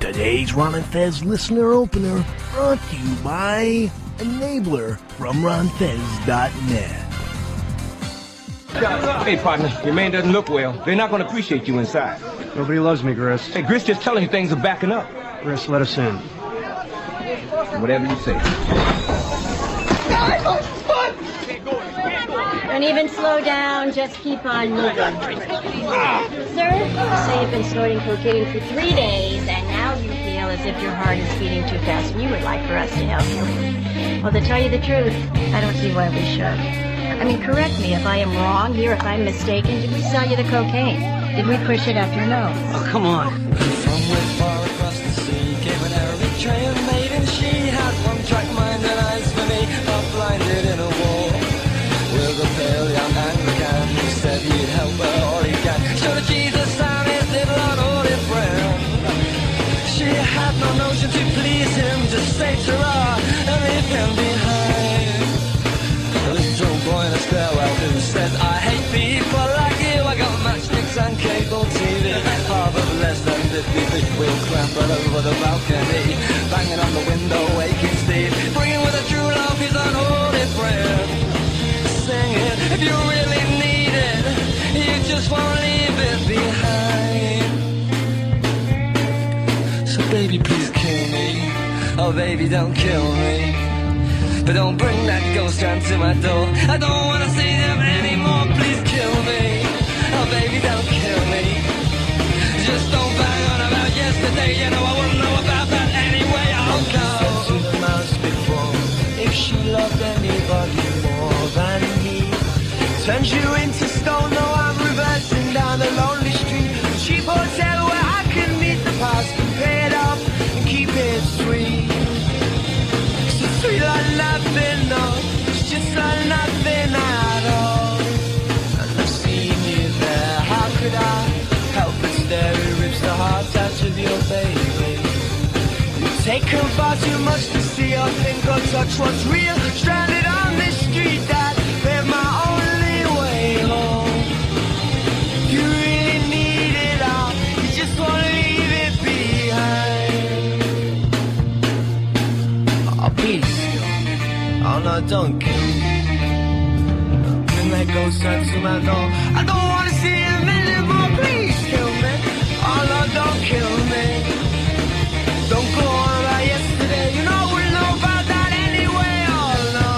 Today's Ron and Fez listener opener brought to you by Enabler from ronfez.net. Hey, partner, your man doesn't look well. They're not going to appreciate you inside. Nobody loves me, Gris. Hey, Gris just telling you things are backing up. Gris, let us in. Whatever you say. Don't even slow down, just keep on moving. Sir, you say you've been snorting cocaine for 3 days, and now you feel as if your heart is beating too fast, and you would like for us to help you. Well, to tell you the truth, I don't see why we should. I mean, correct me if I am wrong here, if I'm mistaken. Did we sell you the cocaine? Did we push it up your nose? Oh, come on. From way far across the sea came an Eritrean maiden. She had one-track mind and eyes for me, not blinded in a war. With a pale young Anglican who said he'd help her all he can. Show to Jesus and his little unholy friend. She had no notion to please him, just say to her and leave him behind. A little boy in a stairwell who said, I hate people like you. I got matchsticks and cable TV. Half of less than 50 feet. We'll clamber over the balcony, banging on the window, waking Steve, bringing with a true love his unholy friend. Sing it if you really need it. You just won't leave it behind. So baby, please kill me. Oh baby, don't kill me. But don't bring that ghost round to my door. I don't want to see them anymore. Please kill me. Oh, baby, don't kill me. Just don't bang on about yesterday. You know I wouldn't know about that anyway. I'll go. Said to the mouse before, if she loved anybody more than me, turns you into stone. No, I'm reversing down the lonely street. Cheap hotel where I can meet the past and pay it off and keep it sweet. Sweet like nothing, no, it's just like nothing at all. And I've seen you there, how could I help but stare? It rips the heart out of your baby. You've taken far too much to see or think or touch what's real. Stranded on this street that paved my only way home. You really need it all, you just wanna leave it behind. Oh, peace. Oh no, don't kill me. Bring that ghost out to my door. I don't want to see him anymore. Please kill me. Oh no, don't kill me. Don't go on about yesterday. You know I wouldn't know about that anyway. Oh no.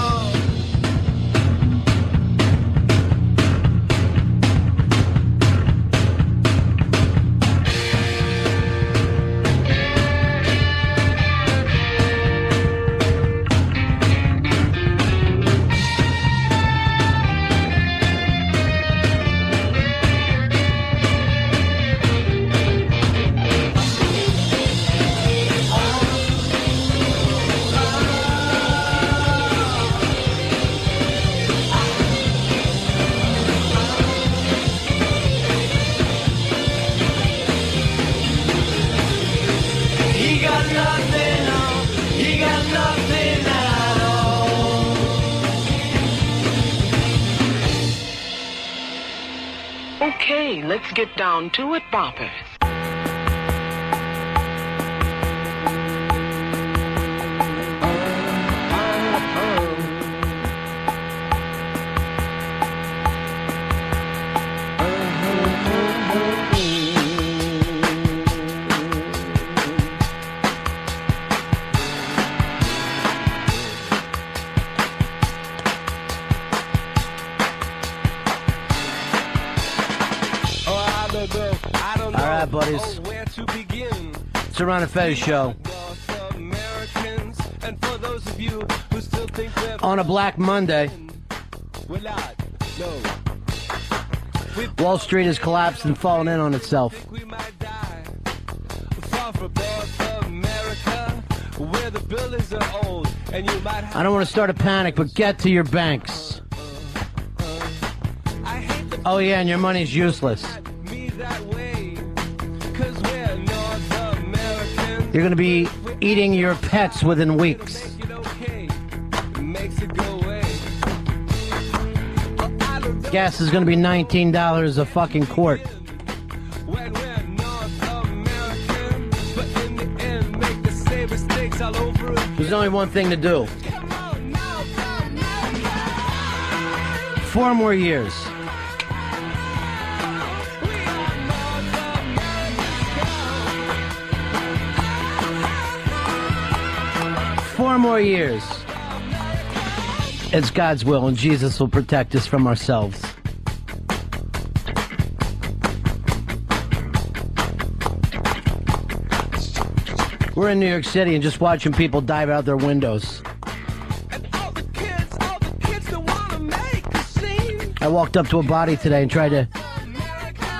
Okay, let's get down to it, boppers. Buddies. It's the Ron and Fez show. On a Black Monday, Wall Street has collapsed and fallen in on itself. I don't want to start a panic, but get to your banks. Oh yeah, and your money's useless. You're going to be eating your pets within weeks. Gas is going to be $19 a fucking quart. There's only one thing to do. 4 more years. Four more years. It's God's will, and Jesus will protect us from ourselves. We're in New York City and just watching people dive out their windows. I walked up to a body today and tried to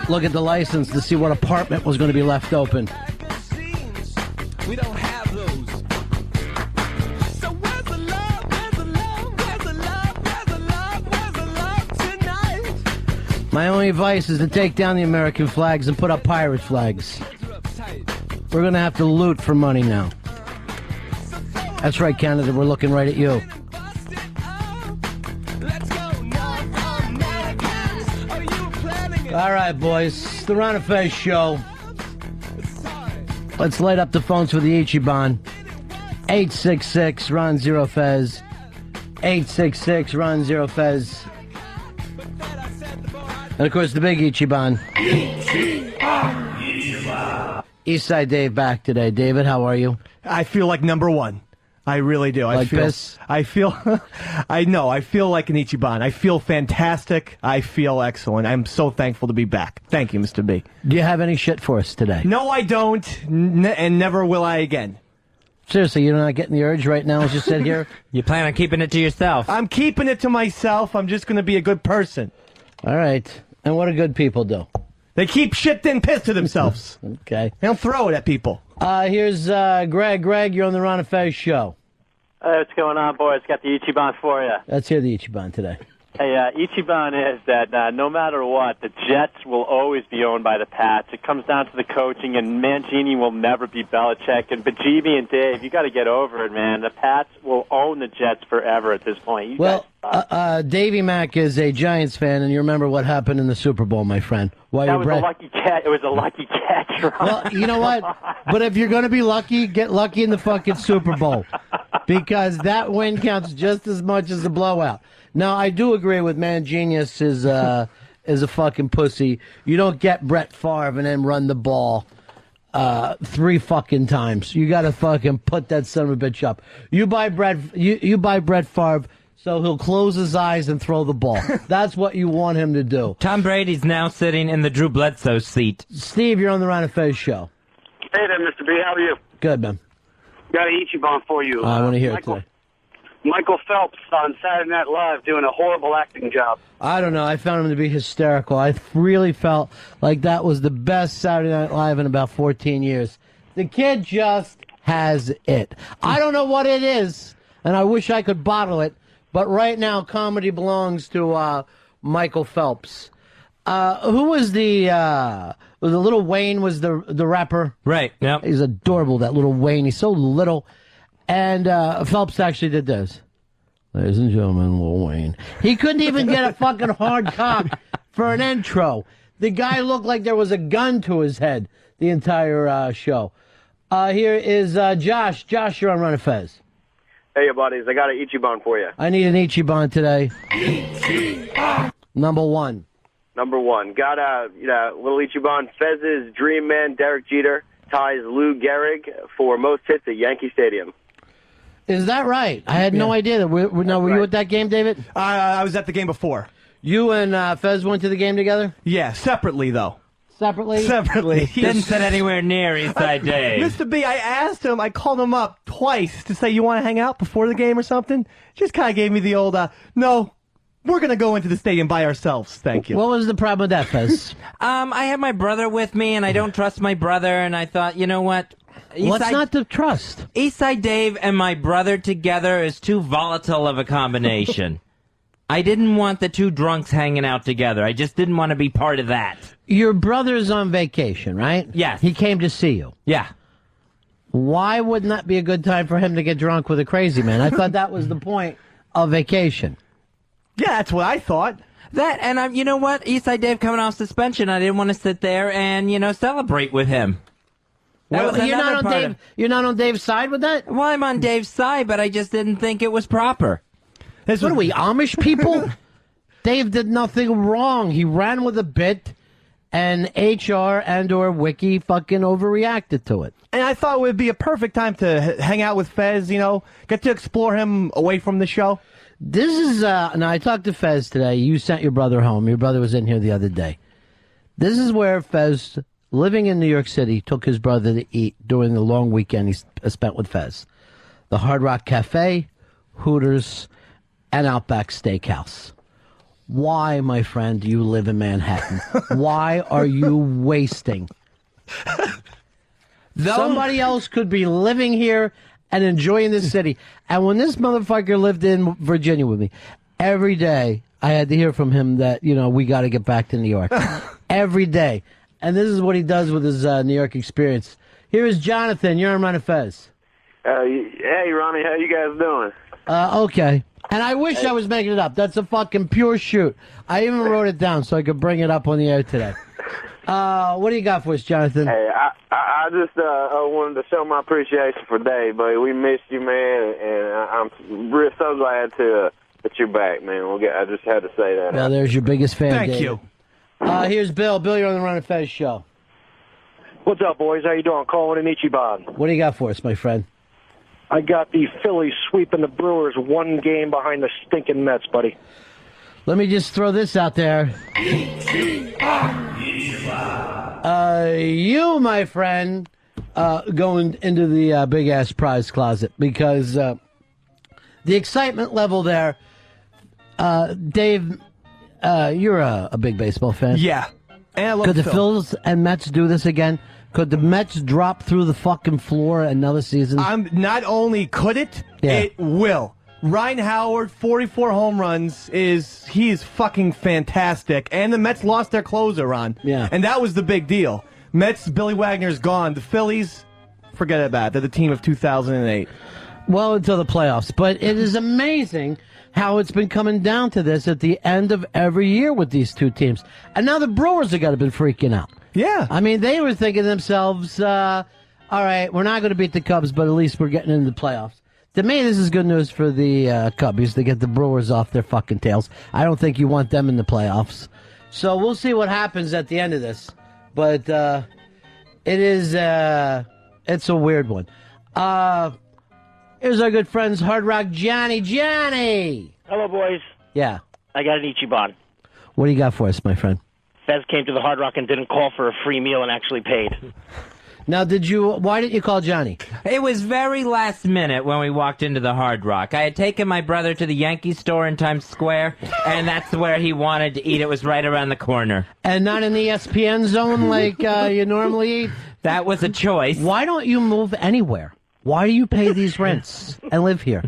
look at the license to see what apartment was going to be left open. We don't have those. So where's the love? Where's the love? Where's the love? Where's the love? Where's the love tonight? My only advice is to take down the American flags and put up pirate flags. We're going to have to loot for money now. That's right, Canada. We're looking right at you. All right, boys. The Ron and Fez show. Let's light up the phones for the Ichiban. 866-RON-0-FEZ. 866-RON-0-FEZ. And, of course, the big Ichiban. Eastside Dave back today. David, how are you? I feel like number one. I really do. Like this? I feel I know. I feel like an Ichiban. I feel fantastic. I feel excellent. I'm so thankful to be back. Thank you, Mr. B. Do you have any shit for us today? No, I don't. And never will I again. Seriously, you're not getting the urge right now as you sit here? You plan on keeping it to yourself? I'm keeping it to myself. I'm just going to be a good person. All right. And what do good people do? They keep shit then piss to themselves. Okay. They don't throw it at people. Here's Greg. Greg, you're on the Ron and Fez show. Hey, what's going on, boys? Got the Ichiban for you. Let's hear the Ichiban today. Hey, Ichiban is that no matter what, the Jets will always be owned by the Pats. It comes down to the coaching, and Mancini will never be Belichick. And Bajibi and Dave, you got to get over it, man. The Pats will own the Jets forever at this point. Davey Mack is a Giants fan, and you remember what happened in the Super Bowl, my friend. That was a lucky catch. It was a lucky catch, Ron. Well, you know what? But if you're going to be lucky, get lucky in the fucking Super Bowl. Because that win counts just as much as the blowout. Now, I do agree with Genius is a fucking pussy. You don't get Brett Favre and then run the ball 3 fucking times. You got to fucking put that son of a bitch up. You buy Brett Favre so he'll close his eyes and throw the ball. That's what you want him to do. Tom Brady's now sitting in the Drew Bledsoe seat. Steve, you're on the Ron and Fez show. Hey there, Mr. B. How are you? Good, man. Got an Ichiban for you. I want to hear it today. Michael Phelps on Saturday Night Live doing a horrible acting job. I don't know. I found him to be hysterical. I really felt like that was the best Saturday Night Live in about 14 years. The kid just has it. I don't know what it is, and I wish I could bottle it, but right now comedy belongs to Michael Phelps. Who was the Little Wayne was the rapper? Right, yeah. He's adorable, that Little Wayne. He's so little. And Phelps actually did this. Ladies and gentlemen, Lil Wayne. He couldn't even get a fucking hard cock for an intro. The guy looked like there was a gun to his head the entire show. Here is Josh. Josh, you're on Ron and Fez. Hey, buddies. I got an Ichiban for you. I need an Ichiban today. Number one. Got a little Ichiban. Fez's dream man, Derek Jeter, ties Lou Gehrig for most hits at Yankee Stadium. Is that right? I had no idea. Were you at that game, David? I was at the game before. You and Fez went to the game together? Yeah, separately, though. Separately? Separately. Didn't sit anywhere near Eastside Dave. Mr. B, I asked him, I called him up twice to say, you want to hang out before the game or something? Just kind of gave me the old, no, we're going to go into the stadium by ourselves. Thank you. What was the problem with that, Fez? I have my brother with me, and I don't trust my brother, and I thought, you know what? What's not to trust? Eastside Dave and my brother together is too volatile of a combination. I didn't want the two drunks hanging out together. I just didn't want to be part of that. Your brother's on vacation, right? Yes. He came to see you. Yeah. Why wouldn't that be a good time for him to get drunk with a crazy man? I thought that was the point of vacation. Yeah, that's what I thought. That, and you know what? Eastside Dave coming off suspension, I didn't want to sit there and, celebrate with him. That was you're not another on part Dave. of- You're not on Dave's side with that. Well, I'm on Dave's side, but I just didn't think it was proper. What are we, Amish people? Dave did nothing wrong. He ran with a bit, and HR and/or Wiki fucking overreacted to it. And I thought it would be a perfect time to hang out with Fez, get to explore him away from the show. This is, now I talked to Fez today. You sent your brother home. Your brother was in here the other day. This is where Fez, living in New York City, took his brother to eat during the long weekend he spent with Fez. The Hard Rock Cafe, Hooters, and Outback Steakhouse. Why, my friend, do you live in Manhattan? Why are you wasting? Somebody else could be living here and enjoying this city. And when this motherfucker lived in Virginia with me, every day I had to hear from him that, we got to get back to New York. Every day. And this is what he does with his New York experience. Here is Jonathan. You're on Ron and Fez. Hey, Ronnie, how you guys doing? Okay. And I wish I was making it up. That's a fucking pure shoot. I even wrote it down so I could bring it up on the air today. What do you got for us, Jonathan? Hey, I just wanted to show my appreciation for Dave, buddy. We missed you, man, and I'm real so glad that you're back, man. I just had to say that. Well, there's your biggest fan, Thank David. you. Here's Bill. Bill, you're on the Ron and Fez show. What's up, boys? How you doing? Calling in Ichiban. What do you got for us, my friend? I got the Phillies sweeping the Brewers one game behind the stinking Mets, buddy. Let me just throw this out there. You, my friend, going into the big-ass prize closet because the excitement level there, Dave, you're a big baseball fan. Yeah. And I love Could the Phil. Phils and Mets do this again? Could the Mets drop through the fucking floor another season? Not only could it, it will. Ryan Howard, 44 home runs, he is fucking fantastic. And the Mets lost their closer, Ron. Yeah. And that was the big deal. Mets, Billy Wagner's gone. The Phillies, forget about it. They're the team of 2008. Well, until the playoffs. But it is amazing how it's been coming down to this at the end of every year with these two teams. And now the Brewers have got to be freaking out. Yeah. I mean, they were thinking to themselves, all right, we're not going to beat the Cubs, but at least we're getting into the playoffs. To me, this is good news for the Cubbies to get the Brewers off their fucking tails. I don't think you want them in the playoffs. So we'll see what happens at the end of this. But it's a weird one. Here's our good friends, Hard Rock Johnny. Johnny! Hello, boys. Yeah. I got an Ichiban. What do you got for us, my friend? Fez came to the Hard Rock and didn't call for a free meal and actually paid. Now, why didn't you call Johnny? It was very last minute when we walked into the Hard Rock. I had taken my brother to the Yankee store in Times Square, and that's where he wanted to eat. It was right around the corner. And not in the ESPN zone like you normally eat? That was a choice. Why don't you move anywhere? Why do you pay these rents and live here?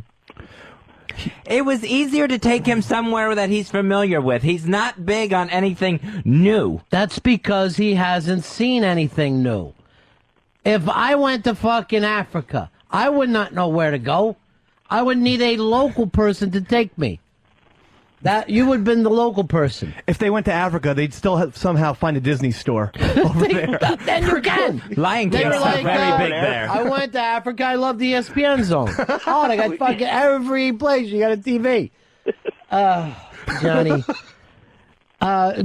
It was easier to take him somewhere that he's familiar with. He's not big on anything new. That's because he hasn't seen anything new. If I went to fucking Africa, I would not know where to go. I would need a local person to take me. You would have been the local person. If they went to Africa, they'd still somehow find a Disney store over there. Then you can. Lion King's like, very big there. I went to Africa. I love the ESPN zone. Oh, they got fucking every place. You got a TV. Johnny.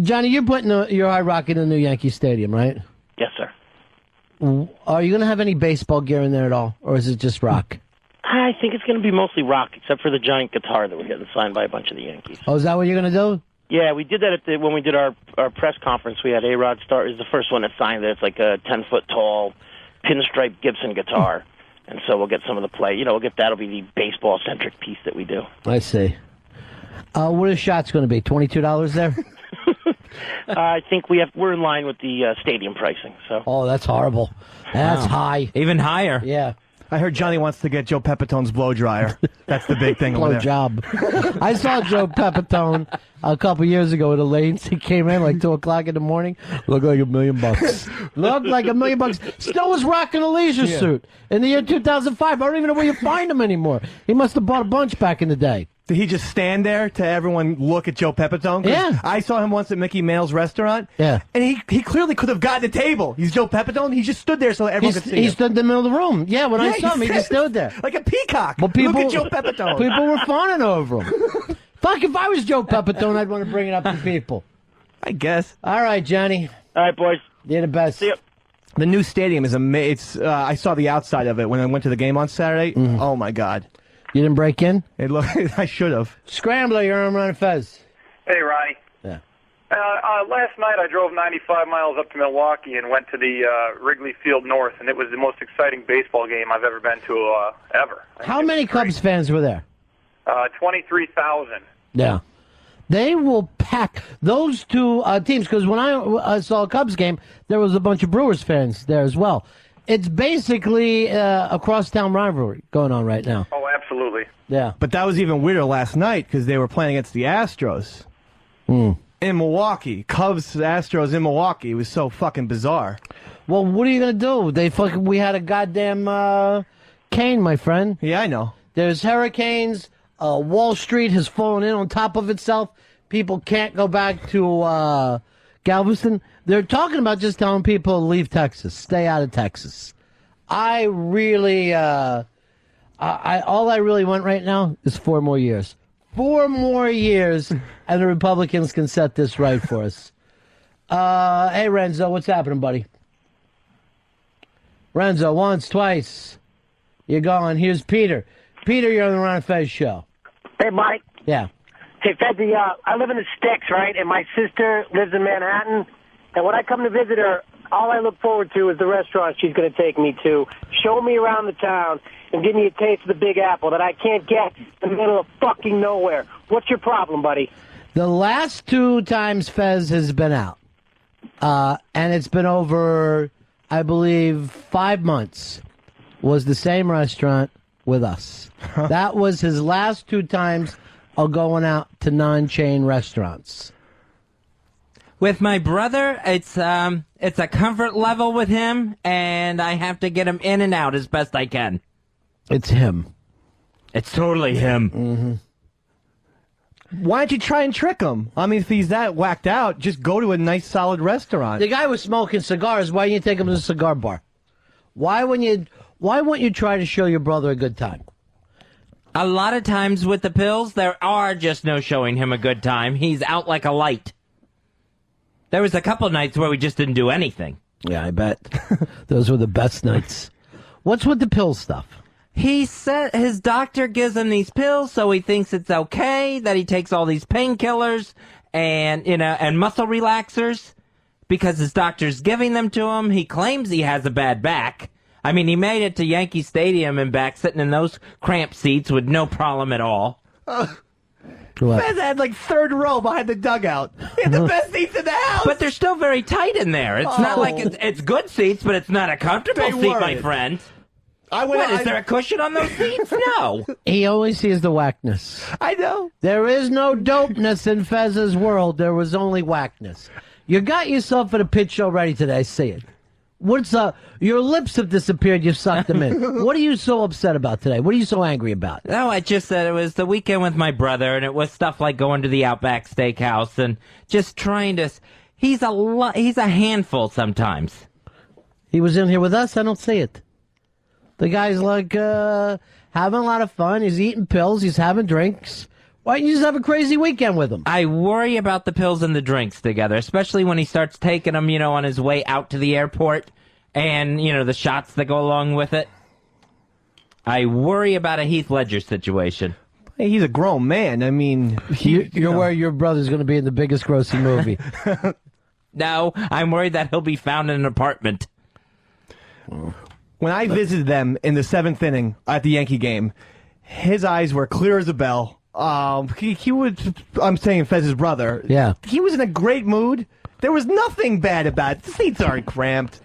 Johnny, you're putting your Hard Rock in the new Yankee Stadium, right? Yes, sir. Are you going to have any baseball gear in there at all? Or is it just rock? I think it's going to be mostly rock, except for the giant guitar that we're getting signed by a bunch of the Yankees. Oh, is that what you're going to do? Yeah, we did that when we did our press conference. We had A-Rod start. Is the first one that signed it. It's like a 10-foot-tall pinstripe Gibson guitar. And so we'll get some of the play. That'll be the baseball-centric piece that we do. I see. What are shots going to be? $22 there? I think we're in line with the stadium pricing. So. Oh, that's horrible. That's high. Even higher. Yeah. I heard Johnny wants to get Joe Pepitone's blow dryer. That's the big thing over Blow there. job. I saw Joe Pepitone a couple years ago with Elaine. He came in like 2 o'clock in the morning. Looked like $1 million. Looked like $1 million. Still was rocking a leisure suit in the year 2005. I don't even know where you find him anymore. He must have bought a bunch back in the day. Did he just stand there to everyone look at Joe Pepitone? 'Cause Yeah. I saw him once at Mickey Mail's restaurant. Yeah. And he clearly could have gotten a table. He's Joe Pepitone. He just stood there so everyone could see him. He stood in the middle of the room. Yeah, when I saw him, he just stood there. Like a peacock. But people, look at Joe Pepitone. People were fawning over him. Fuck, if I was Joe Pepitone, I'd want to bring it up to people. I guess. All right, Johnny. All right, boys. You're the best. See ya. The new stadium is amazing. I saw the outside of it when I went to the game on Saturday. Oh, my God. You didn't break in? It looked, I should have. Scrambler, you're on Ron and Fez. Hey, Ronnie. Yeah. Last night I drove 95 miles up to Milwaukee and went to the Wrigley Field North, and it was the most exciting baseball game I've ever been to, ever. How many Cubs fans were there? 23,000. Yeah. They will pack those two teams, because when I saw a Cubs game, there was a bunch of Brewers fans there as well. It's basically a crosstown rivalry going on right now. Oh, absolutely. Yeah. But that was even weirder last night because they were playing against the Astros in Milwaukee. Cubs, Astros in Milwaukee. It was so fucking bizarre. Well, what are you going to do? We had a goddamn cane, my friend. Yeah, I know. There's hurricanes. Wall Street has fallen in on top of itself. People can't go back to Galveston. They're talking about just telling people to leave Texas, stay out of Texas. I really, all I really want right now is 4 more years. 4 more years, and the Republicans can set this right for us. Hey, Renzo, what's happening, buddy? Renzo, once, twice. You're gone. Here's Peter. Peter, you're on the Ron and Fez show. Hey, Mike. Yeah. Hey, Fezzy, I live in the sticks, right? And my sister lives in Manhattan. And when I come to visit her, all I look forward to is the restaurant she's going to take me to, show me around the town, and give me a taste of the Big Apple that I can't get in the middle of fucking nowhere. What's your problem, buddy? The last 2 times Fez has been out, and it's been over, I believe, 5 months, was the same restaurant with us. That was his last 2 times of going out to non-chain restaurants. With my brother, it's a comfort level with him, and I have to get him in and out as best I can. It's him. It's totally him. Mm-hmm. Why don't you try and trick him? I mean, if he's that whacked out, just go to a nice, solid restaurant. The guy was smoking cigars. Why didn't you take him to the cigar bar? Why wouldn't you try to show your brother a good time? A lot of times with the pills, there are just no showing him a good time. He's out like a light. There was a couple nights where we just didn't do anything. Yeah, I bet. Those were the best nights. What's with the pill stuff? He said his doctor gives him these pills, so he thinks it's okay that he takes all these painkillers and muscle relaxers because his doctor's giving them to him. He claims he has a bad back. I mean, he made it to Yankee Stadium and back sitting in those cramped seats with no problem at all. Fez had like 3rd row behind the dugout. He had the best seats in the house. But they're still very tight in there. It's not like it's good seats, but it's not a comfortable They seat, weren't. my friend. Is there a cushion on those seats? No. He always sees the whackness. I know. There is no dopeness in Fez's world. There was only whackness. You got yourself at a pitch show ready today. I see it. What's up? Your lips have disappeared. You sucked them in. What are you so upset about today? What are you so angry about? No, I just said it was the weekend with my brother, and it was stuff like going to the Outback Steakhouse and just trying to. He's a handful sometimes. He was in here with us. I don't see it. The guy's like having a lot of fun. He's eating pills. He's having drinks. Why don't you just have a crazy weekend with him? I worry about the pills and the drinks together, especially when he starts taking them, on his way out to the airport and, the shots that go along with it. I worry about a Heath Ledger situation. Hey, he's a grown man. I mean, you're worried your brother's going to be in the biggest grossing movie. No, I'm worried that he'll be found in an apartment. When I visited them in the 7th inning at the Yankee game, his eyes were clear as a bell. He was, I'm saying Fez's brother. Yeah. He was in a great mood. There was nothing bad about it. The seats aren't cramped.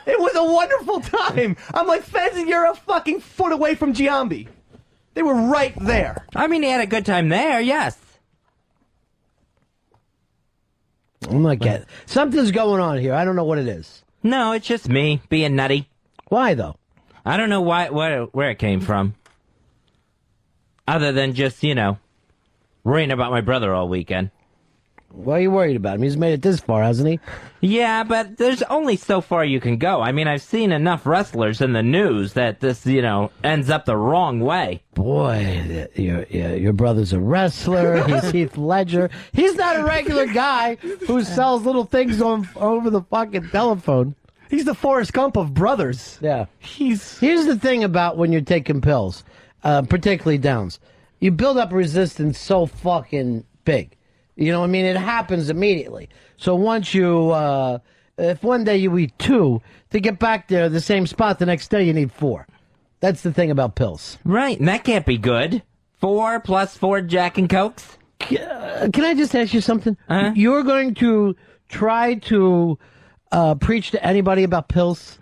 It was a wonderful time. I'm like, Fez, you're a fucking foot away from Giambi. They were right there. I mean, he had a good time there, yes. I'm not getting. Something's going on here. I don't know what it is. No, it's just me being nutty. Why though? I don't know where it came from. Other than just, worrying about my brother all weekend. Why are you worried about him? He's made it this far, hasn't he? Yeah, but there's only so far you can go. I mean, I've seen enough wrestlers in the news that this, ends up the wrong way. Boy, your brother's a wrestler. He's Heath Ledger. He's not a regular guy who sells little things over the fucking telephone. He's the Forrest Gump of brothers. Yeah. Here's the thing about when you're taking pills, particularly Downs. You build up resistance so fucking big. You know what I mean? It happens immediately. So once you, if one day you eat 2, to get back there, the same spot, the next day you need 4. That's the thing about pills. Right, and that can't be good. 4 plus 4 Jack and Cokes? Can I just ask you something? You're going to try to preach to anybody about pills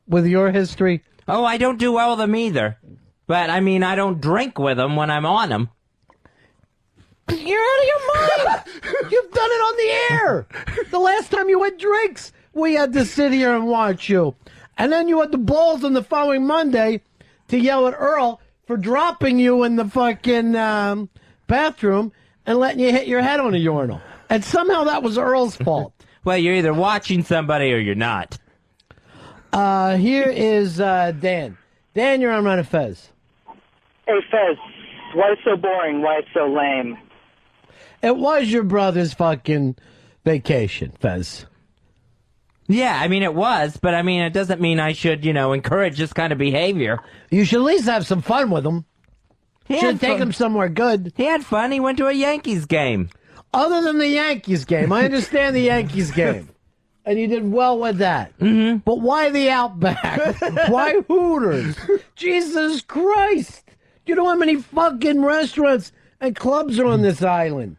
with your history? Oh, I don't do well with them either. But, I mean, I don't drink with them when I'm on them. You're out of your mind! You've done it on the air! The last time you had drinks, we had to sit here and watch you. And then you had the balls on the following Monday to yell at Earl for dropping you in the fucking bathroom and letting you hit your head on a urinal. And somehow that was Earl's fault. Well, you're either watching somebody or you're not. Here is Dan. Dan, you're on Ron and Fez. Hey, Fez, why it's so boring? Why it's so lame? It was your brother's fucking vacation, Fez. Yeah, I mean, it was, but I mean, it doesn't mean I should, encourage this kind of behavior. You should at least have some fun with him. Should take him somewhere good. He had fun. He went to a Yankees game. Other than the Yankees game. I understand the Yankees game. And you did well with that. Mm-hmm. But why the Outback? Why Hooters? Jesus Christ. Do you know how many fucking restaurants and clubs are on this island?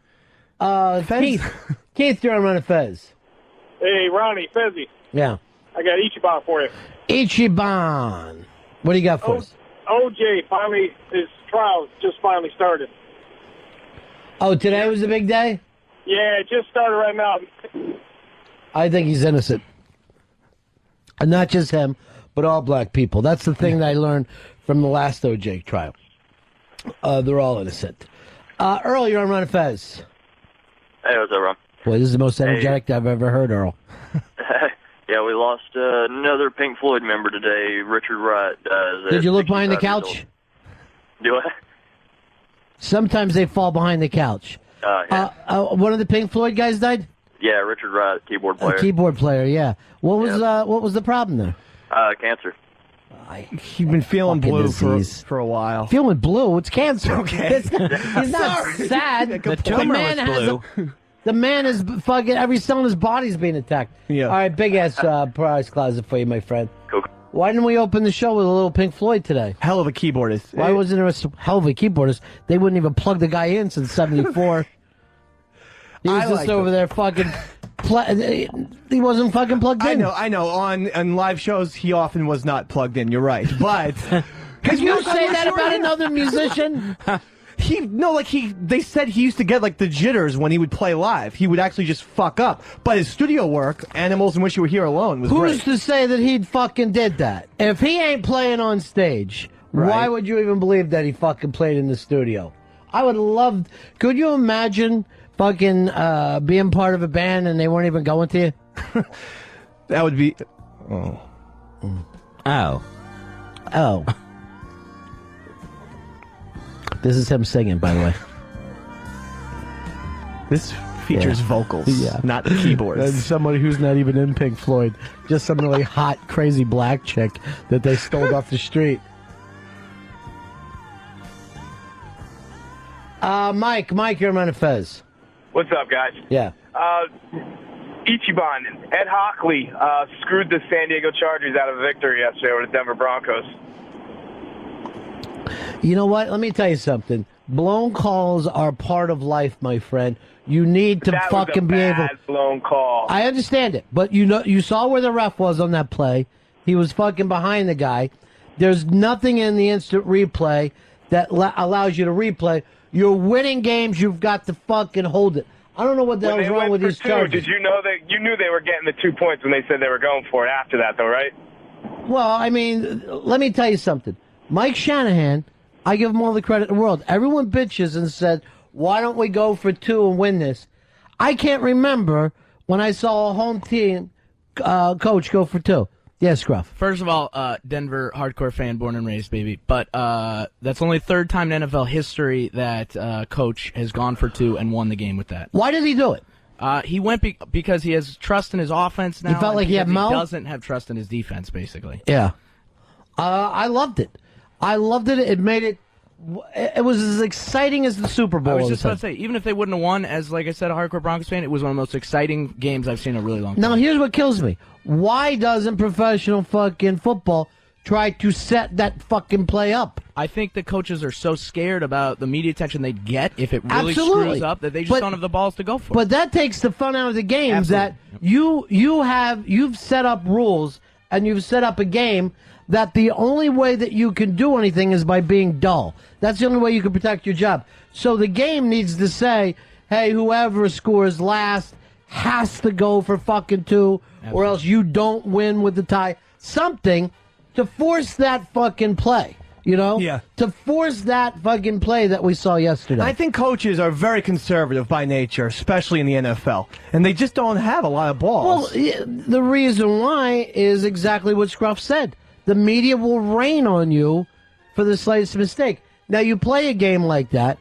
Keith, you're on Ron and Fez. Hey, Ronnie, Fezzy. Yeah. I got Ichiban for you. Ichiban. What do you got for us? OJ his trial just finally started. Oh, today was the big day? Yeah, it just started right now. I think he's innocent. And not just him, but all black people. That's the thing that I learned from the last OJ trial. They're all innocent. Earl, you're on Ron and Fez. Hey, what's up, Ron? Boy, this is the most energetic I've ever heard, Earl. Yeah, we lost another Pink Floyd member today, Richard Wright. Did you look behind the couch? Do I? Sometimes they fall behind the couch. Yeah. One of the Pink Floyd guys died? Yeah, Richard Wright, keyboard player. A keyboard player, yeah. What was the problem there? Cancer. He's been feeling blue for a while. Feeling blue? It's cancer. Okay. He's not sad. The tumor was blue. The man is fucking, every cell in his body's being attacked. Yeah. All right, big-ass prize closet for you, my friend. Cool. Why didn't we open the show with a little Pink Floyd today? Hell of a keyboardist. Why wasn't there a hell of a keyboardist? They wouldn't even plug the guy in since 74. He was just over there fucking... he wasn't fucking plugged in. I know. On live shows, he often was not plugged in. You're right. But... Could you say that about another musician? They said he used to get the jitters when he would play live. He would actually just fuck up. But his studio work, Animals and Wish You Were Here Alone, was great. Who's to say that he fucking did that? If he ain't playing on stage, why would you even believe that he fucking played in the studio? I would love... Could you imagine fucking being part of a band and they weren't even going to you? That would be... Oh. This is him singing, by the way. This features vocals, not keyboards. And somebody who's not even in Pink Floyd. Just some really hot, crazy black chick that they stole off the street. Mike, you're on Ron and Fez. What's up, guys? Yeah. Ichiban, Ed Hockley screwed the San Diego Chargers out of a victory yesterday over the Denver Broncos. You know what? Let me tell you something. Blown calls are part of life, my friend. You need to fucking be able. That was a bad blown call. I understand it, but you saw where the ref was on that play. He was fucking behind the guy. There's nothing in the instant replay that allows you to replay. You're winning games. You've got to fucking hold it. I don't know what the When hell's they wrong went with for these two, charges. did you know that you knew they were getting the 2 points when they said they were going for it after that, though, right? Well, I mean, let me tell you something. Mike Shanahan, I give him all the credit in the world. Everyone bitches and said, why don't we go for 2 and win this? I can't remember when I saw a home team coach go for 2. Yes, Scruff. First of all, Denver hardcore fan, born and raised, baby. But that's only third time in NFL history that coach has gone for 2 and won the game with that. Why did he do it? He went because he has trust in his offense now. He felt like he had Mo? He doesn't have trust in his defense, basically. Yeah. I loved it. I loved it. It made it. It was as exciting as the Super Bowl. I was just about to say, even if they wouldn't have won, as like I said, a hardcore Broncos fan, it was one of the most exciting games I've seen in a really long time. Now, here's what kills me. Why doesn't professional fucking football try to set that fucking play up? I think the coaches are so scared about the media attention they'd get if it really Absolutely. screws up that they just don't have the balls to go for it. But that takes the fun out of the games. That you've set up rules and you've set up a game that the only way that you can do anything is by being dull. That's the only way you can protect your job. So the game needs to say, hey, whoever scores last has to go for fucking 2, or else you don't win with the tie. Something to force that fucking play. You know? Yeah. To force that fucking play that we saw yesterday. I think coaches are very conservative by nature, especially in the NFL, and they just don't have a lot of balls. Well, the reason why is exactly what Scruff said. The media will rain on you for the slightest mistake. Now, you play a game like that,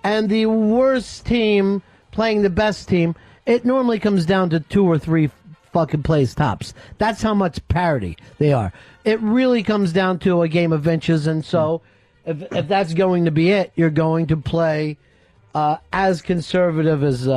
and the worst team playing the best team, it normally comes down to 2 or 3 fucking plays tops. That's how much parity they are. It really comes down to a game of inches, and so if that's going to be it, you're going to play as conservative as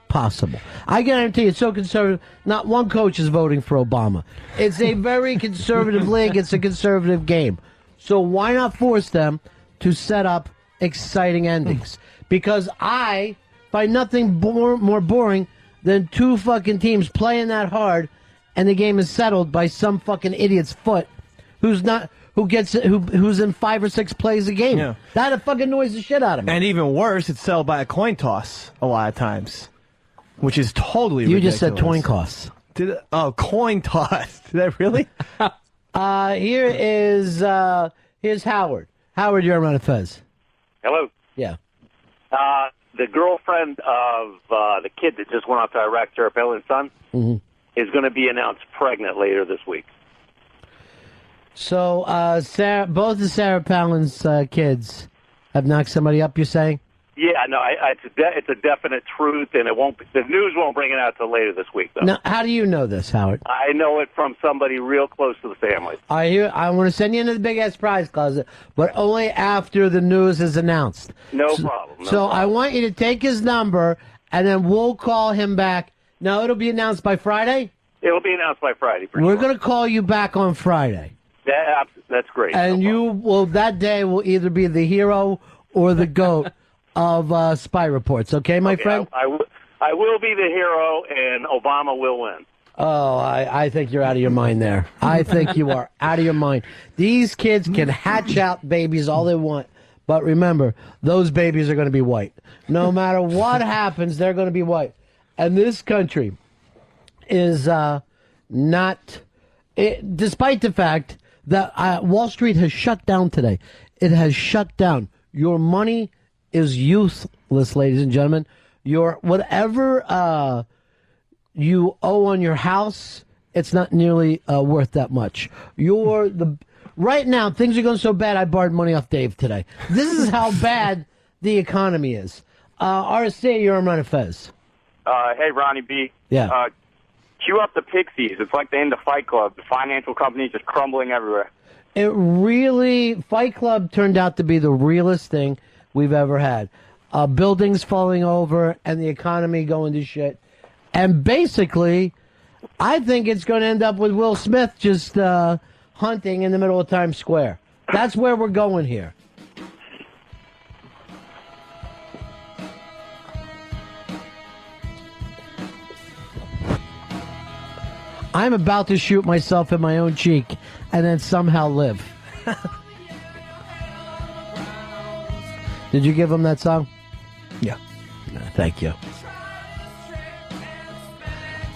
possible. I guarantee it's so conservative, not one coach is voting for Obama. It's a very conservative league. It's a conservative game. So why not force them to set up exciting endings? Because I find nothing more boring than 2 fucking teams playing that hard and the game is settled by some fucking idiot's foot who's in 5 or 6 plays a game. Yeah. That fucking annoys the shit out of me. And even worse, it's settled by a coin toss a lot of times, which is totally You ridiculous. just said coin toss. Coin toss. Did I really? Here's Howard. Howard, you're on Fez. Hello. Yeah. The girlfriend of the kid that just went off to Iraq, Sheriff Ellen's son, is going to be announced pregnant later this week. So, both of Sarah Palin's kids have knocked somebody up, you're saying? Yeah, no, it's a definite truth, and the news won't bring it out till later this week, though. Now, how do you know this, Howard? I know it from somebody real close to the family. I want to send you into the big-ass prize closet, but only after the news is announced. No problem. I want you to take his number, and then we'll call him back. No, it'll be announced by Friday? It'll be announced by Friday. We're going to call you back on Friday. That's great. And that day will either be the hero or the goat of Spy Reports. Okay, my friend? I will be the hero, and Obama will win. Oh, I think you're out of your mind there. I think you are out of your mind. These kids can hatch out babies all they want, but remember, those babies are going to be white. No matter what happens, they're going to be white. And this country is not, despite the fact that Wall Street has shut down today. It has shut down. Your money is useless, ladies and gentlemen. Whatever you owe on your house, it's not nearly worth that much. Right now, things are going so bad, I borrowed money off Dave today. This is how bad the economy is. RSC, you're on Ron and Fez. Hey, Ronnie B. Yeah. Cue up the Pixies. It's like the end of Fight Club. The financial companies just crumbling everywhere. Fight Club turned out to be the realest thing we've ever had. Buildings falling over and the economy going to shit. And basically, I think it's going to end up with Will Smith just hunting in the middle of Times Square. That's where we're going here. I'm about to shoot myself in my own cheek and then somehow live. Did you give him that song? Yeah. Thank you.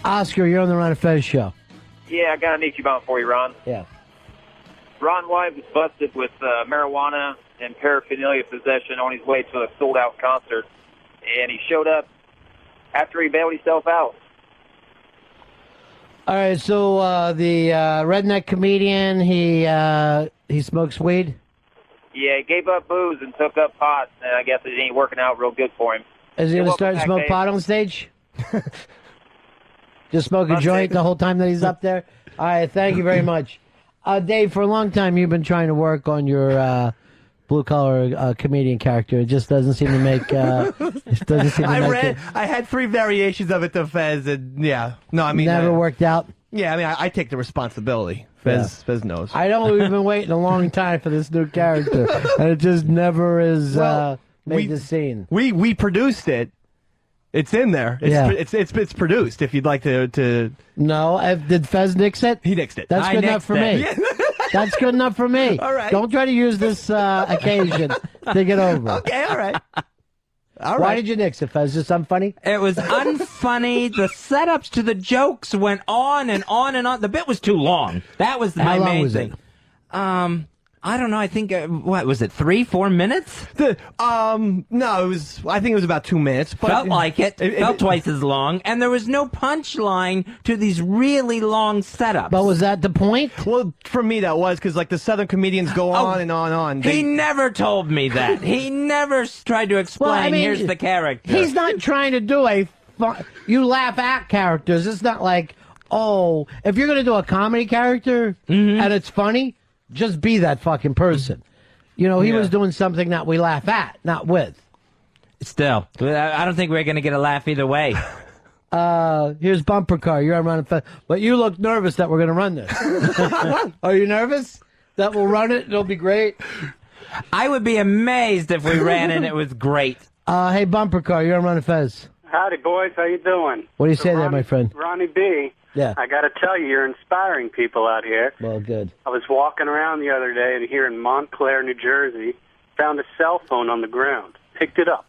Oscar, you're on the Ron and Fez show. Yeah, I got an Ichiban for you, Ron. Yeah. Ron White was busted with marijuana and paraphernalia possession on his way to a sold-out concert, and he showed up after he bailed himself out. All right, so the redneck comedian, he smokes weed? Yeah, he gave up booze and took up pot, and I guess it ain't working out real good for him. Is he going to start to smoke pot on stage? Just smoke a joint the whole time that he's up there? All right, thank you very much. Dave, for a long time you've been trying to work on your blue-collar comedian character. It just doesn't seem to make... I had 3 variations of it to Fez, and yeah. No, I mean... Never worked out? Yeah, I mean, I take the responsibility. Fez knows. I know we've been waiting a long time for this new character, and it just never is made the scene. We produced it. It's in there. It's produced. If you'd like to. No, did Fez nix it? He nixed it. That's good enough for me. That's good enough for me. All right. Don't try to use this occasion to get over. Okay, all right. Why did you nix it, Fez? Is this unfunny? It was unfunny. The setups to the jokes went on and on and on. The bit was too long. That was my main thing. I don't know. I think what was it? 3-4 minutes? No, it was. I think it was about 2 minutes. But felt like it. Felt twice as long, and there was no punchline to these really long setups. But was that the point? Well, for me, that was because like the Southern comedians go on and on and on. He never told me that. He never tried to explain. Here's the character. He's not trying to do you laugh at characters. It's not like, oh, if you're going to do a comedy character and it's funny, just be that fucking person. You know, he was doing something that we laugh at, not with. Still, I don't think we're going to get a laugh either way. Here's Bumper Car. You're on Ron and Fez. But you look nervous that we're going to run this. Are you nervous that we'll run it? It'll be great. I would be amazed if we ran and it was great. Hey, Bumper Car. You're on Ron and Fez. Howdy, boys. How you doing? What do you say there, my friend? Ronnie B. Yeah. I got to tell you, you're inspiring people out here. Well, good. I was walking around the other day and here in Montclair, New Jersey, found a cell phone on the ground. Picked it up.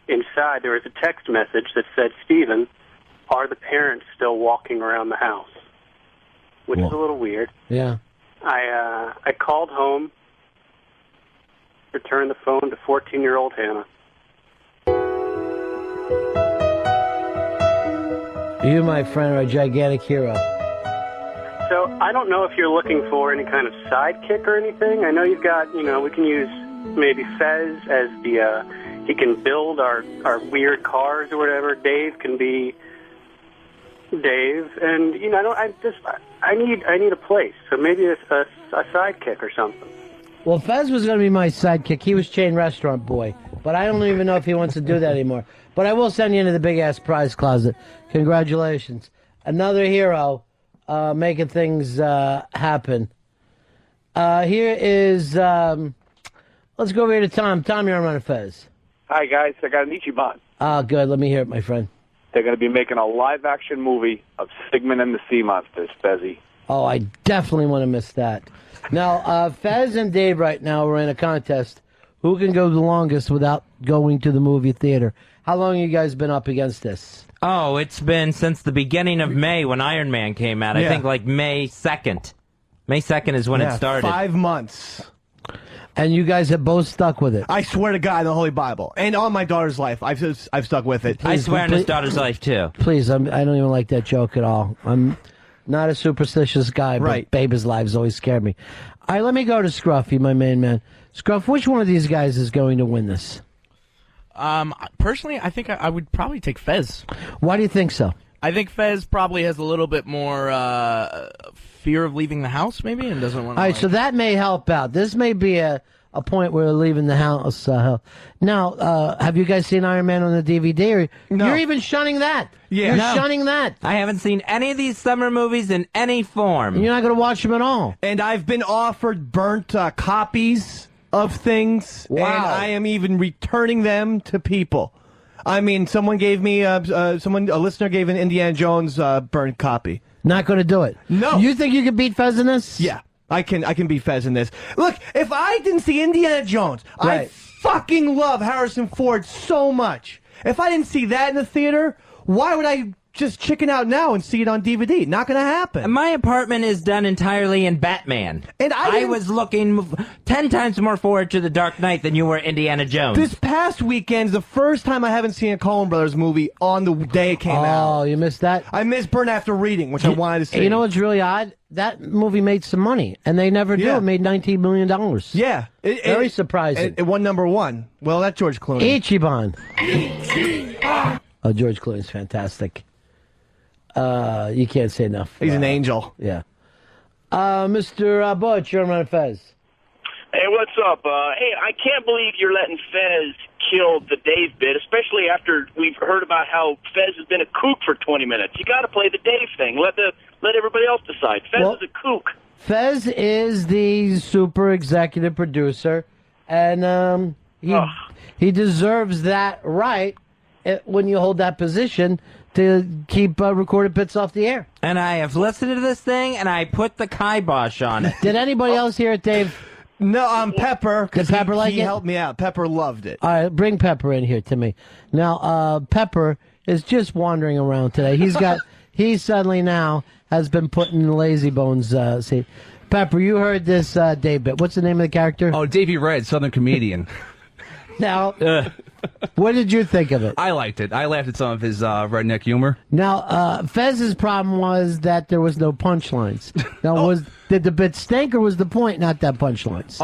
Inside, there was a text message that said, Stephen, are the parents still walking around the house? Which is a little weird. Yeah. I called home, returned the phone to 14-year-old Hannah. You, my friend, are a gigantic hero. So I don't know if you're looking for any kind of sidekick or anything. I know you've got, we can use maybe Fez as he can build our weird cars or whatever. Dave can be Dave, and I need a place. So maybe a sidekick or something. Well, Fez was going to be my sidekick. He was chain restaurant boy, but I don't even know if he wants to do that anymore. But I will send you into the big-ass prize closet. Congratulations. Another hero making things happen. Here is, let's go over here to Tom. Tom, you're on Ron and Fez. Hi, guys. I got an Ichiban. Good. Let me hear it, my friend. They're going to be making a live-action movie of Sigmund and the Sea Monsters, Fezzy. Oh, I definitely want to miss that. Now, Fez and Dave right now are in a contest. Who can go the longest without going to the movie theater? How long have you guys been up against this? Oh, it's been since the beginning of May when Iron Man came out. I think like May 2nd. May 2nd is when it started. 5 months. And you guys have both stuck with it. I swear to God, in the Holy Bible, and on my daughter's life, I've stuck with it. I swear on his daughter's life too. Please, I don't even like that joke at all. I'm not a superstitious guy, but babies' lives always scare me. All right, let me go to Scruffy, my main man. Scruff, which one of these guys is going to win this? Personally, I think I would probably take Fez. Why do you think so? I think Fez probably has a little bit more fear of leaving the house, maybe, and doesn't want to. All right, so that may help out. This may be a point where leaving the house. Now, have you guys seen Iron Man on the DVD? Or No. You're even shunning that. Yeah. You're No. shunning that. I haven't seen any of these summer movies in any form. You're not going to watch them at all. And I've been offered burnt copies of things. Wow. And I am even returning them to people. I mean, someone gave me, a listener gave an Indiana Jones burnt copy. Not going to do it. No. You think you can beat Fez in this? Yeah. I can beat Fez in this. Look, if I didn't see Indiana Jones, I fucking love Harrison Ford so much. If I didn't see that in the theater, why would I just chicken out now and see it on DVD. Not going to happen. My apartment is done entirely in Batman. And I was looking 10 times more forward to The Dark Knight than you were Indiana Jones. This past weekend's the first time I haven't seen a Coen Brothers movie on the day it came out. Oh, you missed that? I missed Burn After Reading, which I wanted to see. You know what's really odd? That movie made some money, and they never do. It made $19 million. Yeah. Very surprising. It won #1. Well, that's George Clooney. Ichiban. Oh, George Clooney's fantastic. You can't say enough. He's an angel. Yeah. Mr. Butch, you're on Ron and Fez. Hey, what's up? Hey, I can't believe you're letting Fez kill the Dave bit, especially after we've heard about how Fez has been a kook for 20 minutes. You got to play the Dave thing. Let everybody else decide. Fez is a kook. Fez is the super executive producer, and he deserves that right when you hold that position to keep recorded bits off the air. And I have listened to this thing, and I put the kibosh on it. Did anybody else hear it, Dave? No, Pepper. Did Pepper like it? He helped me out. Pepper loved it. All right, bring Pepper in here to me. Now, Pepper is just wandering around today. He suddenly now has been put in the lazy bones seat. Pepper, you heard this Dave bit. What's the name of the character? Oh, Davy Red, Southern comedian. Now, what did you think of it? I liked it. I laughed at some of his redneck humor. Now, Fez's problem was that there was no punchlines. Now, did the bit stink, or was the point not to have punchlines?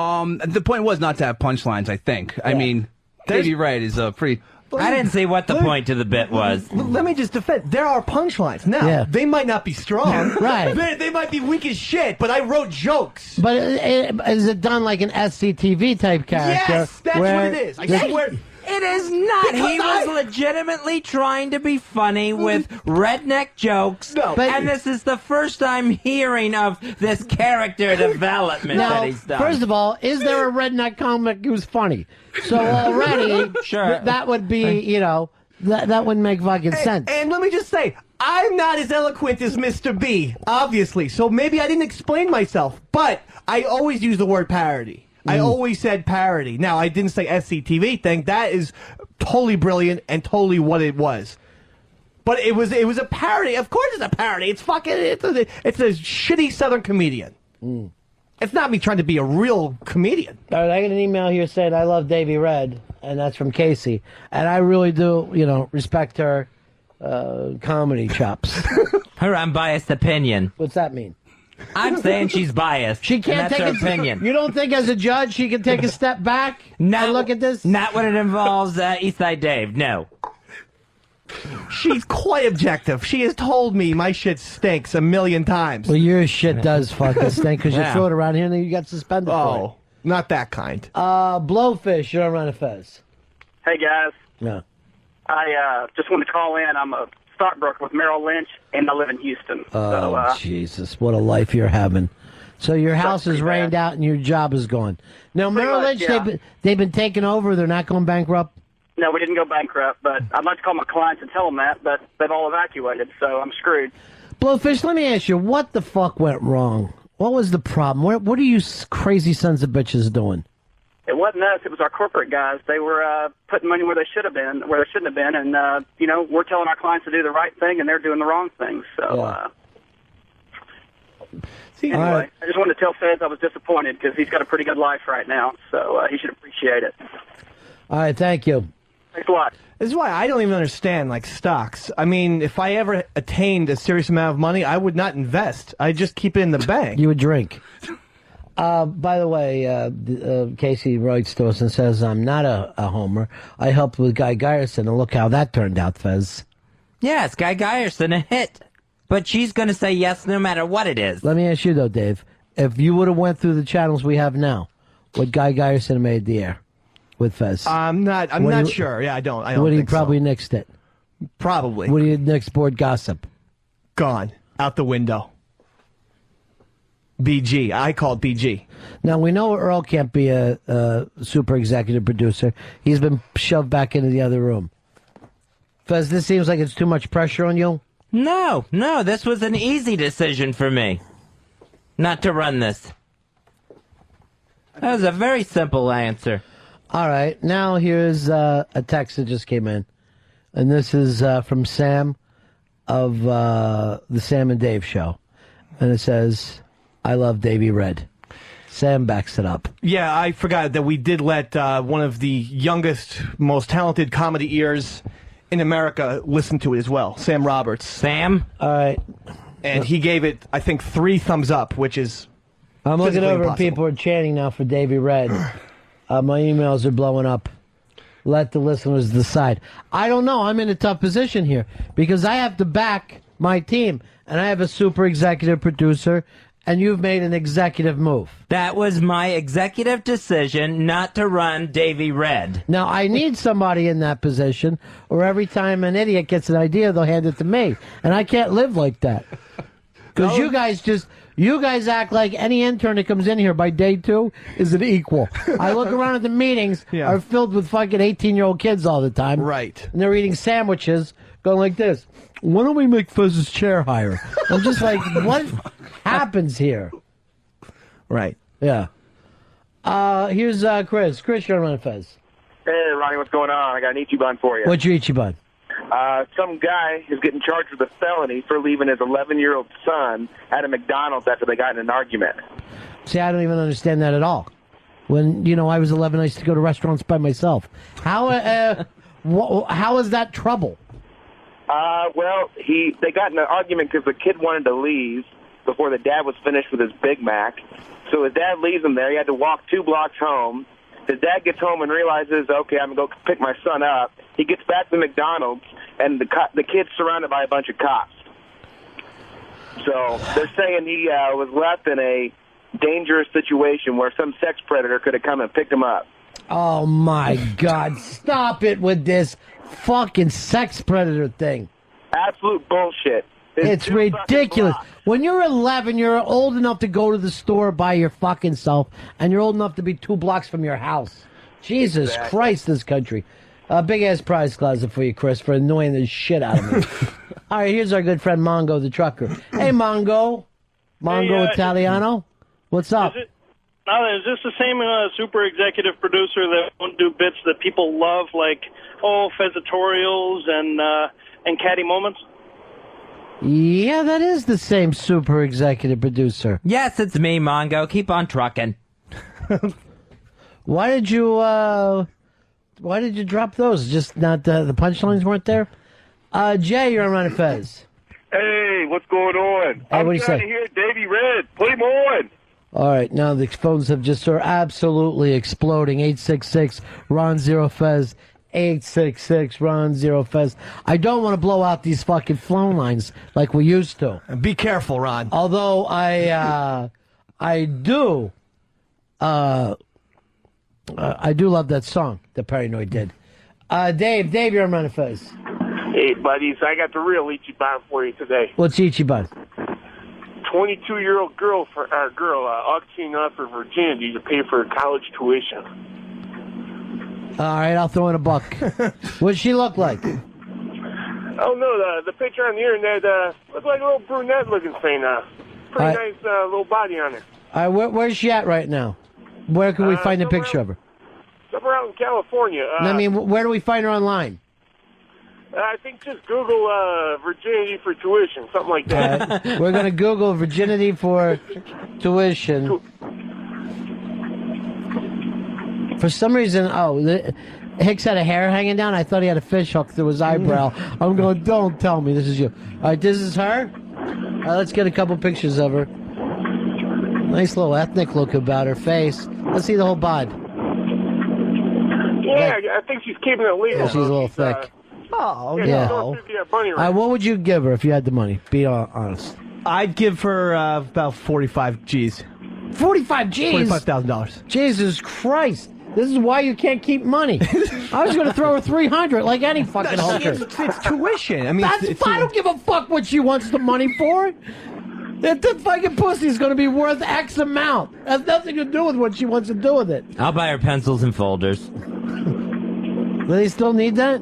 The point was not to have punchlines, I think. I mean, Davy Red is a pretty... I didn't see what the point to the bit was. Let me just defend. There are punchlines. Now, they might not be strong. Right. They might be weak as shit, but I wrote jokes. But is it done like an SCTV type character? Yes, that's what it is. I swear... It is not. Because He was legitimately trying to be funny with redneck jokes. And this is the first I'm hearing of this character development that he's done. First of all, is there a redneck comic who's funny? So already, that would be, that wouldn't make fucking sense. And let me just say, I'm not as eloquent as Mr. B, obviously. So maybe I didn't explain myself. But I always use the word parody. I always said parody. Now, I didn't say SCTV thing. That is totally brilliant and totally what it was. But it was a parody. Of course it's a parody. It's it's a shitty Southern comedian. It's not me trying to be a real comedian. All right, I got an email here saying I love Davy Red, and that's from Casey. And I really do, respect her comedy chops. Her unbiased opinion. What's that mean? I'm saying she's biased. She can't take her her opinion. You don't think as a judge she can take a step back and look at this? Not when it involves Eastside Dave, no. She's quite objective. She has told me my shit stinks 1,000,000 times. Well, your shit does fucking stink because you throw it around here and then you got suspended for it. Not that kind. Blowfish, you're on Ron and Fez. Hey, guys. Yeah. I just wanted to call in. I'm a stockbroker with Merrill Lynch, and I live in Houston. Oh, Jesus, what a life you're having. So your house is rained out and your job is gone. Now, Merrill Lynch, they've been taken over. They're not going bankrupt? No, we didn't go bankrupt, but I'd like to call my clients and tell them that, but they've all evacuated, so I'm screwed. Blowfish, let me ask you, what the fuck went wrong? What was the problem? What are you crazy sons of bitches doing? It wasn't us. It was our corporate guys. They were putting money where they should have been, where they shouldn't have been, and we're telling our clients to do the right thing, and they're doing the wrong thing. So, anyway, I just wanted to tell Fez I was disappointed because he's got a pretty good life right now, so he should appreciate it. All right, thank you. Thanks a lot. This is why I don't even understand, stocks. I mean, if I ever attained a serious amount of money, I would not invest. I'd just keep it in the bank. You would drink. By the way, Casey writes to us and says, I'm not a homer. I helped with Guy Geyerson, and look how that turned out, Fez. Yes, Guy Geyerson, a hit. But she's going to say yes no matter what it is. Let me ask you, though, Dave. If you would have went through the channels we have now, would Guy Geyerson have made the air with Fez? I'm not sure. Yeah, I don't would he think probably so. nixed it? Probably. Would he have nixed board gossip? Gone. Out the window. BG. I call it BG. Now, we know Earl can't be a super executive producer. He's been shoved back into the other room. Fez, this seems like it's too much pressure on you? No, this was an easy decision for me. Not to run this. That was a very simple answer. All right, now here's a text that just came in. And this is from Sam. of the Sam and Dave show, and it says, "I love Davey Red." Sam backs it up. Yeah, I forgot that we did let one of the youngest, most talented comedy ears in America listen to it as well, Sam Roberts. Sam? All right. And he gave it, I think, 3 thumbs up, which is I'm looking physically over and impossible. people are chanting now for Davey Red. My emails are blowing up. Let the listeners decide. I don't know. I'm in a tough position here because I have to back my team, and I have a super executive producer, and you've made an executive move. That was my executive decision not to run Davey Red. Now, I need somebody in that position, or every time an idiot gets an idea, they'll hand it to me. And I can't live like that. Because you guys act like any intern that comes in here by day 2 is an equal. I look around at the meetings, are filled with fucking 18-year-old kids all the time. Right. And they're eating sandwiches, going like this. Why don't we make Fez's chair higher? I'm just like, what happens here? Right. Yeah. Here's Chris. Chris, you're on Fez. Hey, Ronnie, what's going on? I got an Ichiban for you. What's your Ichiban? Some guy is getting charged with a felony for leaving his 11-year-old son at a McDonald's after they got in an argument. See, I don't even understand that at all. When, I was 11, I used to go to restaurants by myself. How is that trouble? Well, they got in an argument because the kid wanted to leave before the dad was finished with his Big Mac. So his dad leaves him there. He had to walk 2 blocks home. His dad gets home and realizes, okay, I'm going to go pick my son up. He gets back to McDonald's, and the kid's surrounded by a bunch of cops. So they're saying he was left in a dangerous situation where some sex predator could have come and picked him up. Oh, my God. Stop it with this fucking sex predator thing. Absolute bullshit. It's ridiculous. When you're 11, you're old enough to go to the store by your fucking self, and you're old enough to be 2 blocks from your house. Jesus Christ, this country. Big-ass prize closet for you, Chris, for annoying the shit out of me. All right, here's our good friend Mongo the trucker. Hey, Mongo. Mongo Italiano. What's up? Is this the same super executive producer that won't do bits that people love, like, Fezatorials and catty moments? Yeah, that is the same super executive producer. Yes, it's me, Mongo. Keep on trucking. Why did you drop those? Just not the punchlines weren't there? Jay, you're on Ron and Fez. Hey, what's going on? Hey, I'm what do you trying say? to hear Davey Red. Put him on. All right, now the phones have just are absolutely exploding. 866 Ron Zero Fez. 866 Ron Zero Fez. I don't want to blow out these fucking phone lines like we used to. Be careful, Ron. Although I do love that song that Paranoid did. Dave, you're on Ron and Fez. Hey, buddies, I got the real Ichiban for you today. What's Ichiban? 22-year-old girl auctioning off her virginity to pay for her college tuition. All right, I'll throw in a buck. What'd she look like? Oh, no, the picture on the internet looked like a little brunette-looking thing. Pretty nice little body on her. All right, where's she at right now? Where can we find a picture of her? Somewhere out in California. I mean, where do we find her online? I think just Google virginity for tuition, something like that. All right, we're going to Google virginity for tuition. For some reason, Hicks had a hair hanging down. I thought he had a fish hook through his eyebrow. I'm going, don't tell me this is you. All right, this is her? All right, let's get a couple pictures of her. Nice little ethnic look about her face. Let's see the whole bod. Yeah, I think she's keeping it legal. Yeah, she's a little thick. Yeah. All right, what would you give her if you had the money? Be honest. I'd give her about 45 G's. 45 G's? $45,000. Jesus Christ. This is why you can't keep money. I was going to throw her 300 like any fucking hooker. It's tuition. I mean, I don't give a fuck what she wants the money for. The fucking pussy is going to be worth X amount. It has nothing to do with what she wants to do with it. I'll buy her pencils and folders. Do they still need that?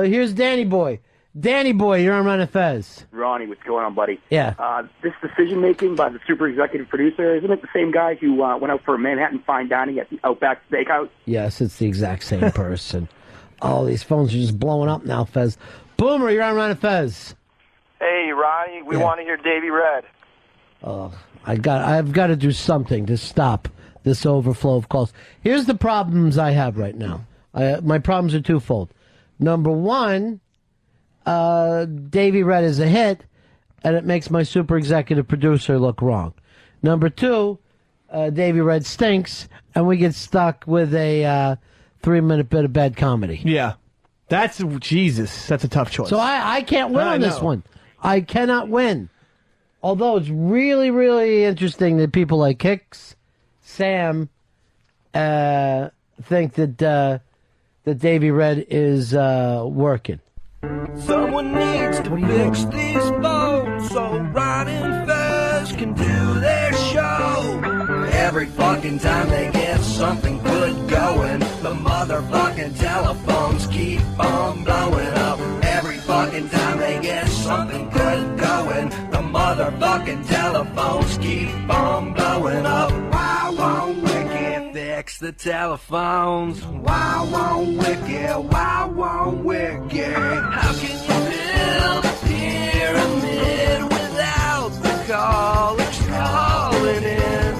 Here's Danny Boy. Danny Boy, you're on Ron and Fez. Ronnie, what's going on, buddy? Yeah. This decision-making by the super executive producer, isn't it the same guy who went out for a Manhattan fine dining at the Outback Steakhouse? Yes, it's the exact same person. Oh, these phones are just blowing up now, Fez. Boomer, you're on Ron and Fez. Hey, Ronnie, we want to hear Davey Red. I've got to do something to stop this overflow of calls. Here's the problems I have right now. My problems are twofold. Number one, Davey Red is a hit, and it makes my super executive producer look wrong. Number two, Davey Red stinks, and we get stuck with a 3-minute bit of bad comedy. Yeah. That's a tough choice. So I can't win on this one. I cannot win. Although it's really, really interesting that people like Hicks, Sam, think that Davey Red is working. Someone needs to fix these phones so Ron and Fez can do their show. Every fucking time they get something good going, the motherfucking telephones keep on blowing up. Every fucking time they get something good going, the motherfucking telephones keep on blowing up. Why won't Wicked fix the telephones? Why won't Wicked? Why won't Wicked? How can you build a pyramid without the callers calling in?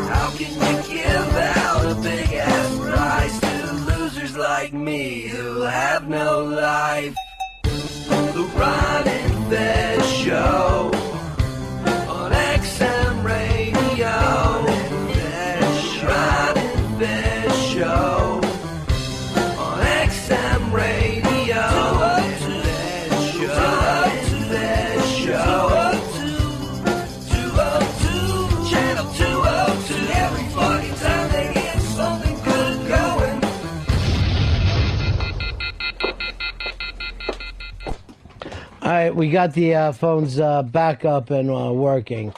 How can you give out a big ass prize to losers like me who have no life? The Ron and Fez Show on XM Radio. Ron and Fez Show on XM Radio. Fez Show 202, channel 202. Every fucking time they get something good going. All right, we got the phones back up and working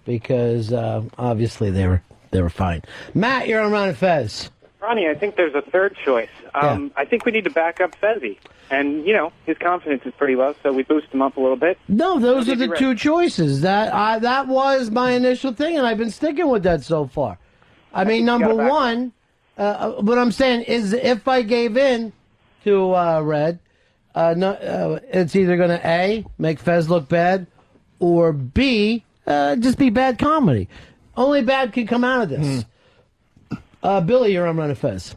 because obviously they were fine. Matt, you're on Ron and Fez. Ronnie, I think there's a third choice. I think we need to back up Fezzy. And, his confidence is pretty low, so we boost him up a little bit. No, those are the two choices. That was my initial thing, and I've been sticking with that so far. I mean, number one, what I'm saying is if I gave in to Red, it's either going to A, make Fez look bad, or B, just be bad comedy. Only bad can come out of this. Billy, you're on Ron and Fez.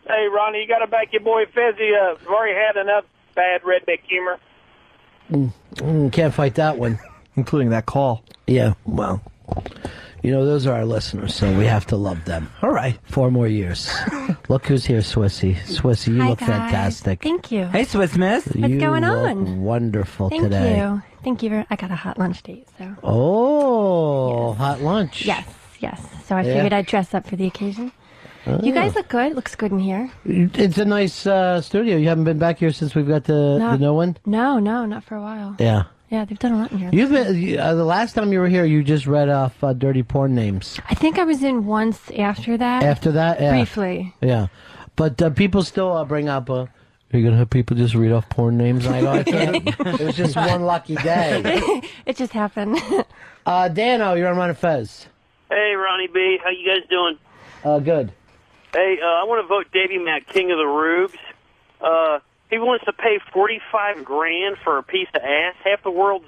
Hey, Ronnie, you got to back your boy Fezzy up. We've already had enough bad redneck humor. Can't fight that one. Including that call. Yeah, well, those are our listeners, so we have to love them. All right. 4 more years. Look who's here, Swissy. Swissy, you look fantastic. Thank you. Hey, Swiss Miss. What's going look on? Wonderful Thank today. you. Thank you. I got a hot lunch date, so. Oh, hot lunch. Yes. So I figured I'd dress up for the occasion. You guys look good. Looks good in here. It's a nice studio. You haven't been back here since we've got the new one? No, not for a while. Yeah. Yeah, they've done a lot in here. You've been the last time you were here. You just read off dirty porn names. I think I was in once after that. After that, yeah. Briefly. Yeah, but people still bring up. Are you gonna have people just read off porn names? And I go, I can't. It was just one lucky day. It just happened. Dano, you're on Ron and Fez. Hey, Ronnie B. How you guys doing? Good. Hey, I want to vote Davey Mack King of the Rubes. He wants to pay $45,000 for a piece of ass. Half the world's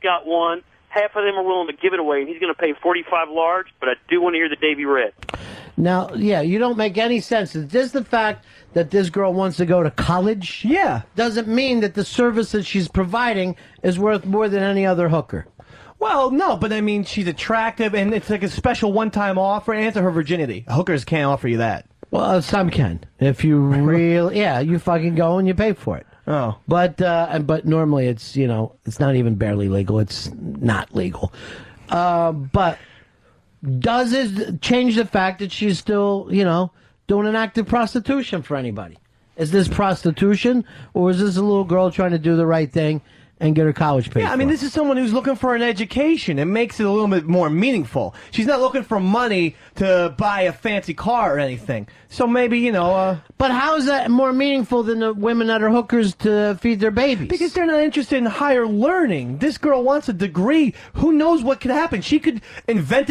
got one. Half of them are willing to give it away, and he's going to pay $45,000 large. But I do want to hear the Davey Red. Now, you don't make any sense. It's just the fact that this girl wants to go to college. Yeah, doesn't mean that the service that she's providing is worth more than any other hooker. Well, no, but I mean, she's attractive, and it's like a special one-time offer, and it's her virginity. Hookers can't offer you that. Well, some can. If you really, you fucking go and you pay for it. Oh. But normally it's, it's not even barely legal. It's not legal. But does it change the fact that she's still, doing an active prostitution for anybody? Is this prostitution, or is this a little girl trying to do the right thing and get her college paid Yeah, I mean, this is someone who's looking for an education. It makes it a little bit more meaningful. She's not looking for money to buy a fancy car or anything. So maybe, you know... But how is that more meaningful than the women that are hookers to feed their babies? Because they're not interested in higher learning. This girl wants a degree. Who knows what could happen? She could invent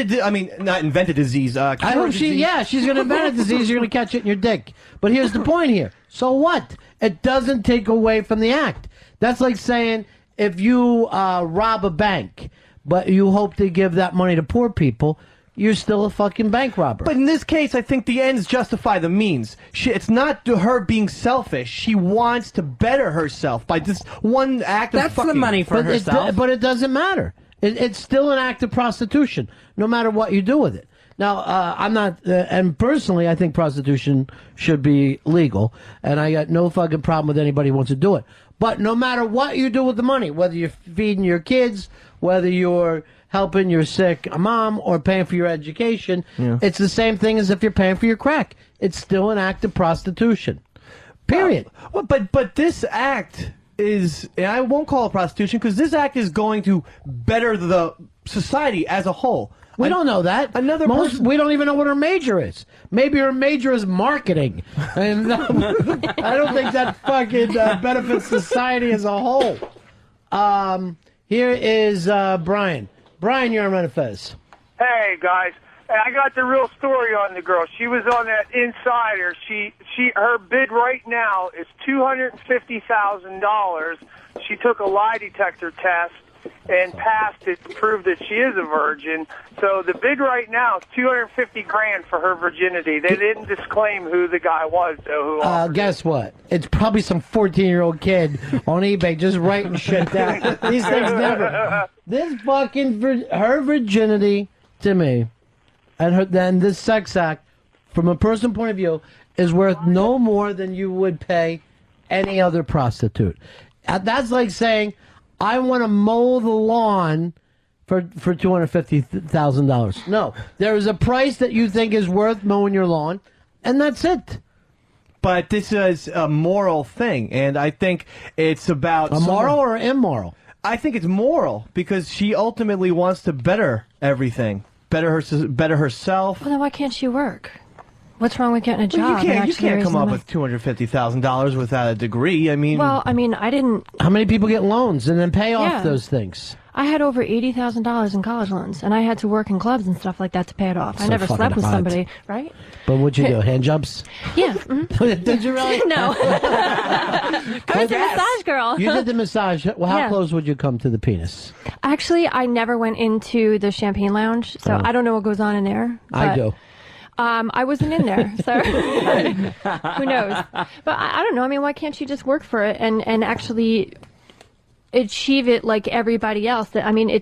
not invent a disease. I hope she's going to invent a disease. You're going to catch it in your dick. But here's the point here. So what? It doesn't take away from the act. That's like saying if you rob a bank, but you hope to give that money to poor people, you're still a fucking bank robber. But in this case, I think the ends justify the means. It's not her being selfish. She wants to better herself by this one act of fucking... That's the money for herself. But it doesn't matter. It's still an act of prostitution, no matter what you do with it. Now, I'm not, and personally, I think prostitution should be legal, and I got no fucking problem with anybody who wants to do it. But no matter what you do with the money, whether you're feeding your kids, whether you're helping your sick mom, or paying for your education, it's the same thing as if you're paying for your crack. It's still an act of prostitution. Period. But this act is, and I won't call it prostitution, because this act is going to better the society as a whole. We don't know that. We don't even know what her major is. Maybe her major is marketing. And I don't think that fucking benefits society as a whole. Here is Brian. Brian, you're on Ron and Fez. Hey, guys. I got the real story on the girl. She was on that Insider. Her bid right now is $250,000. She took a lie detector test and passed it to prove that she is a virgin. So the bid right now is $250,000 for her virginity. They didn't disclaim who the guy was, though. Guess what? It's probably some 14-year-old kid on eBay just writing shit down. These things never. This fucking her virginity to me, and then this sex act, from a personal point of view, is worth no more than you would pay any other prostitute. That's like saying, I want to mow the lawn for $250,000. No, there is a price that you think is worth mowing your lawn, and that's it. But this is a moral thing, and I think it's about... moral or immoral? I think it's moral, because she ultimately wants to better everything. Better herself. Well, then why can't she work? What's wrong with getting a job? You can't come up with $250,000 without a degree. I mean... Well, I mean, I didn't... How many people get loans and then pay off those things? I had over $80,000 in college loans, and I had to work in clubs and stuff like that to pay it off. I never slept with somebody, right? But what'd you do, hand jobs? Yeah. Did you really? No. I was a massage girl. You did the massage. Well, how close would you come to the penis? Actually, I never went into the champagne lounge, so I don't know what goes on in there. I do. I wasn't in there, so who knows? But I don't know. I mean, why can't she just work for it and actually achieve it like everybody else? I mean,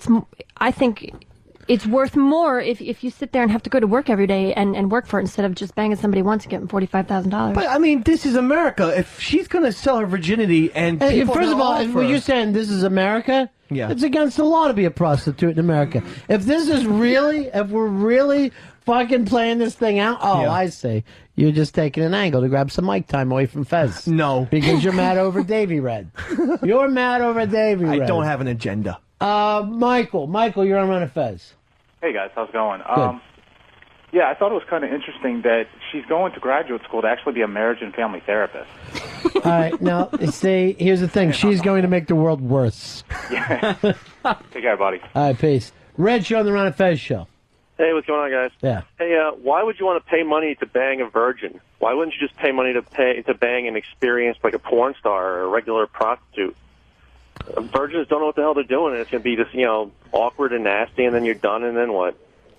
I think it's worth more if you sit there and have to go to work every day and work for it instead of just banging somebody once and getting $45,000. But, I mean, this is America. If she's going to sell her virginity and people first of all, when you're saying this is America, it's against the law to be a prostitute in America. If we're really fucking playing this thing out, I see. You're just taking an angle to grab some mic time away from Fez. No. Because you're mad over Davy Red. You're mad over Davy Red. I don't have an agenda. Michael, you're on Ron and Fez. Hey, guys. How's it going? Yeah, I thought it was kind of interesting that she's going to graduate school to actually be a marriage and family therapist. All right, now, see, here's the thing. She's going to make the world worse. Yeah. Take care, buddy. All right, peace. Reg, you're on the Ron and Fez show. Hey, what's going on, guys? Yeah. Hey, why would you want to pay money to bang a virgin? Why wouldn't you just pay money to bang an experienced, like a porn star or a regular prostitute? Virgins don't know what the hell they're doing, and it's going to be just, awkward and nasty, and then you're done, and then what?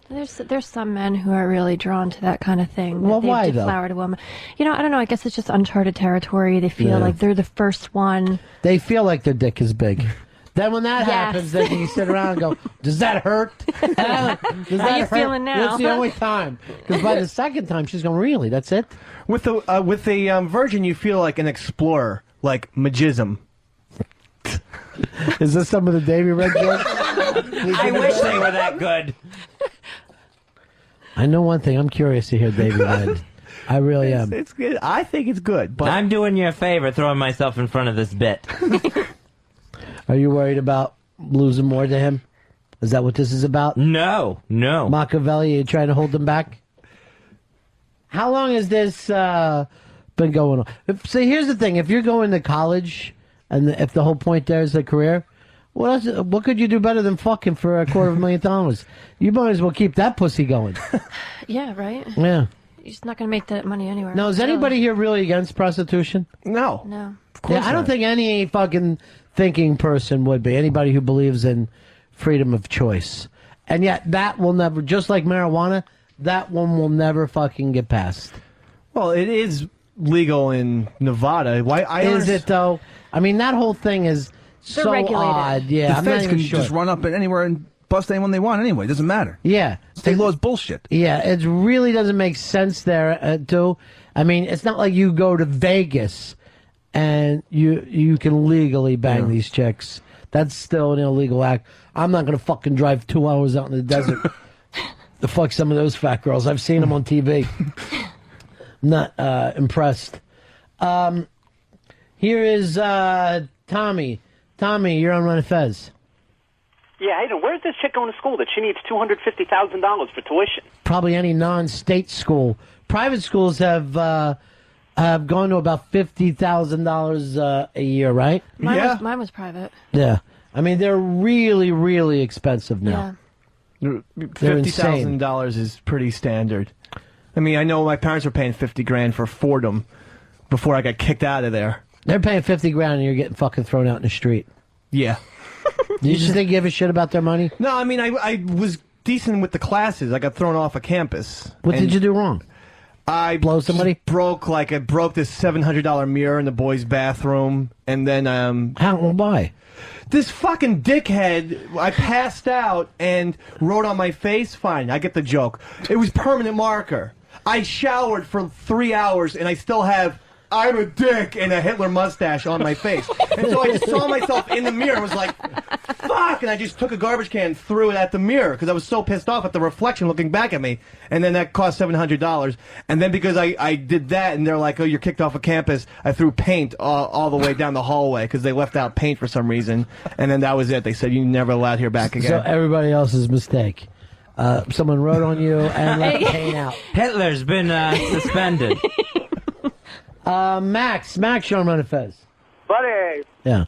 There's some men who are really drawn to that kind of thing. Well, why, though? Deflowered a woman. I don't know. I guess it's just uncharted territory. They feel like they're the first one. They feel like their dick is big. Then when that happens, then you sit around and go, does that hurt? Does that How you hurt? feeling now? That's the only time. Because by the second time, she's going, really? That's it? With a virgin, you feel like an explorer, like Majism. Is this some of the Davy Red jokes? I wish they were that good. I know one thing. I'm curious to hear Davy Red. I really am. It's good. I think it's good. But I'm doing you a favor throwing myself in front of this bit. Are you worried about losing more to him? Is that what this is about? No. Machiavelli, you trying to hold them back? How long has this been going on? See, here's the thing. If you're going to college, and if the whole point there is a career, what could you do better than fucking for $250,000? You might as well keep that pussy going. Yeah, right? Yeah. You're just not going to make that money anywhere. Now, is anybody here really against prostitution? No. No. Yeah, I don't think any fucking thinking person would be. Anybody who believes in freedom of choice. And yet, that will never, just like marijuana, that one will never fucking get passed. Well, it is legal in Nevada. Why is it, though? I mean, that whole thing is so odd. Yeah, the I'm feds not can even sure. just run up anywhere and bust anyone they want anyway. It doesn't matter. Yeah. State law is bullshit. Yeah, it really doesn't make sense there, too. I mean, it's not like you go to Vegas and you can legally bang these chicks. That's still an illegal act. I'm not going to fucking drive 2 hours out in the desert to fuck some of those fat girls. I've seen them on TV. I'm not impressed. Here is Tommy. Tommy, you're on Ron and Fez. Yeah, hey, where's this chick going to school that she needs $250,000 for tuition? Probably any non-state school. Private schools have gone to about $50,000 a year, right? Mine was private. Yeah. I mean, they're really, really expensive now. They're insane. $50,000 is pretty standard. I mean, I know my parents were paying $50,000 for Fordham before I got kicked out of there. They're paying $50,000 and you're getting fucking thrown out in the street. Yeah. You just think you give a shit about their money? No, I mean, I was decent with the classes. I got thrown off of campus. What did you do wrong? I blow somebody? I broke this $700 mirror in the boys' bathroom, and then why? This fucking dickhead, I passed out and wrote on my face. Fine, I get the joke. It was permanent marker. I showered for 3 hours and I still have "I'm a dick" and a Hitler mustache on my face. And so I just saw myself in the mirror and was like, fuck, and I just took a garbage can and threw it at the mirror because I was so pissed off at the reflection looking back at me. And then that cost $700. And then because I did that and they're like, oh, you're kicked off of campus, I threw paint all the way down the hallway because they left out paint for some reason. And then that was it. They said, you're never allowed here back again. So everybody else's mistake. Someone wrote on you and left paint out. Hitler's been suspended. Max, you're on Ron and Fez. Buddy. Yeah.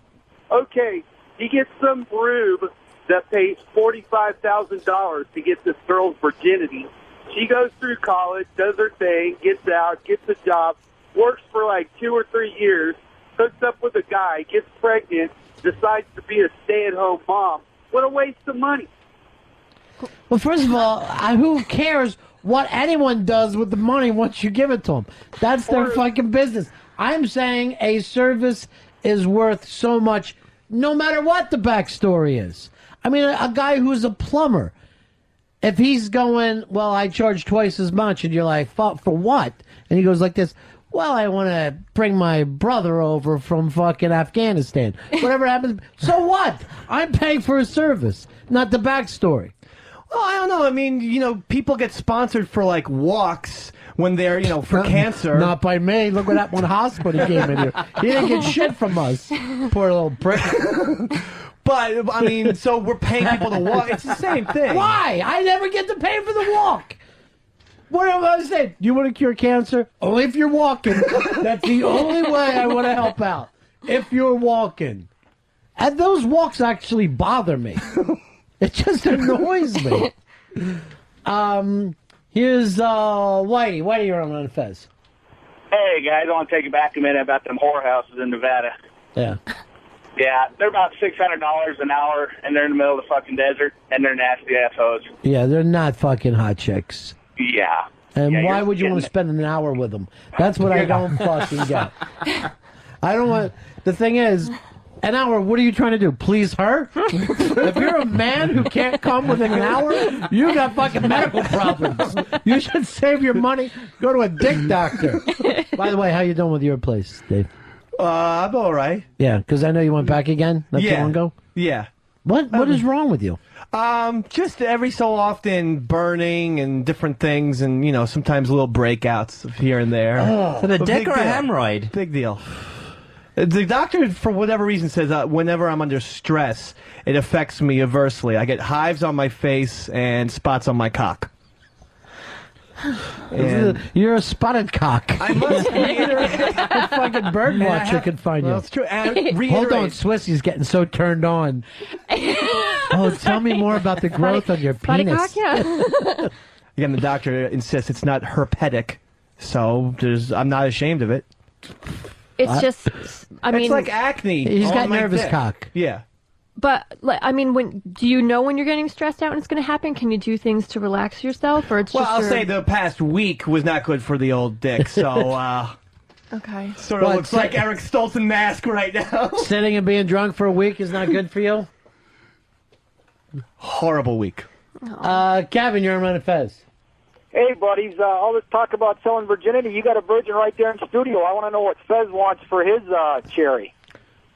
Okay, he gets some rube that pays $45,000 to get this girl's virginity. She goes through college, does her thing, gets out, gets a job, works for like 2 or 3 years, hooks up with a guy, gets pregnant, decides to be a stay-at-home mom. What a waste of money. Well, first of all, who cares what anyone does with the money once you give it to them? That's their fucking business. I'm saying a service is worth so much no matter what the backstory is. I mean, a guy who's a plumber, if he's going, well, I charge twice as much, and you're like, for what? And he goes like this, well, I want to bring my brother over from fucking Afghanistan. Whatever happens, so what? I'm paying for a service, not the backstory. Well, I don't know. I mean, people get sponsored for, like, walks when they're, for cancer. Not by me. Look what happened when hospital he came in here. He didn't get shit from us. Poor little prick. But, I mean, so we're paying people to walk. It's the same thing. Why? I never get to pay for the walk. What am I saying? You want to cure cancer? Only if you're walking. That's the only way I want to help out. If you're walking. And those walks actually bother me. It just annoys me. Here's Whitey. Whitey, you're on Ron and Fez. Hey, guys, I want to take you back a minute about them whorehouses in Nevada. Yeah. Yeah, they're about $600 an hour, and they're in the middle of the fucking desert, and they're nasty assholes. Yeah, they're not fucking hot chicks. Yeah. And Yeah, why you're would you want to getting spend an hour with them? That's what I don't fucking get. I don't want... The thing is... An hour, what are you trying to do? Please her? If you're a man who can't come within an hour, you got fucking medical problems. You should save your money. Go to a dick doctor. By the way, how you doing with your place, Dave? I'm all right. Yeah, because I know you went back again not too long ago. Yeah. What is wrong with you? Just every so often burning and different things, and sometimes little breakouts here and there. Is it a dick or a hemorrhoid? Big deal. The doctor, for whatever reason, says whenever I'm under stress, it affects me adversely. I get hives on my face and spots on my cock. And you're a spotted cock. I must reiterate. The fucking bird watcher could find you. Well, it's true. Hold on, Swissy's getting so turned on. Oh, tell me more about the growth on your penis. Cock, yeah. Again, the doctor insists it's not herpetic, so I'm not ashamed of it. It's just, I mean, it's like acne. He's got on my nervous dick. cock. Yeah. But I mean, do you know when you're getting stressed out and it's going to happen? Can you do things to relax yourself, or it's Well, just I'll say the past week was not good for the old dick, so okay. sort of looks like Eric Stoltz mask right now. Sitting and being drunk for a week is not good for you? Horrible week. Kevin, you're on Ron and Fez. Hey, buddies. All this talk about selling virginity, you got a virgin right there in studio. I want to know what Fez wants for his cherry.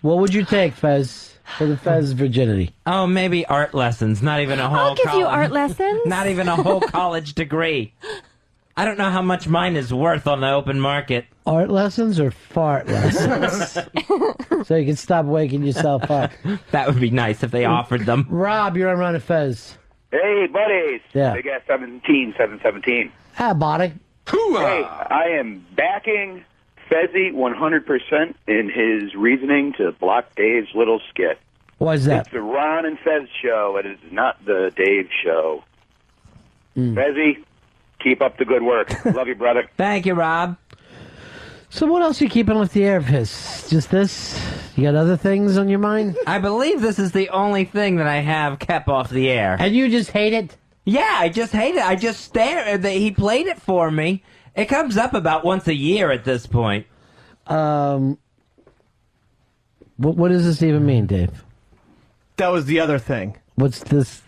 What would you take, Fez, for the Fez virginity? Oh, maybe art lessons. Not even a whole I'll give you college- art lessons. Not even a whole college degree. I don't know how much mine is worth on the open market. Art lessons or fart lessons? So you can stop waking yourself up. That would be nice if they offered them. Rob, you're on Ron and Fez. Hey, buddies. Yeah. Big ass 717. Hi, body. Hey, I am backing Fezzy 100% in his reasoning to block Dave's little skit. Why is that? It's the Ron and Fez show. It is not the Dave show. Fezzy, keep up the good work. Love you, brother. Thank you, Rob. So what else are you keeping off the air of his? Just this? You got other things on your mind? I believe this is the only thing that I have kept off the air. And you just hate it? Yeah, I just hate it. I just stare. He played it for me. It comes up about once a year at this point. What does this even mean, Dave? That was the other thing. What's this?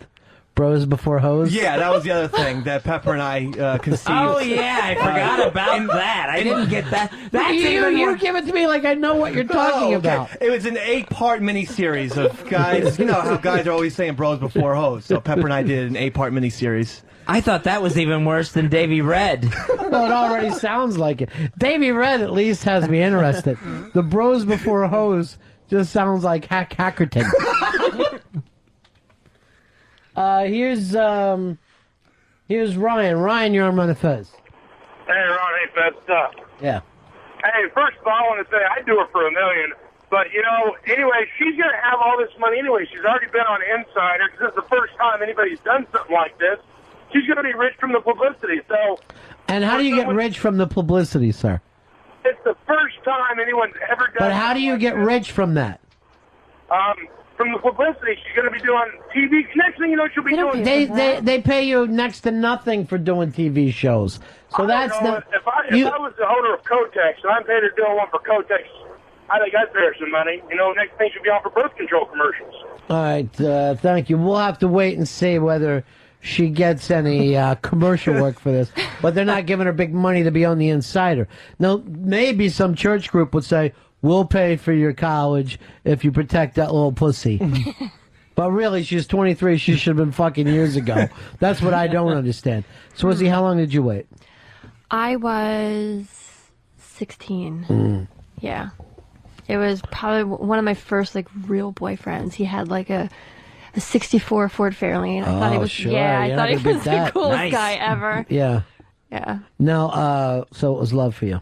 Bros before hoes? Yeah, that was the other thing that Pepper and I conceived. Oh, yeah, I forgot about that. I didn't get that. That's you give it to me like I know what you're talking about. It was an 8-part miniseries of guys. You know how guys are always saying bros before hoes. So Pepper and I did an 8-part miniseries. I thought that was even worse than Davy Red. Well, it already sounds like it. Davy Red at least has me interested. The bros before hoes just sounds like Hackerton. Here's Ryan. Ryan, you're on Ron and Fez. Hey, Ron, hey, Fez. Yeah. Hey, first of all, I want to say I'd do her for $1 million. But, you know, anyway, she's going to have all this money anyway. She's already been on Insider because this is the first time anybody's done something like this. She's going to be rich from the publicity. So, And how do you get rich from the publicity, sir? it's the first time anyone's ever done But how do you get rich from that? from the publicity. She's going to be doing TV. Next thing you know, she'll be doing... They pay you next to nothing for doing TV shows. So that's the... If I was the owner of Kotex and I'm paid her doing one for Kotex, I think I'd pay her some money. You know, next thing she'll be on for birth control commercials. All right, thank you. We'll have to wait and see whether she gets any commercial work for this. But they're not giving her big money to be on the Insider. Now, maybe some church group would say, we'll pay for your college if you protect that little pussy. But really, she's 23. She should have been fucking years ago. That's what I don't understand. So, Izzy, how long did you wait? I was 16. Yeah. It was probably one of my first, like, real boyfriends. He had, like, a 64 Ford Fairlane. I thought he was, sure. I thought he was the that. coolest Nice. guy ever. Yeah. Yeah. No, so it was love for you.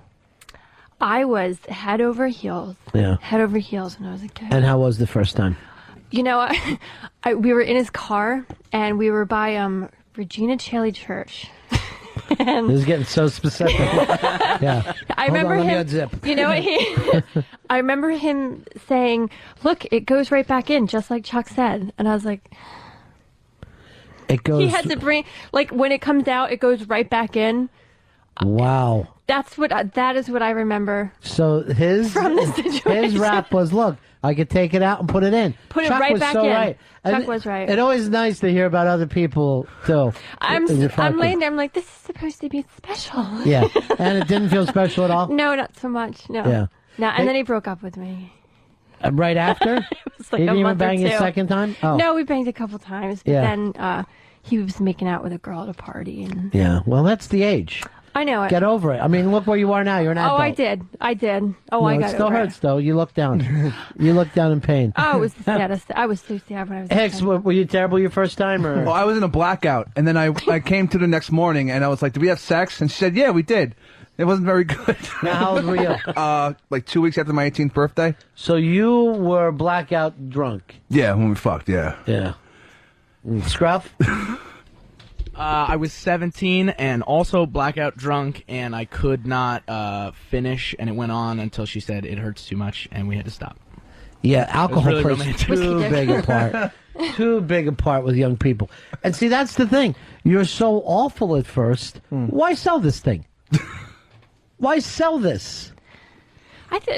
I was head over heels. Yeah. Head over heels when I was a kid. And how was the first time? You know, we were in his car, and we were by Regina Chaley Church. And This is getting so specific. Yeah. I Hold remember on, let me him. unzip. You know what I remember him saying, "Look, it goes right back in, just like Chuck said." And I was like, It goes. he had to bring, like, when it comes out, it goes right back in. Wow. That is what I remember. So his From the situation. his rap was, look, I could take it out and put it in. Put it Chuck right was back so in. Right. Chuck And was right. It's always nice to hear about other people too. I'm in your fucking- laying there. I'm like, this is supposed to be special. Yeah, and it didn't feel special at all. No, not so much. No. Yeah. No, and then he broke up with me. Right after, It was like he a didn't even month or bang you a two. second time. Oh. No, we banged a couple times, but Yeah. then he was making out with a girl at a party, and Yeah. Well, that's the age. I know it. Get over it. I mean, look where you are now. You're an adult. Oh, I did. Oh, No, I got it still over hurts, though. You look down. You look down in pain. Oh, it was the saddest. I was so sad when I was. Hicks, were you terrible your first time? Or? Well, I was in a blackout, and then I came to the next morning, and I was like, "Did we have sex?" And she said, "Yeah, we did." It wasn't very good. Now, how old were you? Like 2 weeks after my 18th birthday. So you were blackout drunk? Yeah, when we fucked, yeah. Yeah. Scruff? I was 17 and also blackout drunk, and I could not finish, and it went on until she said it hurts too much, and we had to stop. Yeah, alcohol really plays romantic. too big a part. Too big a part with young people. And see, that's the thing. You're so awful at first. Why sell this thing? Why sell this?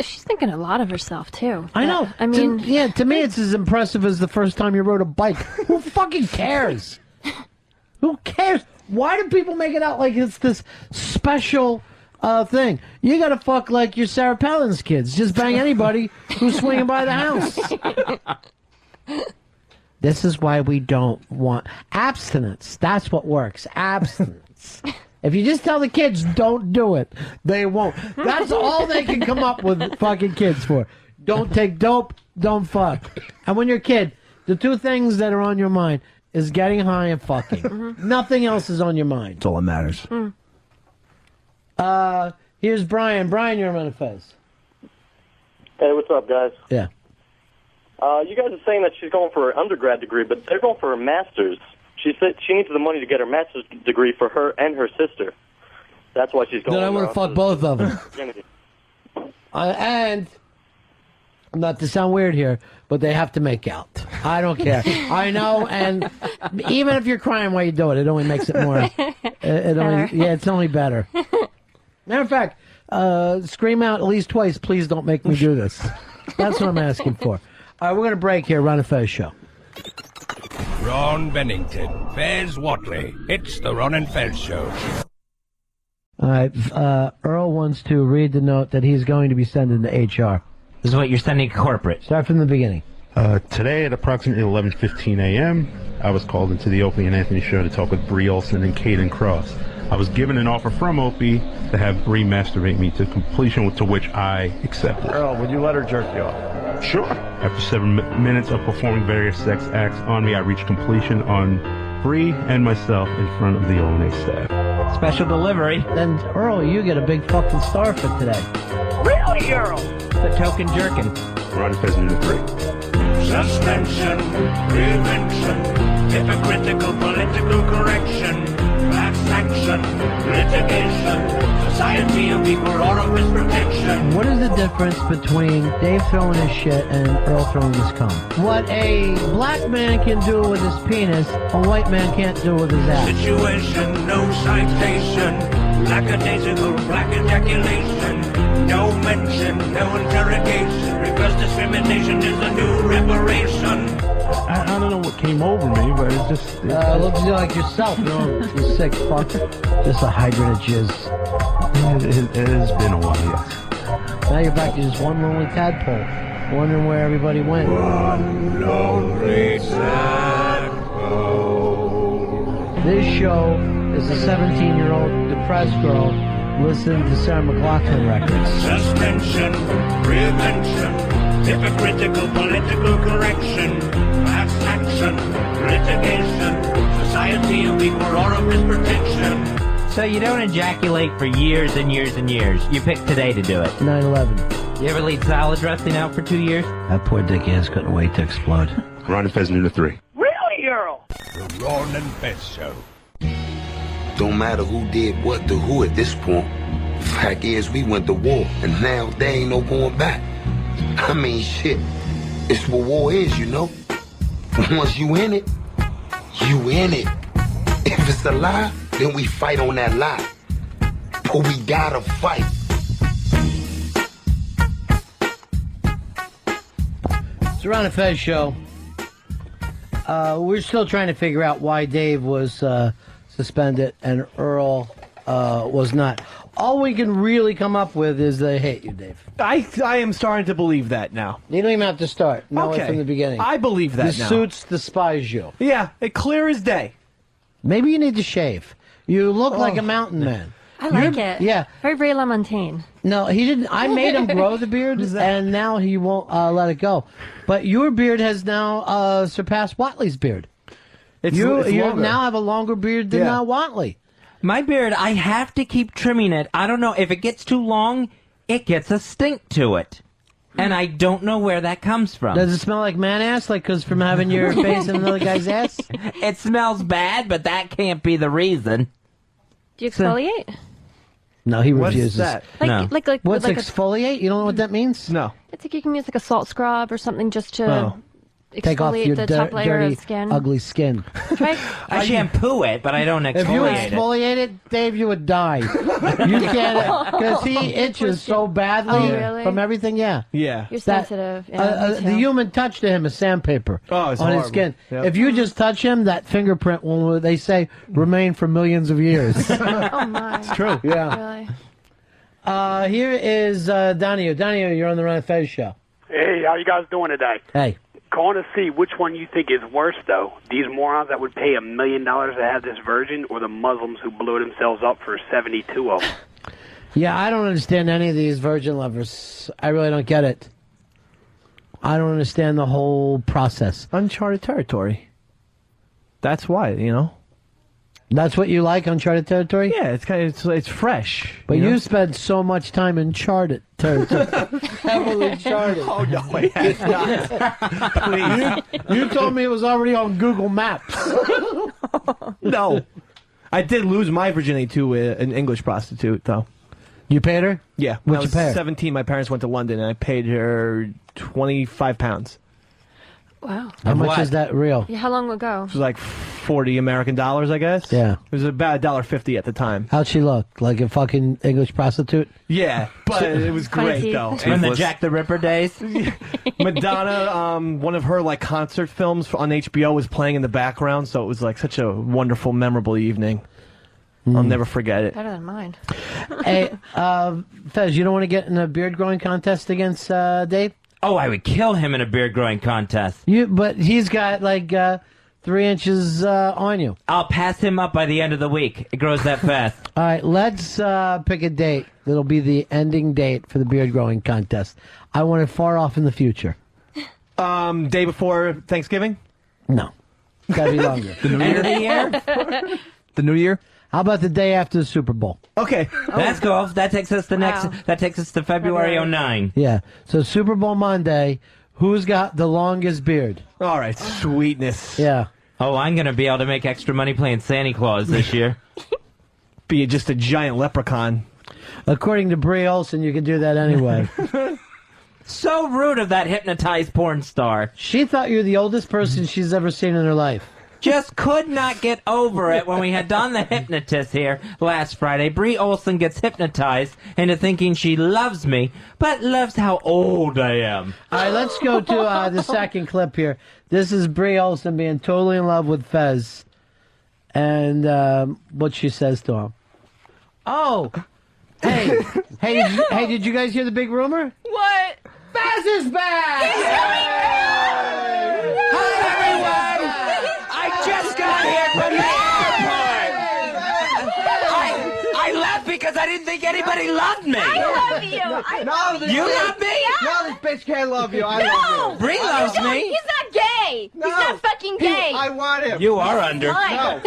She's thinking a lot of herself too. I know. I mean, to me, it's as impressive as the first time you rode a bike. Who fucking cares? Who cares? Why do people make it out like it's this special thing? You gotta fuck like your Sarah Palin's kids. Just bang anybody who's swinging by the house. This is why we don't want abstinence. That's what works. Abstinence. If you just tell the kids don't do it, they won't. That's all they can come up with fucking kids for. Don't take dope, don't fuck. And when you're a kid, the two things that are on your mind is getting high and fucking. Nothing else is on your mind. That's all that matters. Here's Brian. Brian, you're Ron and Fez. Hey, what's up, guys? Yeah. You guys are saying that she's going for her undergrad degree, but they're going for her master's. She said she needs the money to get her master's degree for her and her sister. That's why she's going. Then I would have fucked both of them. virginity. And, not to sound weird here, but they have to make out. I don't care. I know, and even if you're crying while you do it, it only makes it more. It's only better. Matter of fact, scream out at least twice, please don't make me do this. That's what I'm asking for. All right, we're going to break here. Ron and Fez show. Ron Bennington, Fez Watley. It's the Ron and Fez show. All right, Earl wants to read the note that he's going to be sending to HR. This is what you're sending corporate. Start from the beginning. Today at approximately 11:15 a.m., I was called into the Opie and Anthony show to talk with Bree Olson and Caden Cross. I was given an offer from Opie to have Bree masturbate me to completion, to which I accepted. Earl, would you let her jerk you off? Sure. After 7 minutes of performing various sex acts on me, I reached completion on Bree and myself in front of the O&A staff. Special delivery. Then, Earl, you get a big fucking star for today. Really, Earl? The token jerkin. Ron and Fez Unit 3. Suspension, prevention, hypocritical political correction, class action, litigation, society of equal orifice protection. What is the difference between Dave throwing his shit and Earl throwing his cum? What a black man can do with his penis, a white man can't do with his ass. Situation, no citation, lackadaisical black ejaculation, no mention, no interrogation, reverse discrimination is a new reparation. I don't know what came over me, but it's just... looks like yourself, you sick fuck. Just a hydrant of jizz. It has been a while, yes. Now you're back to just one lonely tadpole, wondering where everybody went. One lonely tadpole. This show is a 17-year-old depressed girl listening to Sarah McLachlan records. Suspension, prevention, hypocritical political correction, class action, litigation, society of equal orifice protection. So you don't ejaculate for years and years and years. You pick today to do it. 9/11. You ever leave salad dressing out for 2 years? That poor dick ass couldn't wait to explode. Ron and Fez Unit 3. Really, Earl? The Ron and Fez show. Don't matter who did what to who at this point. Fact is, we went to war, and now there ain't no going back. I mean, shit. It's what war is, you know? Once you in it, you in it. If it's a lie, then we fight on that lie. But we gotta fight. It's the Ron and Fez show. We're still trying to figure out why Dave was suspended and Earl was not. All we can really come up with is they hate you, Dave. I am starting to believe that now. You don't even have to start. Know it Okay. from the beginning. I believe that the now. suits despise you. Yeah, clear as day. Maybe you need to shave. You look like a mountain man. I like it. Yeah. Very, very LaMontagne. No, he didn't. I made him grow the beard, and now he won't let it go. But your beard has now surpassed Watley's beard. You now have a longer beard than Watley. My beard, I have to keep trimming it. I don't know. If it gets too long, it gets a stink to it. And I don't know where that comes from. Does it smell like man ass? Like, because from having your face in another guy's ass? It smells bad, but that can't be the reason. Do you exfoliate? No, he refuses. What's that? Like What's like exfoliate? You don't know what that means? No. It's like you can use like a salt scrub or something just to Take off exfoliate your the top layer dirty, of skin. ugly skin. I shampoo it, but I don't exfoliate If you exfoliate it, Dave, you would die. You can't, because he itches so badly Oh, really? from everything. Yeah. Yeah. You're sensitive. Yeah, me the too. human touch to him is sandpaper it's on his horrible. skin. Yep. If you just touch him, that fingerprint will, they say, remain for millions of years. Oh my. It's true. Yeah. Really? Here is Donnie. Donnie, you're on the Ron and Fez show. Hey, how you guys doing today? Hey. Calling to see which one you think is worse, though. These morons that would pay $1 million to have this virgin, or the Muslims who blew themselves up for 72 of them. Yeah, I don't understand any of these virgin lovers. I really don't get it. I don't understand the whole process. Uncharted territory. That's why, you know. That's what you like, uncharted territory? Yeah, it's kind of it's fresh. But know? you spent so much time in charted territory. Heavily charted. Oh no, I have not. Please. You told me it was already on Google Maps. No. I did lose my virginity to an English prostitute, though. You paid her? Yeah. When I What'd was you pay her? 17, my parents went to London, and I paid her £25. Wow. How much is that real? Yeah, how long ago? It was like $40 American, I guess. Yeah. It was about $1.50 at the time. How'd she look? Like a fucking English prostitute? Yeah, but it was great, though. From the Jack the Ripper days? Madonna, one of her like concert films on HBO was playing in the background, so it was like such a wonderful, memorable evening. I'll never forget it. Better than mine. Hey, Fez, you don't want to get in a beard growing contest against Dave? Oh, I would kill him in a beard growing contest. But he's got like 3 inches on you. I'll pass him up by the end of the week. It grows that fast. All right, let's pick a date. That'll be the ending date for the beard growing contest. I want it far off in the future. Day before Thanksgiving? No. Gotta be longer. The New End of Year? the year? The New Year? How about the day after the Super Bowl? Okay. That's cool. That takes us That takes us to February 09. Yeah. So Super Bowl Monday, who's got the longest beard? All right. Sweetness. Yeah. Oh, I'm going to be able to make extra money playing Santa Claus this year. Be just a giant leprechaun. According to Brie Olson, you can do that anyway. So rude of that hypnotized porn star. She thought you were the oldest person she's ever seen in her life. Just could not get over it when we had Don the Hypnotist here last Friday. Brie Olson gets hypnotized into thinking she loves me, but loves how old I am. All right, let's go to the second clip here. This is Brie Olson being totally in love with Fez, and what she says to him. Oh, hey, did you guys hear the big rumor? What? Fez is back! Hi, everyone! I just got here from the airport! I left because I didn't think anybody loved me! I love you! You love me? Yeah. No, this bitch can't love you. I No! love you. Brie loves No, me. He's not gay! No. He's not fucking gay! I want him. You are under. Mine.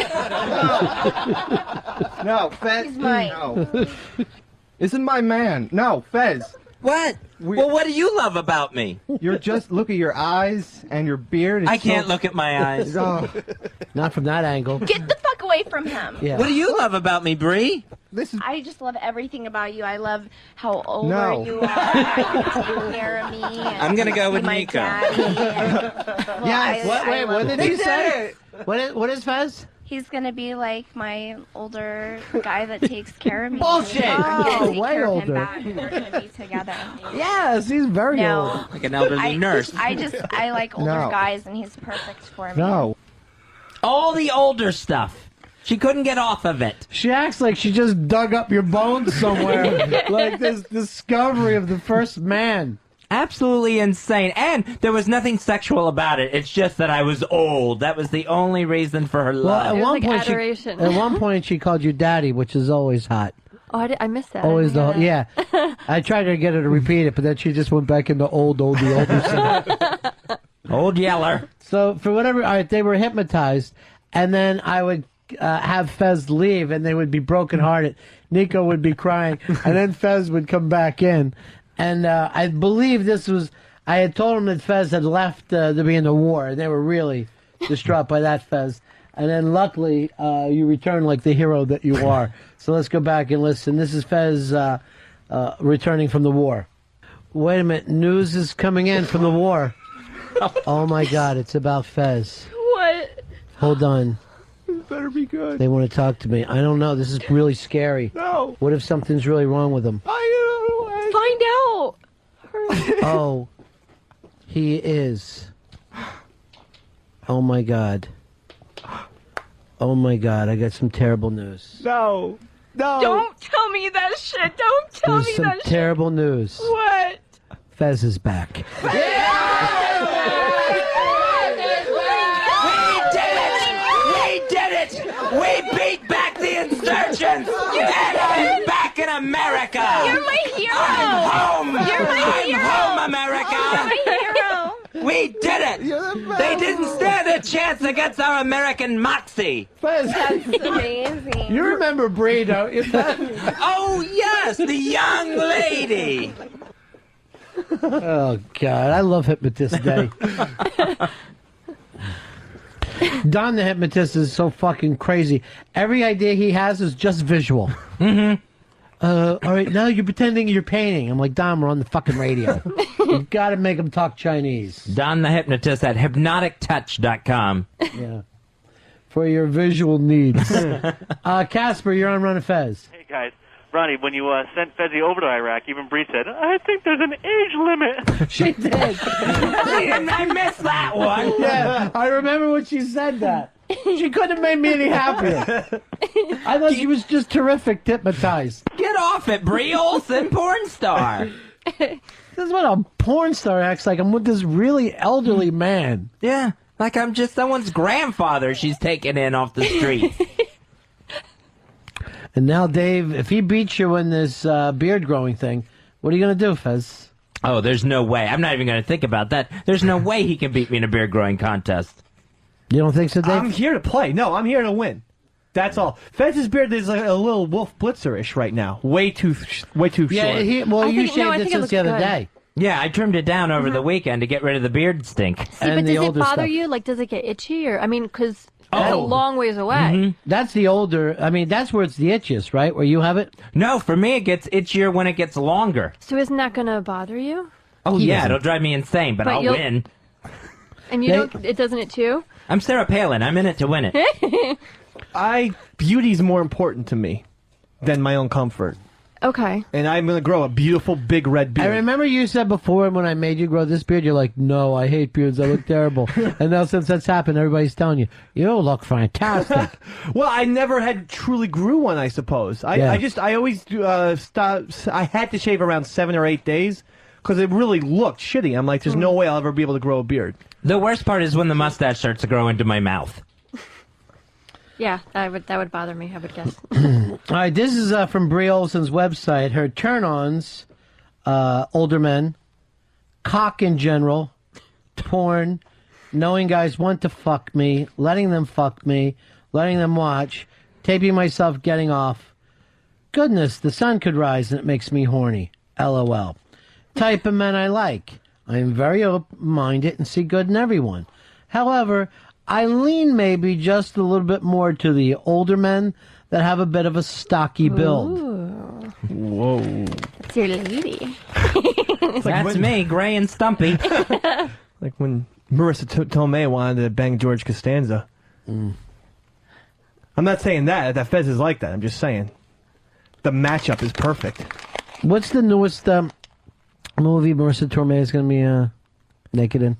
No, Fez. He's mine. No. Isn't my man. No, Fez. What? Well, what do you love about me? You're just, look at your eyes and your beard. I can't look at my eyes. Oh, Not from that angle. Get the fuck away from him! Yeah. What do you love about me, Brie? this is. I just love everything about you. I love how older No. you are, how you take care of me. And I'm gonna go with be my Nico. daddy, and, Yes. What did he say? What is Fez? He's gonna be like my older guy that takes care of me. Bullshit. I'm gonna Oh, take way care of him older. back. We're gonna be together. Yes, he's very No. old. Like an elderly nurse. I like older No. guys, and he's perfect for me. No. All the older stuff. She couldn't get off of it. She acts like she just dug up your bones somewhere. Like this discovery of the first man. Absolutely insane. And there was nothing sexual about it. It's just that I was old. That was the only reason for her Well, love. at It was one like point, adoration. at one point she called you daddy, which is always hot. Oh, I missed that. Always the yeah. I tried to get her to repeat it, but then she just went back into the older song. Old Yeller. So for whatever, all right, they were hypnotized, and then I would have Fez leave, and they would be brokenhearted. Nico would be crying, and then Fez would come back in, and I believe this was. I had told them that Fez had left to be in the war, and they were really distraught by that, Fez. And then luckily, you return like the hero that you are. So let's go back and listen. This is Fez returning from the war. Wait a minute. News is coming in from the war. Oh, my God. It's about Fez. What? Hold on. This better be good. They want to talk to me. I don't know. This is really scary. No. What if something's really wrong with him? Find out. Oh, he is. Oh, my God. Oh, my God. I got some terrible news. No. Don't tell me that shit. Don't tell There's me some that shit. terrible news. What? Fez is back. We did it! We beat back the insurgents! And I'm back in America! You're my hero! I'm home! You're my hero! I'm home, America! You're my hero! We did it! They didn't stand a chance against our American moxie! Fez, That's amazing. you remember Bree, don't you? Oh, yes, the young lady! Oh, God. I love Hypnotist Day. Don the Hypnotist is so fucking crazy. Every idea he has is just visual. Mm-hmm. All right, now you're pretending you're painting. I'm like, Don, we're on the fucking radio. You gotta make him talk Chinese. Don the Hypnotist at hypnotictouch.com. Yeah. For your visual needs. Casper, you're on Ron and Fez. Hey, guys. Ronnie, when you sent Fezzy over to Iraq, even Bree said, I think there's an age limit. She did. I missed that one. Yeah, I remember when she said that. She couldn't have made me any happier. I thought she was just terrific, hypnotized. Get off it, Brie Olson, porn star. This is what a porn star acts like. I'm with this really elderly man. Yeah, like I'm just someone's grandfather she's taking in off the street. And now, Dave, if he beats you in this beard growing thing, what are you going to do, Fez? Oh, there's no way. I'm not even going to think about that. There's no way he can beat me in a beard growing contest. You don't think so, Dave? I'm here to play. No, I'm here to win. That's all. Fez's beard is like a little Wolf Blitzer-ish right now. Way too short. Yeah, you shaved it since the other day. Yeah, I trimmed it down over the weekend to get rid of the beard stink. See, but does it bother you? Like, does it get itchy? Or, I mean, because that's a long ways away. Mm-hmm. That's the older, I mean, that's where it's the itchiest, right? Where you have it? No, for me it gets itchier when it gets longer. So isn't that going to bother you? Oh, yeah, it'll drive me insane, but I'll win. And you don't, it doesn't it too? I'm Sarah Palin. I'm in it to win it. Beauty's more important to me than my own comfort. Okay. And I'm going to grow a beautiful, big red beard. I remember you said before when I made you grow this beard, you're like, no, I hate beards. I look terrible. And now since that's happened, everybody's telling you, you look fantastic. Well, I never had truly grew one, I suppose. I always stopped. I had to shave around 7 or 8 days because it really looked shitty. I'm like, there's no way I'll ever be able to grow a beard. The worst part is when the mustache starts to grow into my mouth. Yeah, that would bother me, I would guess. All right, this is from Brie Olson's website. Her turn-ons, older men, cock in general, porn, knowing guys want to fuck me, letting them fuck me, letting them watch, taping myself getting off. Goodness, the sun could rise and it makes me horny. LOL. Type of men I like. I am very open-minded and see good in everyone. However, I lean maybe just a little bit more to the older men that have a bit of a stocky build. Ooh. Whoa. It's your lady. That's me, Gray and Stumpy. Like when Marissa Tomei wanted to bang George Costanza. I'm not saying that Fez is like that. I'm just saying the matchup is perfect. What's the newest movie Marissa Tomei is going to be naked in?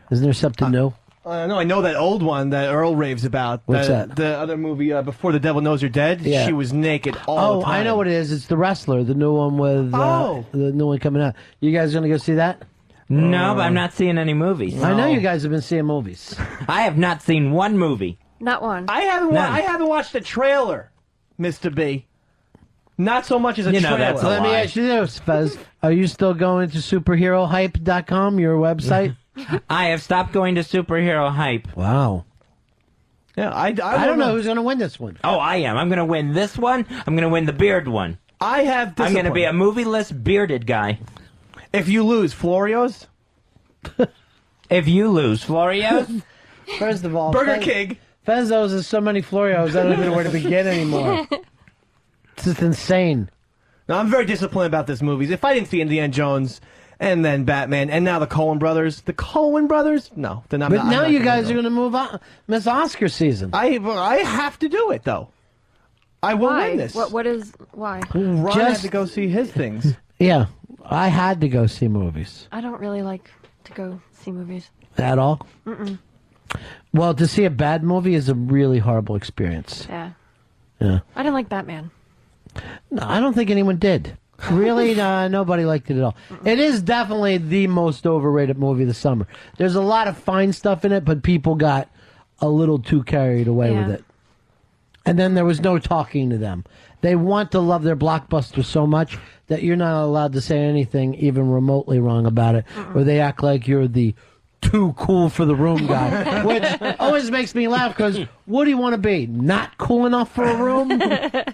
Isn't there something new? No, I know that old one that Earl raves about. What's that? The other movie, Before the Devil Knows You're Dead. Yeah. She was naked all the time. I know what it is. It's The Wrestler, the new one with the new one coming out. You guys going to go see that? No, but I'm not seeing any movies. I know you guys have been seeing movies. I have not seen one movie. Not one. I haven't watched the trailer, Mr. B. Not so much as a trailer. That's a Let me lie. ask you this, Fez. Are you still going to superherohype.com, your website? I have stopped going to Superhero Hype. Wow. Yeah, I don't know who's going to win this one. Oh, I am. I'm going to win this one. I'm going to win the beard one. I have I'm going to be a movie-less bearded guy. If you lose, Florio's? If you lose, Florio's? First of all, Burger King. Fez owes us so many Florios, I don't even know where to begin anymore. It's just insane. No, I'm very disappointed about this movie. If I didn't see Indiana Jones and then Batman and now the Coen brothers. The Coen brothers? No. Then I'm But not, I'm now not you gonna guys go. are going to move on. Miss Oscar season. I have to do it, though. I will Why? win this. Why? Ron had to go see his things. Yeah, I had to go see movies. I don't really like to go see movies. At all? Mm-mm. Well, to see a bad movie is a really horrible experience. Yeah. Yeah. I didn't like Batman. No, I don't think anyone did. Really, nobody liked it at all. It is definitely the most overrated movie of the summer. There's a lot of fine stuff in it, but people got a little too carried away with it. And then there was no talking to them. They want to love their blockbuster so much that you're not allowed to say anything even remotely wrong about it, or they act like you're the too cool for the room guy, which always makes me laugh because what do you want to be? Not cool enough for a room?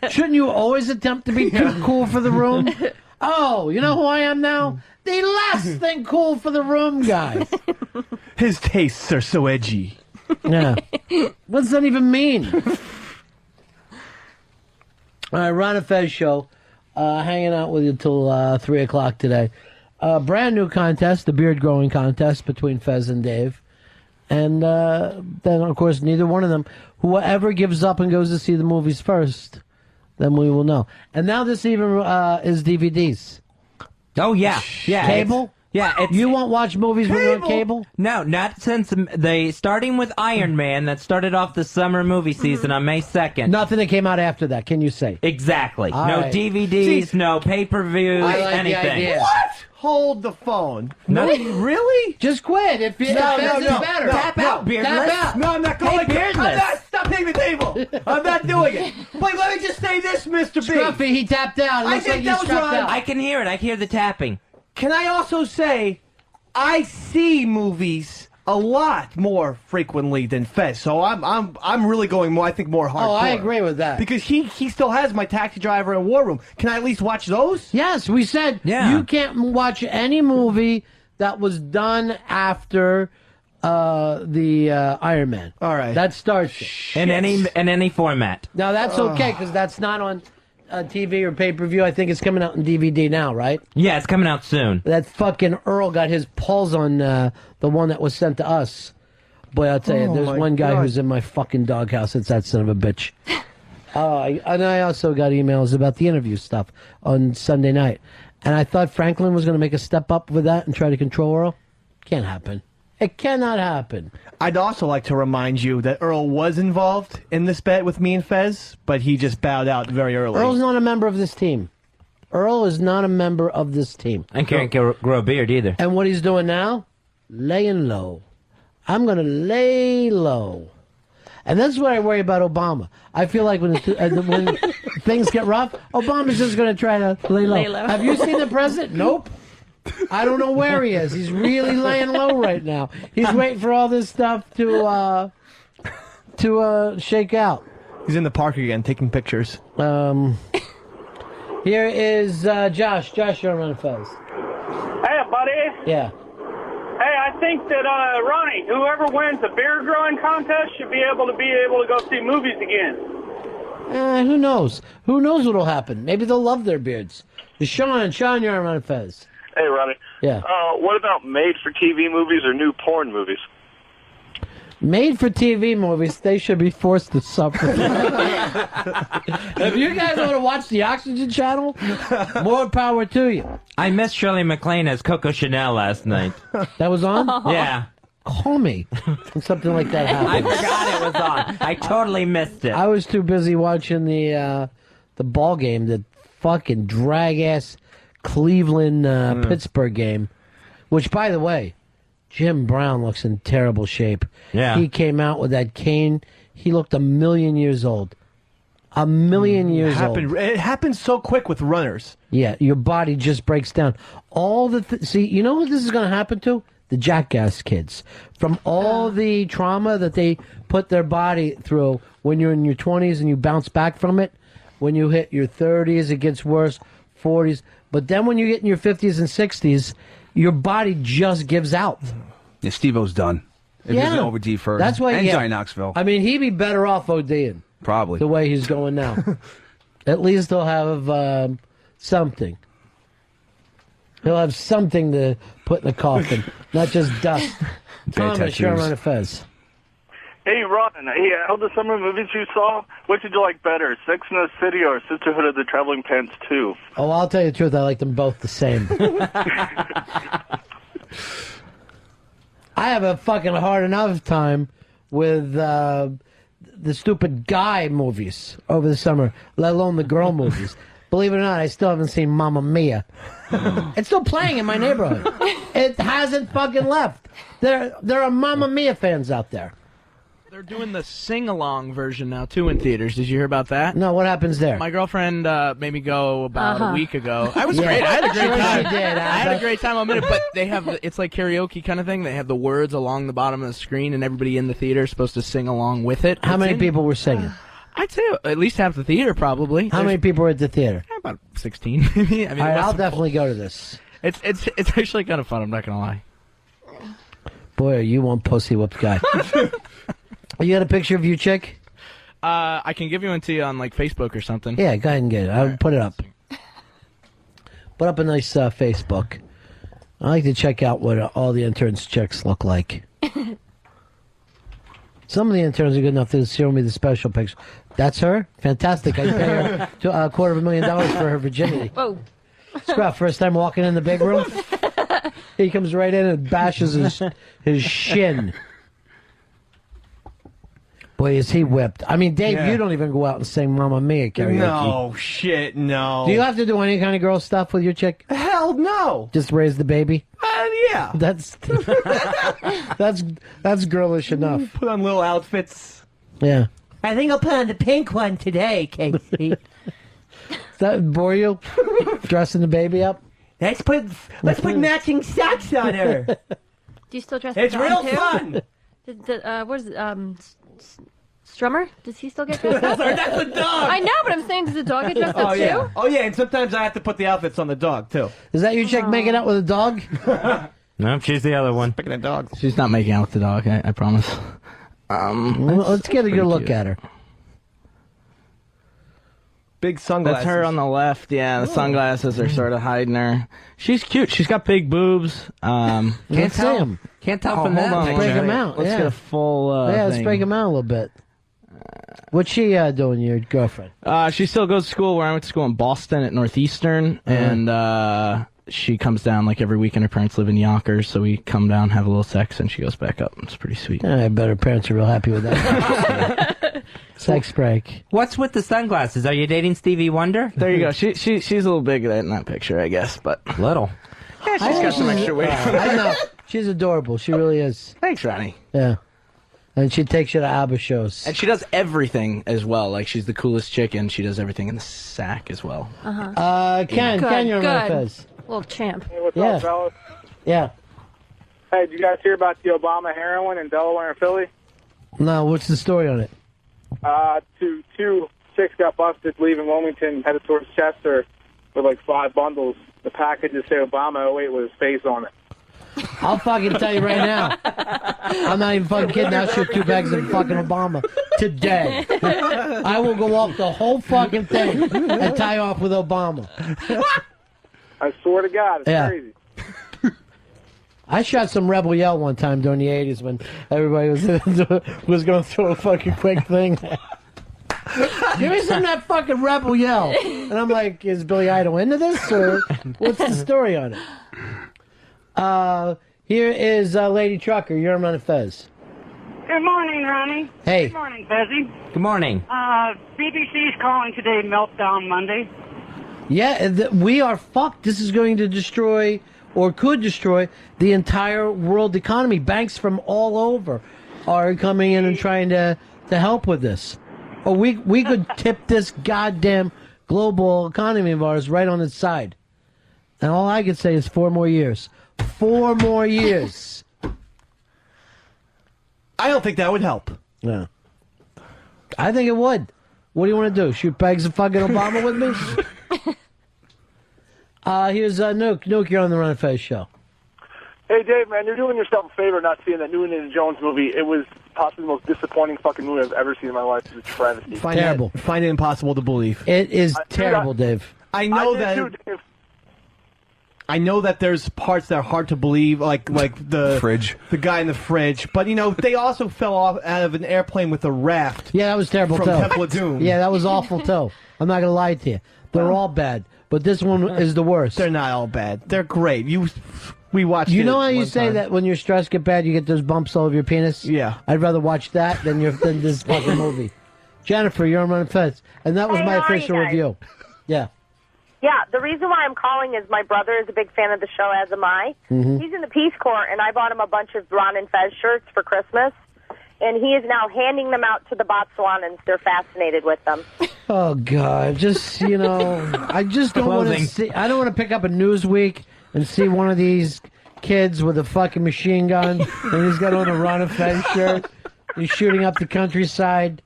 Shouldn't you always attempt to be too cool for the room? Oh, you know who I am now? The less than cool for the room guy. His tastes are so edgy. Yeah. What does that even mean? All right, Ron and Fez show. Hanging out with you till 3 o'clock today. Brand new contest, the beard growing contest between Fez and Dave. And then, of course, neither one of them. Whoever gives up and goes to see the movies first, then we will know. And now this even is DVDs. Oh, yeah. Yeah. Cable? You won't watch movies when you're on cable? No, not since starting with Iron Man that started off the summer movie season on May 2nd. Nothing that came out after that, can you say? Exactly. All no right. DVDs, no pay-per-views, I like anything. the idea. What? Hold the phone. No. Really? Just quit. If Fez is better. Tap out, beardless. Tap out. No, I'm not going. Hey, beardless. Stop hitting the table. I'm not doing it. Wait, let me just say this, Mr. B. Scruffy, he tapped out. It I looks think like that you was strapped wrong. out. I can hear it. I hear the tapping. Can I also say, I see movies a lot more frequently than Fez, so I'm really going more. I think more hardcore. Oh, I agree with that. Because he still has my Taxi Driver and War Room. Can I at least watch those? Yes, we said you can't watch any movie that was done after the Iron Man. All right. That starts it. In any format. Now, that's okay, because that's not on TV or pay-per-view. I think it's coming out in DVD now, right? Yeah, it's coming out soon. That fucking Earl got his paws on the one that was sent to us. Boy, I'll tell you, Oh, there's my one guy God. who's in my fucking doghouse. It's that son of a bitch. And I also got emails about the interview stuff on Sunday night. And I thought Franklin was going to make a step up with that and try to control Earl. Can't happen. It cannot happen. I'd also like to remind you that Earl was involved in this bet with me and Fez, but he just bowed out very early. Earl's not a member of this team. Earl is not a member of this team. And can't grow a beard either. And what he's doing now? Laying low. I'm going to lay low. And that's what I worry about Obama. I feel like when things get rough, Obama's just going to try to lay low. Lay low. Have you seen the president? Nope. I don't know where he is. He's really laying low right now. He's waiting for all this stuff to shake out. He's in the park again, taking pictures. Here is Josh. Josh, you're on Fez. Hey, buddy. Yeah. Hey, I think that Ronnie, whoever wins the beard growing contest should be able to go see movies again. Who knows? Who knows what'll happen? Maybe they'll love their beards. Sean, you're on Fez. Hey, Ronnie. Yeah. What about made-for-TV movies or new porn movies? Made-for-TV movies, they should be forced to suffer. If you guys want to watch the Oxygen Channel, more power to you. I missed Shirley MacLaine as Coco Chanel last night. That was on? Yeah. Call me when something like that happens. I forgot it was on. I totally missed it. I was too busy watching the ball game, the fucking drag-ass Cleveland Pittsburgh game, which, by the way, Jim Brown looks in terrible shape. Yeah. He came out with that cane. He looked 1,000,000 years old. A million years old. It happens so quick with runners. Yeah, your body just breaks down. All the see, you know what this is going to happen to? The jackass kids. From all the trauma that they put their body through when you're in your 20s and you bounce back from it, when you hit your 30s, it gets worse, 40s. But then when you get in your 50s and 60s, your body just gives out. Yeah, Steve-O's done. If he's over D first. That's why, and yeah. Johnny Knoxville. I mean, he'd be better off ODing. Probably. The way he's going now. At least he'll have something. He'll have something to put in the coffin, not just dust. Thomas, you're on a Fez. Hey, Ron, all the summer movies you saw, which did you like better, Sex and the City or Sisterhood of the Traveling Pants 2? Oh, I'll tell you the truth, I like them both the same. I have a fucking hard enough time with the stupid guy movies over the summer, let alone the girl movies. Believe it or not, I still haven't seen Mamma Mia. It's still playing in my neighborhood. It hasn't fucking left. There are Mamma Mia fans out there. They're doing the sing-along version now, too, in theaters. Did you hear about that? No, what happens there? My girlfriend made me go about a week ago. I was Yeah. great. I had a great Sure time. she did. I had a great time. I'll admit it, but they have, it's like karaoke kind of thing. They have the words along the bottom of the screen, and everybody in the theater is supposed to sing along with it. How many people were singing? I'd say at least half the theater, probably. How many people were at the theater? About 16. maybe. I mean, All right, it I'll wasn't- definitely go to this. It's actually kind of fun. I'm not gonna lie. Boy, are you one pussy whoop guy. You got a picture of you, chick? I can give you one to you on like Facebook or something. Yeah, go ahead and get it. I'll put it up. Put up a nice Facebook. I like to check out what all the interns' chicks look like. Some of the interns are good enough to show me the special picture. That's her? Fantastic. I'd pay her $250,000 for her virginity. Whoa. Scruff, first time walking in the big room. He comes right in and bashes his shin. Boy, is he whipped. I mean, Dave, Yeah. you don't even go out and sing Mamma Mia karaoke. No, shit, no. Do you have to do any kind of girl stuff with your chick? Hell no. Just raise the baby? Yeah. That's girlish enough. Put on little outfits. Yeah. I think I'll put on the pink one today, Casey. Does that bore you? Dressing the baby up? Let's put matching socks on her. Do you still dress It's the dog, real too? fun. What is it? Strummer? Does he still get dressed up? That's the dog. I know, but I'm saying, does the dog get dressed up yeah. too? Oh yeah, and sometimes I have to put the outfits on the dog too. Is that your chick making out with a dog? No, she's the other one. Speaking of dogs, she's not making out with the dog. I promise. Well, let's get a good look at her. Big sunglasses. That's her on the left. Yeah, the sunglasses are sort of hiding her. She's cute. She's got big boobs. Can't see them. Can't tell Oh, from hold that on, picture. break 'em out, Let's yeah. get a full. Yeah, let's thing. break them out a little bit. What's she doing, your girlfriend? She still goes to school where I went to school in Boston at Northeastern, and she comes down like every weekend. Her parents live in Yonkers, so we come down, have a little sex, and she goes back up. It's pretty sweet. I bet her parents are real happy with that. Sex break. What's with the sunglasses? Are you dating Stevie Wonder? There you go. She's a little big in that picture, I guess, but little. Yeah, she's got some extra weight. I know. She's adorable. She really is. Thanks, Ronnie. Yeah. And she takes you to ABBA shows. And she does everything as well. Like, she's the coolest chick, and she does everything in the sack as well. Ken, you're on my Fez. Little champ. Hey, what's Yeah. up, fellas? Yeah. Hey, did you guys hear about the Obama heroin in Delaware and Philly? No, what's the story on it? Two chicks got busted leaving Wilmington, headed towards Chester with like 5 bundles. The packages say Obama 08 with his face on it. I'll fucking tell you right now. I'm not even fucking kidding. I'll shoot 2 bags of fucking Obama today. I will go off the whole fucking thing and tie off with Obama. I swear to God, it's crazy. I shot some Rebel Yell one time during the 80s when everybody was going through a fucking quick thing. Give me some of that fucking Rebel Yell. And I'm like, is Billy Idol into this, or what's the story on it? Here is Lady Trucker. You're on Fez. Good morning, Ronnie. Hey. Good morning, Fezzy. Good morning. BBC's calling today Meltdown Monday. Yeah, we are fucked. This is going to destroy, or could destroy, the entire world economy. Banks from all over are coming in and trying to help with this. Or we could tip this goddamn global economy of ours right on its side. And all I could say is 4 more years. 4 more years. I don't think that would help. Yeah. I think it would. What do you want to do? Shoot pegs of fucking Obama with me? Here's Nuke. Nuke, you're on the Ron and Fez show. Hey, Dave, man, you're doing yourself a favor not seeing that new Indiana Jones movie. It was possibly the most disappointing fucking movie I've ever seen in my life. It's a travesty. Terrible. Find it impossible to believe. It is terrible, Dave. I know I that. did too, Dave. I know that there's parts that are hard to believe, like the fridge, the guy in the fridge. But they also fell off out of an airplane with a raft. Yeah, that was terrible from too. Temple of Doom. Yeah, that was awful too. I'm not gonna lie to you. They're all bad, but this one is the worst. They're not all bad. They're great. We watched. You know how you one say time. that when your stress get bad, you get those bumps all over your penis? Yeah. I'd rather watch that than this fucking movie. Jennifer, you're on Ron and Fez, and that was Hey, my how are you official guys? review. Yeah. Yeah, the reason why I'm calling is my brother is a big fan of the show, as am I. Mhm. He's in the Peace Corps, and I bought him a bunch of Ron and Fez shirts for Christmas, and he is now handing them out to the Botswanans. They're fascinated with them. Oh God, just I just don't want to Clothing. see. I don't want to pick up a Newsweek and see one of these kids with a fucking machine gun, and he's got on a Ron and Fez shirt. He's shooting up the countryside.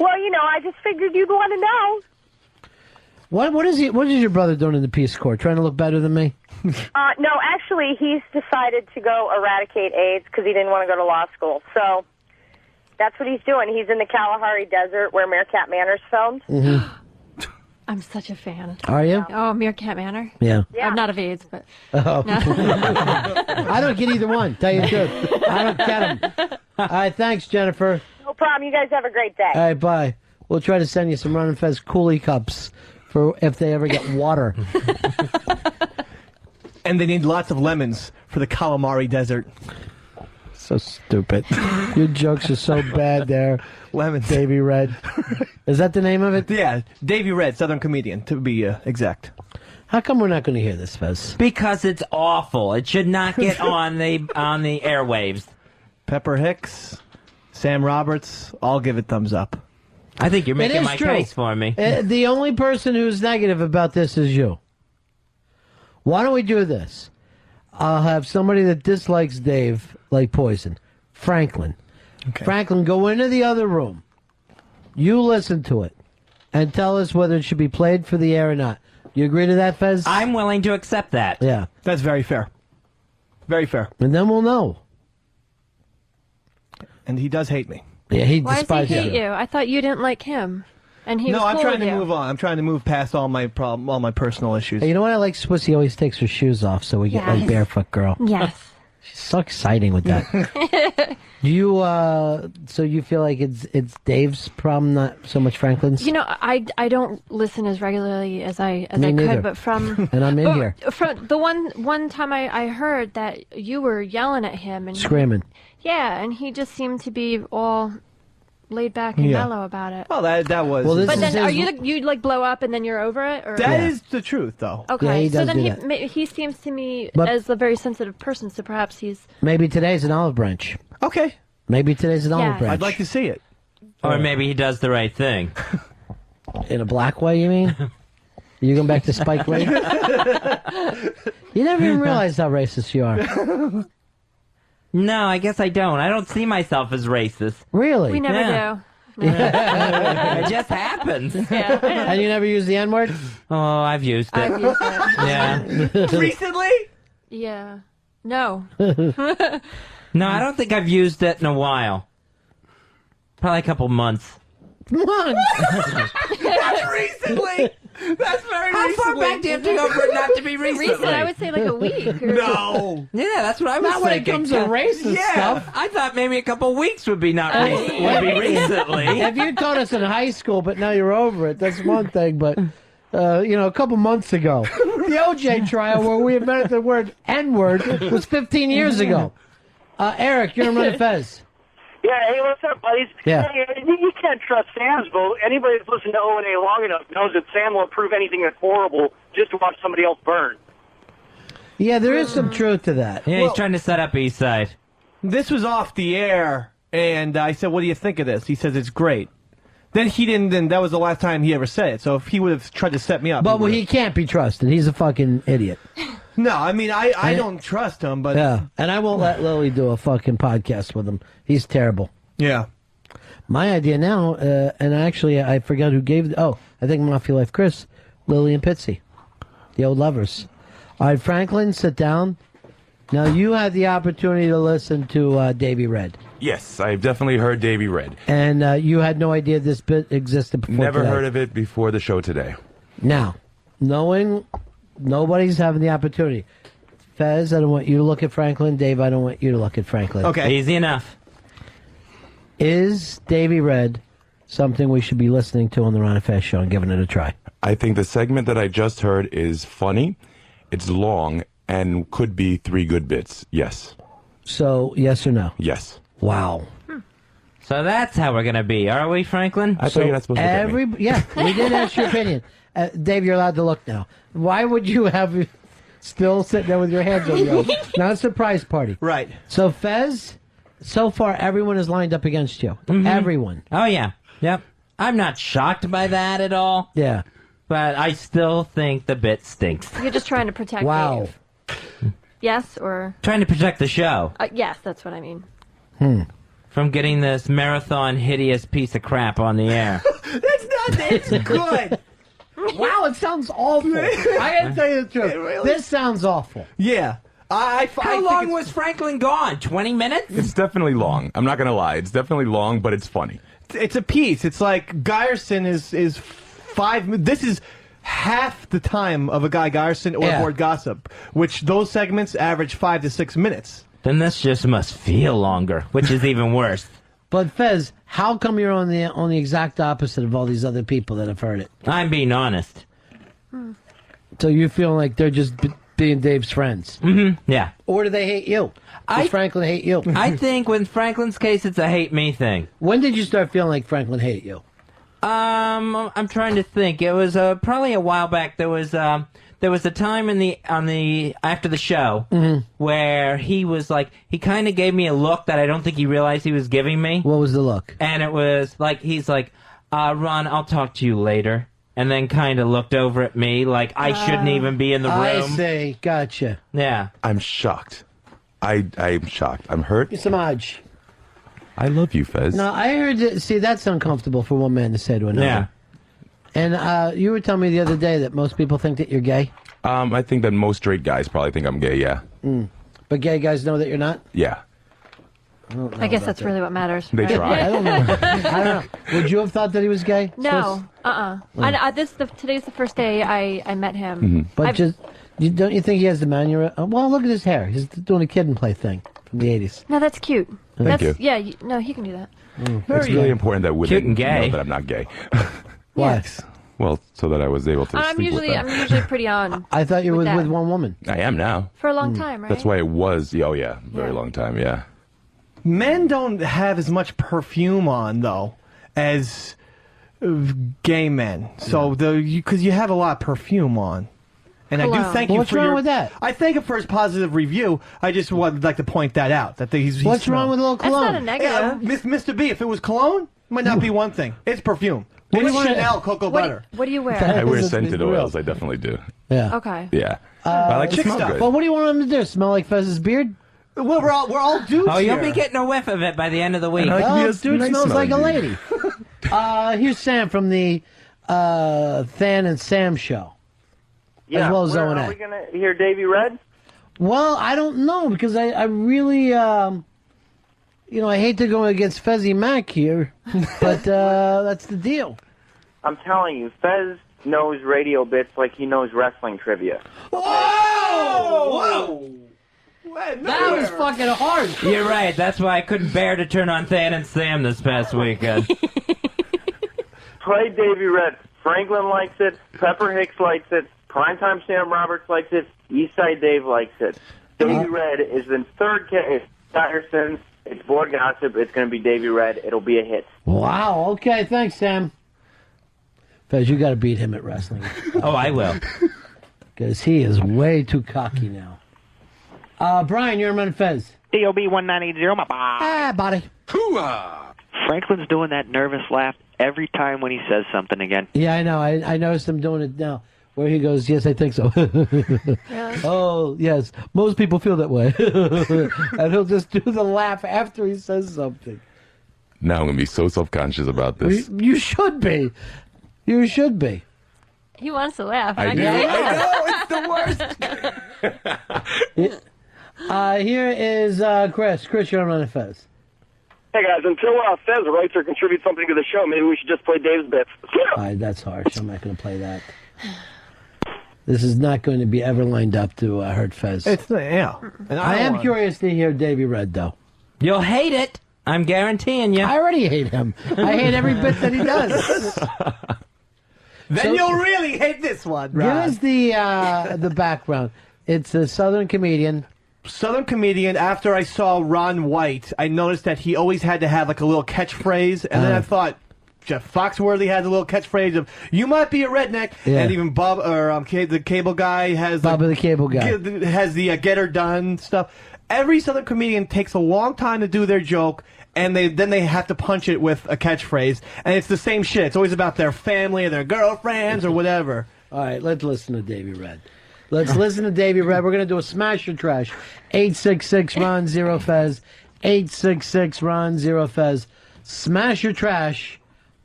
Well, I just figured you'd want to know. What is he? What is your brother doing in the Peace Corps? Trying to look better than me? No, actually, he's decided to go eradicate AIDS because he didn't want to go to law school. So that's what he's doing. He's in the Kalahari Desert where Meerkat Manor's filmed. Mm-hmm. I'm such a fan. Are you? Oh, Meerkat Manor? Yeah. I'm not of AIDS, but... Oh. I don't get either one. Tell you the truth, I don't get them. All right, thanks, Jennifer. No problem. You guys have a great day. All right, bye. We'll try to send you some Ron and Fez Coolie cups for if they ever get water. And they need lots of lemons for the Calamari Desert. So stupid. Your jokes are so bad there. Lemons. Davy Red. Is that the name of it? Yeah, Davy Red, Southern comedian, to be exact. How come we're not going to hear this, Fez? Because it's awful. It should not get on the airwaves. Pepper Hicks, Sam Roberts, all give it thumbs up. I think you're It making is my true. case for me. The only person who's negative about this is you. Why don't we do this? I'll have somebody that dislikes Dave like poison. Franklin. Okay. Franklin, go into the other room. You listen to it and tell us whether it should be played for the air or not. You agree to that, Fez? I'm willing to accept that. Yeah. That's very fair. Very fair. And then we'll know. And he does hate me. Yeah, he Why does he despises hate you? I thought you didn't like him. And he No, was I'm cool trying with to you. move on. I'm trying to move past all my personal issues. Hey, you know what I like? Swissy always takes her shoes off so we get like Yes. barefoot girl. Yes. She's so exciting with that. Do you, so you feel like it's Dave's problem, not so much Franklin's? You know, I don't listen as regularly as I Me neither. could, but from And I'm in but here. From the one time I heard that you were yelling at him and Screaming. yeah, and he just seemed to be all laid back and Yeah. mellow about it. Well, that was. Well, this But is then, are his- you like blow up and then you're over it, or That is the truth, though. okay? Yeah, he so does then do that. he seems to me But- as a very sensitive person. So perhaps he's Maybe today's an olive branch. Okay. Maybe today's an olive Yes. branch. I'd like to see it. Or maybe he does the right thing. In a black way, you mean? You going back to Spike Lee? You never even realized how racist you are. No, I guess I don't. I don't see myself as racist. Really? we never Yeah. do. It just happens. Yeah. And you never use the N-word? Oh, I've used it. I've used it. Yeah. Recently? Yeah. No. No, I don't think I've used it in a while. Probably a couple months. Months? That's recently. That's very How recently. far back do you have to go for it not to be recently? Recent, I would say like a week. Or No. Yeah, that's what I was Not when it thinking. comes to racist Yeah, stuff. I thought maybe a couple weeks would be not recent, would be recently. If you taught us in high school, but now you're over it, that's one thing. But, a couple months ago, the OJ trial where we invented the word N-word was 15 years ago. Eric, you're on Ron and Fez. Yeah, hey, what's up, buddies? Yeah. Hey, you can't trust Sam's vote. Anybody that's listened to O&A long enough knows that Sam will approve anything that's horrible just to watch somebody else burn. Yeah, there is some truth to that. Yeah, he's trying to set up East Side. This was off the air, and I said, "What do you think of this?" He says, "It's great." Then he didn't. Then that was the last time he ever said it. So if he would have tried to set me up, But he can't be trusted. He's a fucking idiot. No, I mean I don't trust him. But Yeah, and I won't let Lily do a fucking podcast with him. He's terrible. Yeah. My idea now, and actually I forgot who gave it. Oh, I think Mafia Life Chris, Lily and Pitsy, the old lovers. All right, Franklin, sit down. Now you had the opportunity to listen to Davy Red. Yes, I've definitely heard Davy Red. And you had no idea this bit existed before Never today. heard of it before the show today. Now, knowing nobody's having the opportunity. Fez, I don't want you to look at Franklin. Dave, I don't want you to look at Franklin. Okay. Easy enough. Is Davy Red something we should be listening to on the Ron and Fez show and giving it a try? I think the segment that I just heard is funny, it's long, and could be 3 good bits. Yes. So, yes or no? Yes. Wow. So that's how we're going to be, are we, Franklin? I thought you're not supposed to look at me. Yeah, we did ask your opinion. Dave, you're allowed to look now. Why would you have still sitting there with your hands over your eyes? Not a surprise party. Right. So, Fez, so far everyone is lined up against you. Everyone. Oh, yeah. Yep. I'm not shocked by that at all. Yeah. But I still think the bit stinks. You're just trying to protect Wow. Dave. Yes, or... Trying to protect the show. Yes, that's what I mean. From getting this marathon hideous piece of crap on the air. That's not. It's good. Wow, it sounds awful. I gotta tell you the truth. This sounds awful. Yeah. How long was Franklin gone? 20 minutes? It's definitely long. I'm not going to lie. It's definitely long, but it's funny. It's a piece. It's like Guyerson is 5. This is half the time of a Guy Guyerson or Board Gossip, which those segments average 5 to 6 minutes. Then this just must feel longer, which is even worse. But Fez, how come you're on the exact opposite of all these other people that have heard it? I'm being honest. So you feel like they're just being Dave's friends? Mm-hmm. Yeah. Or do they hate you? Does Franklin hate you? I think with Franklin's case, it's a hate me thing. When did you start feeling like Franklin hated you? I'm trying to think. It was probably a while back. There was a time after the show where he was like, he kind of gave me a look that I don't think he realized he was giving me. What was the look? And it was like, he's like, Ron, I'll talk to you later. And then kind of looked over at me like I shouldn't even be in the room. I see. Gotcha. Yeah. I'm shocked. I'm shocked. I'm hurt. Samaj. I love you, Fez. No, I heard that. See, that's uncomfortable for one man to say to another. Yeah. And you were telling me the other day that most people think that you're gay. I think that most straight guys probably think I'm gay, yeah. But gay guys know that you're not? Yeah. I guess that's really what matters. They right? try. I don't know. I don't know. Would you have thought that he was gay? No. Today's the first day I met him. But don't you think he has the manual? Well, look at his hair. He's doing a kid and play thing from the 80s. No, that's cute. Thank you. Yeah, no, he can do that. It's really important that Cute women and gay. know that I'm not gay. Why? Well, so that I was able to I'm sleep with them. usually pretty on. I thought you were that. with one woman. I am now. For a long time, right? That's why it was, very long time, yeah. Men don't have as much perfume on, though, as gay men. So, because you have a lot of perfume on. And I do thank you What's for wrong with that? I thank him for his positive review. I just would like to point that out. That he's What's wrong with a little cologne? That's not a negative. Mr. B, if it was cologne, it might not be one thing. It's perfume. It's Chanel Cocoa Butter. What do you wear? I wear scented oils. I definitely do. Yeah. Okay. Yeah. I like to chick smell stuff. good. Well, what do you want him to do? Smell like Fez's beard? Well, we're all dudes Oh, you'll here. be getting a whiff of it by the end of the week. Well, dude smells like a lady. Here's Sam from the Than and Sam show. Yeah, as well as are O&A. we going to hear Davy Red? Well, I don't know, because I really, I hate to go against Fezzy Mac here, but that's the deal. I'm telling you, Fez knows radio bits like he knows wrestling trivia. Whoa! That was fucking hard. You're right. That's why I couldn't bear to turn on Than and Sam this past weekend. Play Davy Red. Franklin likes it. Pepper Hicks likes it. Primetime Sam Roberts likes it. Eastside Dave likes it. Davy Red is the third case. Ryerson. It's Board Gossip. It's going to be Davy Red. It'll be a hit. Wow. Okay. Thanks, Sam. Fez, you got to beat him at wrestling. Oh, I will. Because he is way too cocky now. Brian, you're on Fez. DOB 1980, my boy. Ah, buddy. Franklin's doing that nervous laugh every time when he says something again. Yeah, I know. I noticed him doing it now. Where he goes, yes, I think so. Oh, yes. Most people feel that way. And he'll just do the laugh after he says something. Now I'm going to be so self-conscious about this. You should be. You should be. He wants to laugh. I do. I It's the worst. Here is Chris. Chris, you're on Ron and Fez. Hey, guys, until Fez writes or contributes something to the show, maybe we should just play Dave's bits. All right, that's harsh. I'm not going to play that. This is not going to be ever lined up to hurt Fez. It's yeah. And I am want- curious to hear Davey Red, though. You'll hate it. I'm guaranteeing you. I already hate him. I hate every bit that he does. Then you'll really hate this one. Give us the background. It's a Southern comedian. Southern comedian. After I saw Ron White, I noticed that he always had to have like a little catchphrase, and then I thought Jeff Foxworthy has a little catchphrase of "You might be a redneck," Yeah. and even Bob or the cable guy has Bobby the Cable Guy. has the "Get Her Done" stuff. Every Southern comedian takes a long time to do their joke, and then they have to punch it with a catchphrase, and it's the same shit. It's always about their family or their girlfriends or whatever. All right, let's listen to Davey Red. Let's listen to Davey Red. We're going to do a smash or trash. 866-RON-0-FEZ. 866-RON-0-FEZ. Smash or trash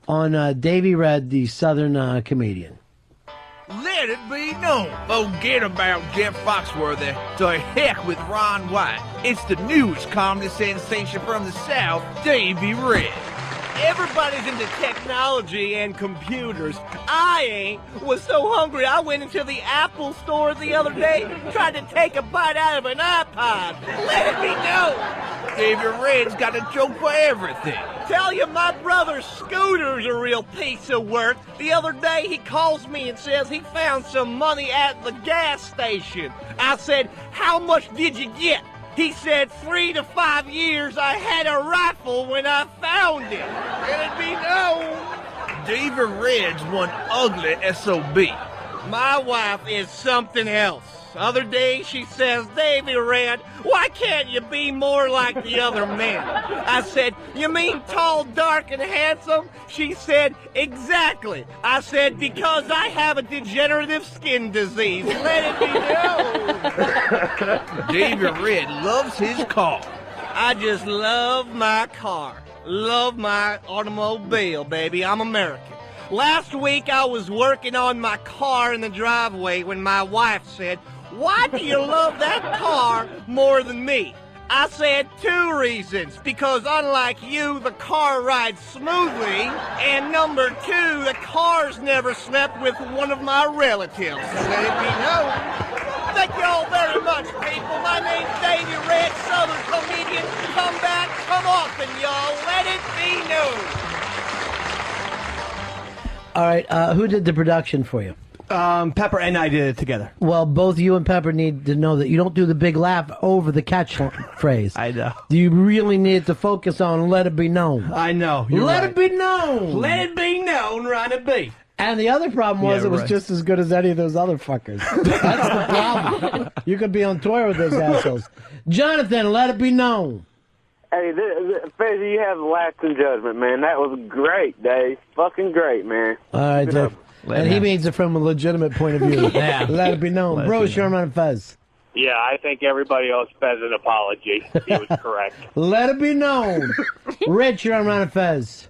on Davey Red, the Southern comedian. Let it be known. Forget about Jeff Foxworthy. To heck with Ron White. It's the newest comedy sensation from the South, Davey Red. Everybody's into technology and computers. I ain't. Was so hungry I went into the Apple store the other day, tried to take a bite out of an iPod. Let me know. Davey Red's got a joke for everything. Tell you my brother Scooter's a real piece of work. The other day he calls me and says he found some money at the gas station. I said, how much did you get? He said 3 to 5 years I had a rifle when I found it. Let it be known. Davey Red's one ugly SOB. My wife is something else. Other day she says, Davey Red, why can't you be more like the other men? I said, you mean tall, dark, and handsome? She said, exactly. I said, because I have a degenerative skin disease. Let it be known. Davey Red loves his car. I just love my car. Love my automobile, baby. I'm American. Last week I was working on my car in the driveway when my wife said, why do you love that car more than me? I said 2 reasons. Because unlike you, the car rides smoothly. And number 2, the car's never slept with one of my relatives. Let it be known. Thank you all very much, people. My name's Davey Red, Southern comedian. Come back, come often, y'all. Let it be known. All right, who did the production for you? Pepper and I did it together. Well, both you and Pepper need to know that you don't do the big laugh over the catch phrase. I know. You really need to focus on let it be known. I know. Let it be known. Let it be known, Ron and B. And the other problem was it was right. just as good as any of those other fuckers. That's the problem. You could be on tour with those assholes. Jonathan, let it be known. Hey, Fez, you have lasting judgment, man. That was great, Dave. Fucking great, man. All right, Good Dave. up. And he means it from a legitimate point of view. Yeah. Let it be known. Bro, Sherman and Fez. Yeah, I think everybody owes Fez an apology. He was correct. Let it be known. Rich, you're on Ron and Fez.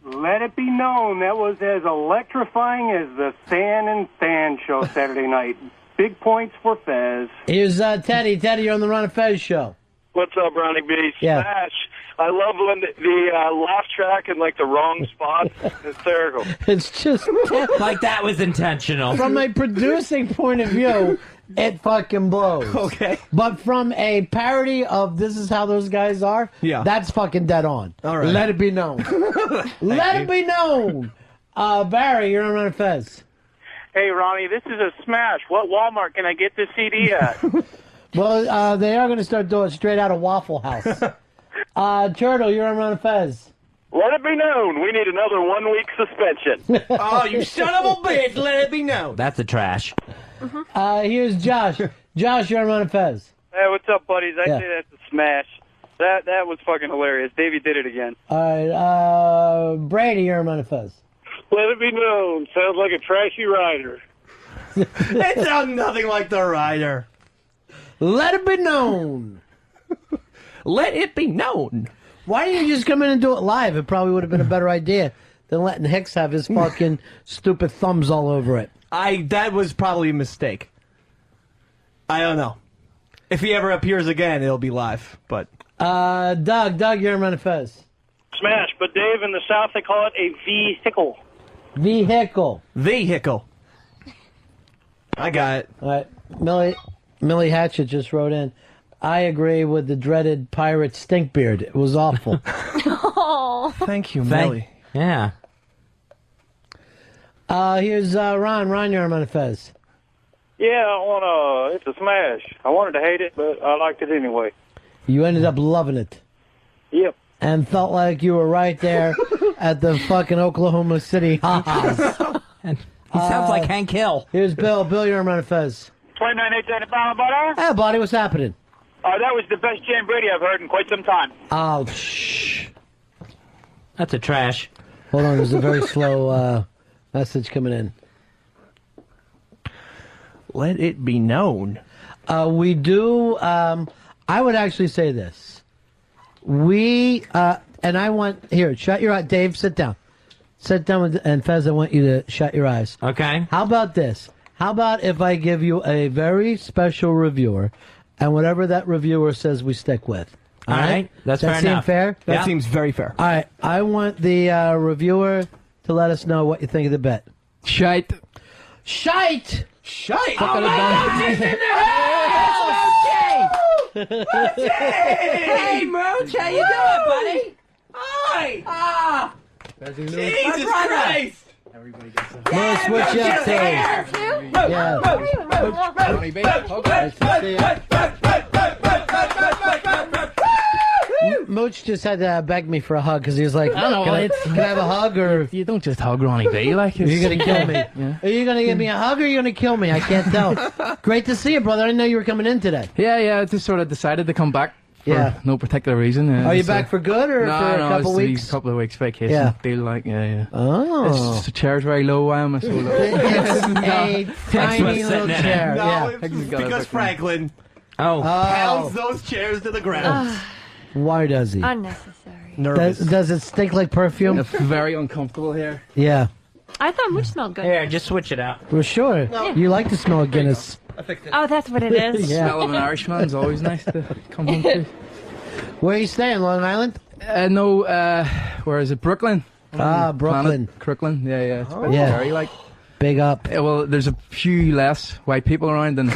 Let it be known that was as electrifying as the Stan and Stan show Saturday night. Big points for Fez. Here's Teddy. Teddy, you're on the Ron and Fez show. What's up, Ronnie B? Yeah. Smash. I love when the laugh track in like the wrong spot. Hysterical. It's just like that was intentional. From a producing point of view, it fucking blows. Okay. But from a parody of this is how those guys are, yeah, that's fucking dead on. All right. Let it be known. Let it be known. Barry, you're on Ron and Fez. Hey, Ronnie, this is a smash. What Walmart can I get this CD at? Well, they are going to start doing it straight out of Waffle House. Turtle, you're on Ron and Fez. Let it be known. We need another 1-week suspension. Oh, you son of a bitch. Let it be known. That's a trash. Here's Josh. Josh, you're on Ron and Fez. Hey, what's up, buddies? I Yeah. say that's a smash. That was fucking hilarious. Davey did it again. All right, Brady, you're Ron and Fez. Let it be known. Sounds like a trashy rider. It sounds nothing like the rider. Let it be known. Let it be known. Why didn't you just come in and do it live? It probably would have been a better idea than letting Hicks have his fucking stupid thumbs all over it. That was probably a mistake. I don't know. If he ever appears again, it'll be live. But Doug, you're Ron and Fez. Smash, but Dave, in the South, they call it a vehicle. Vehicle. I got it. All right, Millie Hatchet just wrote in. I agree with the dreaded pirate Stinkbeard. It was awful. Oh. Thank you, Millie. Yeah. Here's Ron. Ron, you're Ron and Fez. Yeah, it's a smash. I wanted to hate it, but I liked it anyway. You ended up loving it. Yep. And felt like you were right there at the fucking Oklahoma City ha-has. He sounds like Hank Hill. Here's Bill. Bill, you're Ron and Fez. 29,875, butter. Hey, buddy, what's happening? That was the best Jam Brady I've heard in quite some time. Oh, shh. That's a trash. Hold on, there's a very slow message coming in. Let it be known. We do, I would actually say this. We, and I want, here, shut your eyes. Dave, sit down. Sit down, and Fez, I want you to shut your eyes. Okay. How about this? How about if I give you a very special reviewer, and whatever that reviewer says we stick with? All right. That's fair That seem enough. fair? That seems very fair. All right. I want the reviewer to let us know what you think of the bet. Shite. Shite! Shite! Oh, my God, he's in there! Hey, Mooch, how you doing, buddy? Hi! Ah! Jesus Christ! We'll switch up, Dave. Yeah. Mooch just had to beg me for a hug because he was like, I know, can I have a hug? Or You don't just hug Ronnie B. Like, are you going to kill me? Yeah. Are you going to give me a hug or are you going to kill me? I can't tell. Great to see you, brother. I didn't know you were coming in today. Yeah, I just sort of decided to come back for no particular reason. Are you back for good or no, for a couple it's weeks? A couple of weeks vacation. Yeah. Deal like, yeah. Oh. It's just the chair's very low. Why am I so low? It's a tiny little chair. No, Yeah. it's because Franklin Oh. pounds those chairs to the ground. Why does he? Unnecessary. Nervous. Does it stink like perfume? It's very uncomfortable here. Yeah. I thought Mooch smelled good. Here, just switch it out. Well, sure. No. You like to smell Guinness. Oh, that's what it is. Yeah. Smell of an Irishman is always nice to come home to. Where are you staying, Long Island? No, where is it? Brooklyn. Brooklyn. Crooklyn. Yeah. It's Yeah. very like. Big up. Well, there's a few less white people around than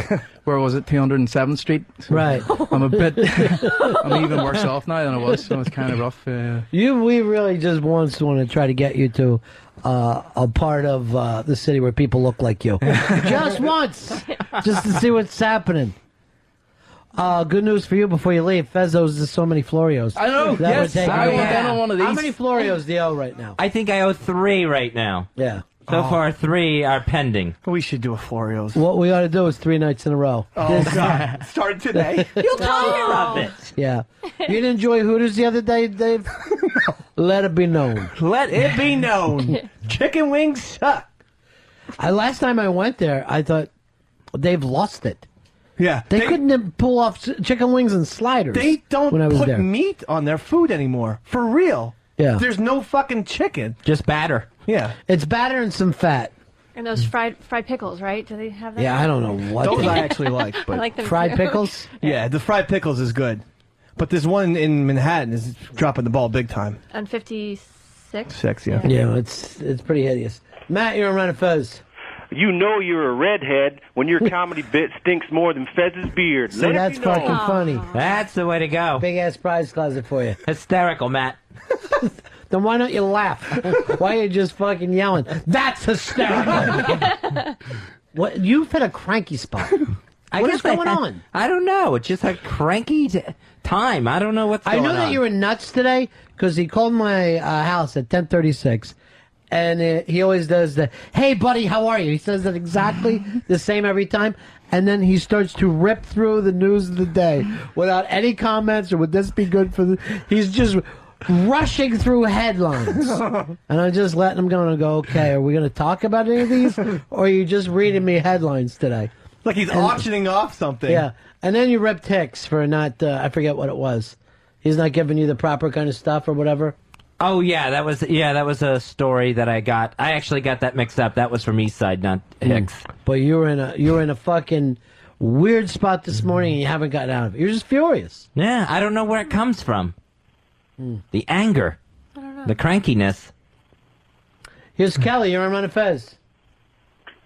where was it, 207th Street. So Right. I'm even worse off now than I was. So it's kind of rough. We really just once want to try to get you to a part of the city where people look like you, just once, just to see what's happening. Good news for you before you leave. Fez owes so many Florios. I know. That would Yes, take I me- went down on one of these. How many Florios do you owe right now? I think I owe 3 right now. Yeah. So far, 3 are pending. We should do a Florios. What we ought to do is 3 nights in a row. Oh, God. Start today. You'll tire of it. Yeah. You didn't enjoy Hooters the other day, Dave? Let it be known. Let it be known. Chicken wings suck. Last time I went there, I thought they've lost it. Yeah. They couldn't pull off chicken wings and sliders. They don't when I was put there. meat on their food anymore. For real. Yeah. There's no fucking chicken. Just batter. Yeah. It's batter and some fat. And those fried pickles, right? Do they have that? Yeah, I don't know what. Those they- I actually like. But I like them fried too. pickles. Yeah, the fried pickles is good. But this one in Manhattan is dropping the ball big time. On 56. 6, yeah. Yeah, it's pretty hideous. Matt, you're on Ron and Fez. You know you're a redhead when your comedy bit stinks more than Fez's beard. See, that's fucking funny. That's the way to go. Big ass prize closet for you. Hysterical, Matt. Then why don't you laugh? Why are you just fucking yelling? That's hysterical. What? You've hit a cranky spot. What is going on? I don't know. It's just a cranky time. I don't know what's going I on. know that you were nuts today because he called my house at 10:36, And he always does the, hey, buddy, how are you? He says that exactly the same every time. And then he starts to rip through the news of the day without any comments or would this be good for the... He's just rushing through headlines. And I'm just letting him go and go, okay, are we going to talk about any of these? Or are you just reading me headlines today? Like he's auctioning off something. Yeah. And then you ripped Hicks for not, I forget what it was. He's not giving you the proper kind of stuff or whatever. Oh yeah, that was a story that I got. I actually got that mixed up. That was from Eastside, not Hicks. But you were in a fucking weird spot this morning and you haven't gotten out of it. You're just furious. Yeah, I don't know where it comes from. The anger, the crankiness. Here's Kelly. You're on Ron and Fez.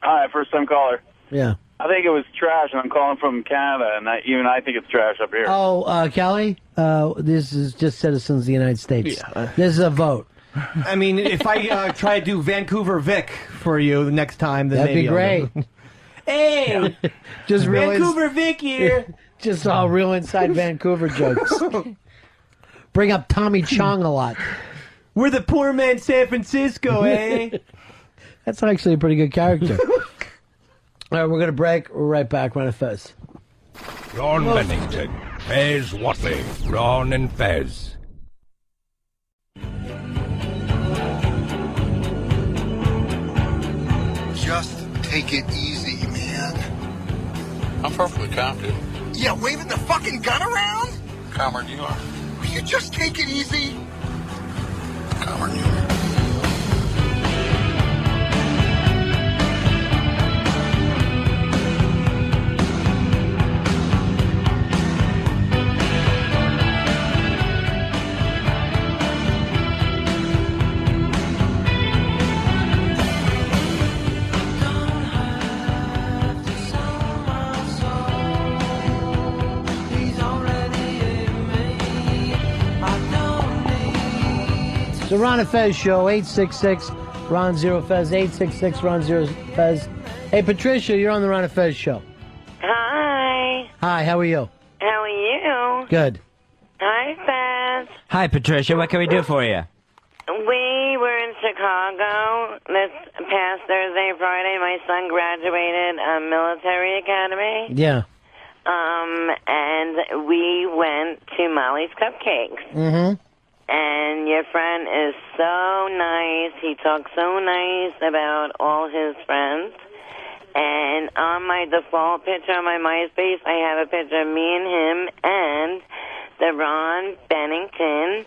Hi, first time caller. Yeah. I think it was trash, and I'm calling from Canada, and I think it's trash up here. Oh, Kelly, this is just citizens of the United States. This is a vote. I mean, if I try to do Vancouver Vic for you the next time, then That'd maybe be great. Hey, Just Vancouver Vic here. Just all real inside Vancouver jokes. Bring up Tommy Chong a lot. We're the poor man San Francisco, eh? That's actually a pretty good character. All right, we're going to break. We're right back. Ron and Fez. Ron Bennington, Fez Watley, Ron and Fez. Just take it easy, man. I'm perfectly calm, dude. Yeah, waving the fucking gun around? Calmer than you are. Will you just take it easy? Calmer than you are. The Ron and Fez Show, 866 Ron Zero Fez, 866 Ron Zero Fez. Hey, Patricia, you're on the Ron and Fez Show. Hi. Hi, how are you? How are you? Good. Hi, Fez. Hi, Patricia. What can we do for you? We were in Chicago this past Thursday, Friday. My son graduated military academy. Yeah. And we went to Molly's Cupcakes. Mm-hmm. And your friend is so nice. He talks so nice about all his friends. And on my default picture on my MySpace, I have a picture of me and him and the Ron Bennington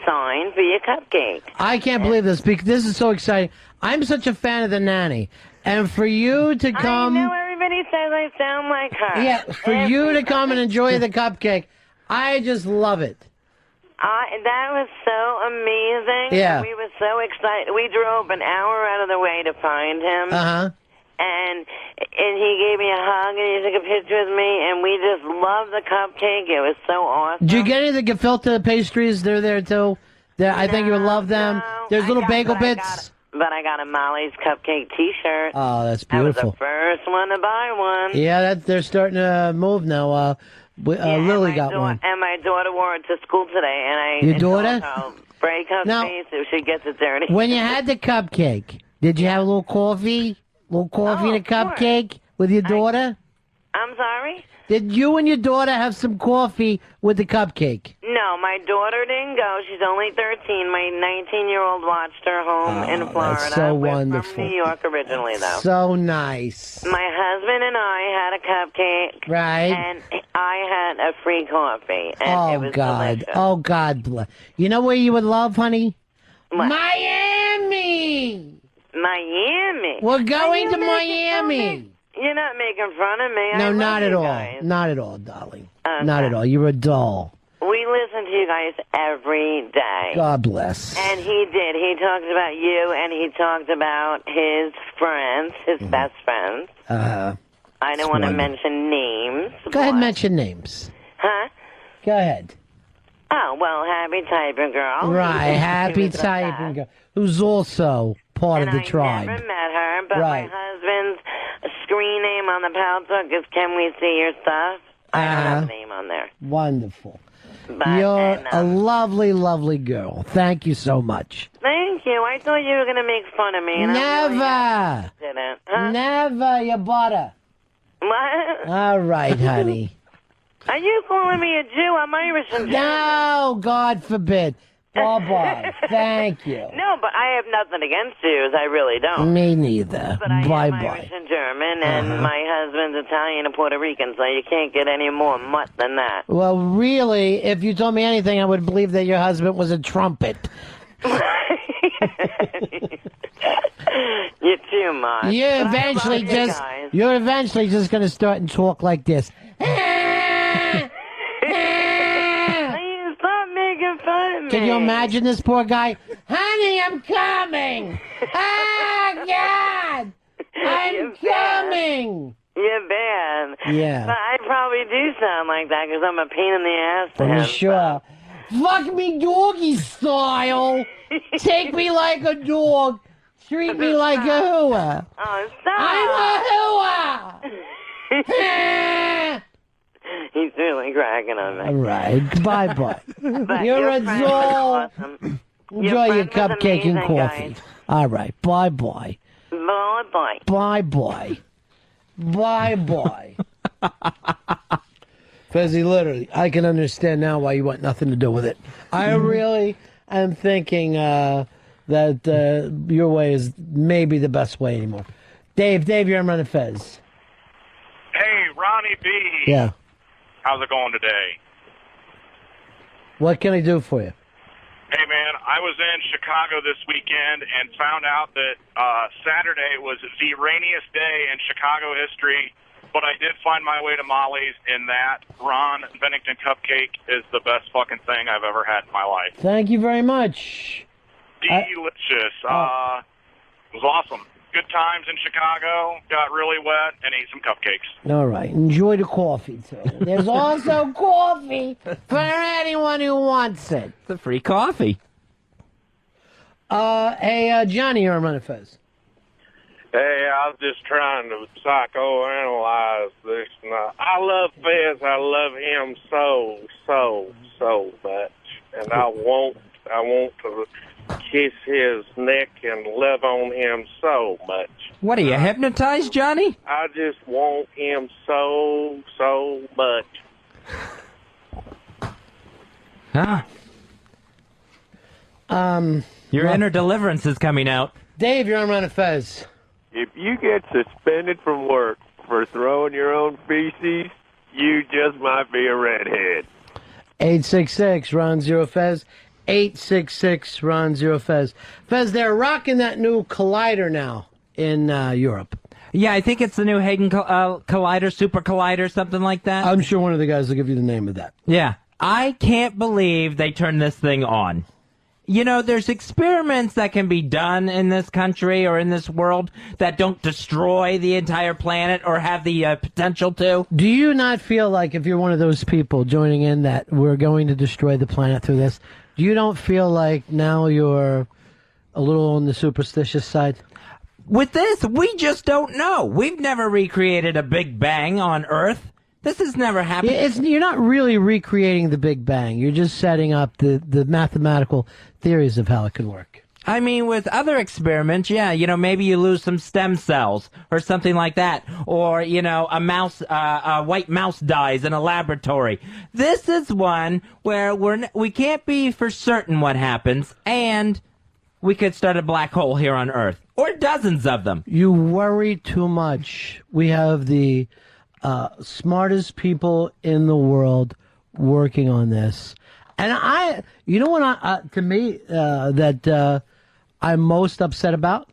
sign for your cupcake. I can't believe this because this is so exciting. I'm such a fan of the nanny. And for you to come... I know everybody says I sound like her. Yeah, for you to come and enjoy the cupcake, I just love it. That was so amazing. Yeah. We were so excited. We drove an hour out of the way to find him. Uh-huh. And he gave me a hug and he took a picture with me, and we just loved the cupcake. It was so awesome. Did you get any of the gefilte pastries? They're there, too. I think you would love them. There's little bagel bits. But I got a Molly's Cupcake T-shirt. Oh, that's I was beautiful. the first one to buy one. Yeah, they're starting to move now. Lily got one. And my daughter wore it to school today, and I Your daughter? told her, break her Now, face if she gets it dirty. When you had the cupcake, did you have a little coffee? A little coffee and a cupcake with your daughter? I'm sorry? Did you and your daughter have some coffee with the cupcake? No, my daughter didn't go. She's only 13. My 19-year-old watched her home in Florida. That's so We're wonderful. from New York originally, though. So nice. My husband and I had a cupcake. Right. And I had a free coffee. And it Oh, was God. delicious. Oh, God bless. You know where you would love, honey? What? Miami! Miami. We're going Are you to Miami. You're not making fun of me. No, I love not at you all. guys. Not at all, darling. Okay. Not at all. You're a doll. We listen to you guys every day. God bless. And he did. He talked about you, and he talked about his friends, his best friends. I don't want to mention names. Go ahead and mention names. Huh? Go ahead. Oh, well, Happy Typing Girl. Right, Happy She was the Typing Girl, who's also part of the tribe. I never met her, but Right. my husband's screen name on the Paltalk is Can We See Your Stuff? I don't have a name on there. Wonderful. But, You're a lovely, lovely girl. Thank you so much. Thank thank you. I thought you were going to make fun of me. And Never. I really didn't. Huh? Never, you butter. What? All right, honey. Are you calling me a Jew? I'm Irish and German. No, God forbid. Bye-bye. Thank you. No, but I have nothing against Jews. I really don't. Me neither. But I am Bye-bye. Irish and German, and my husband's Italian and Puerto Rican, so you can't get any more mutt than that. Well, really, if you told me anything, I would believe that your husband was a trumpet. You're too much. You're But I eventually love you just guys. you're eventually just going to start and talk like this. Stop making fun of me. Can you imagine this poor guy? Honey, I'm coming. Oh, God. I'm coming. You're bad. Yeah. But I probably do sound like that because I'm a pain in the ass to I'm him. sure. Fuck me doggy style. Take me like a dog. Treat me like a hooah. Oh, stop. I'm a hooah. He's really cracking on me. All right. Bye-bye. But You're your a friend was doll. awesome. Enjoy your friend was cupcake and amazing, coffee. guys. All right. Bye-bye. Bye-bye. Bye-bye. Bye-bye. Fezzy, literally, I can understand now why you want nothing to do with it. I really am thinking that your way is maybe the best way anymore. Dave, you're on Ron and Fez. Hey, Ronnie B. Yeah. How's it going today? What can I do for you? Hey, man, I was in Chicago this weekend and found out that Saturday was the rainiest day in Chicago history, but I did find my way to Molly's, and that Ron Bennington cupcake is the best fucking thing I've ever had in my life. Thank you very much. Delicious. It was awesome. Good times in Chicago, got really wet, and ate some cupcakes. All right. Enjoy the coffee, too. There's also coffee for anyone who wants it. It's a free coffee. Hey, Johnny, you're on Ron and Fez. Hey, I was just trying to psychoanalyze this. I love Fez. I love him so much, and I want to kiss his neck and love on him so much. What, are you hypnotized, Johnny? I just want him so much. Huh? Your inner deliverance is coming out. Dave, you're on Ron and Fez. If you get suspended from work for throwing your own feces, you just might be a redhead. 866 Ron Zero Fez. 866 Ron Zero Fez. Fez, they're rocking that new Collider now in Europe. Yeah, I think it's the new Hagen Collider, Super Collider, something like that. I'm sure one of the guys will give you the name of that. Yeah. I can't believe they turned this thing on. You know, there's experiments that can be done in this country or in this world that don't destroy the entire planet or have the potential to. Do you not feel like if you're one of those people joining in that we're going to destroy the planet through this, you don't feel like now you're a little on the superstitious side? With this, we just don't know. We've never recreated a Big Bang on Earth. This has never happened. You're not really recreating the Big Bang. You're just setting up the mathematical theories of how it could work. I mean, with other experiments, yeah, you know, maybe you lose some stem cells or something like that. Or, you know, a white mouse dies in a laboratory. This is one where we can't be for certain what happens, and we could start a black hole here on Earth. Or dozens of them. You worry too much. We have the smartest people in the world working on this. And I'm most upset about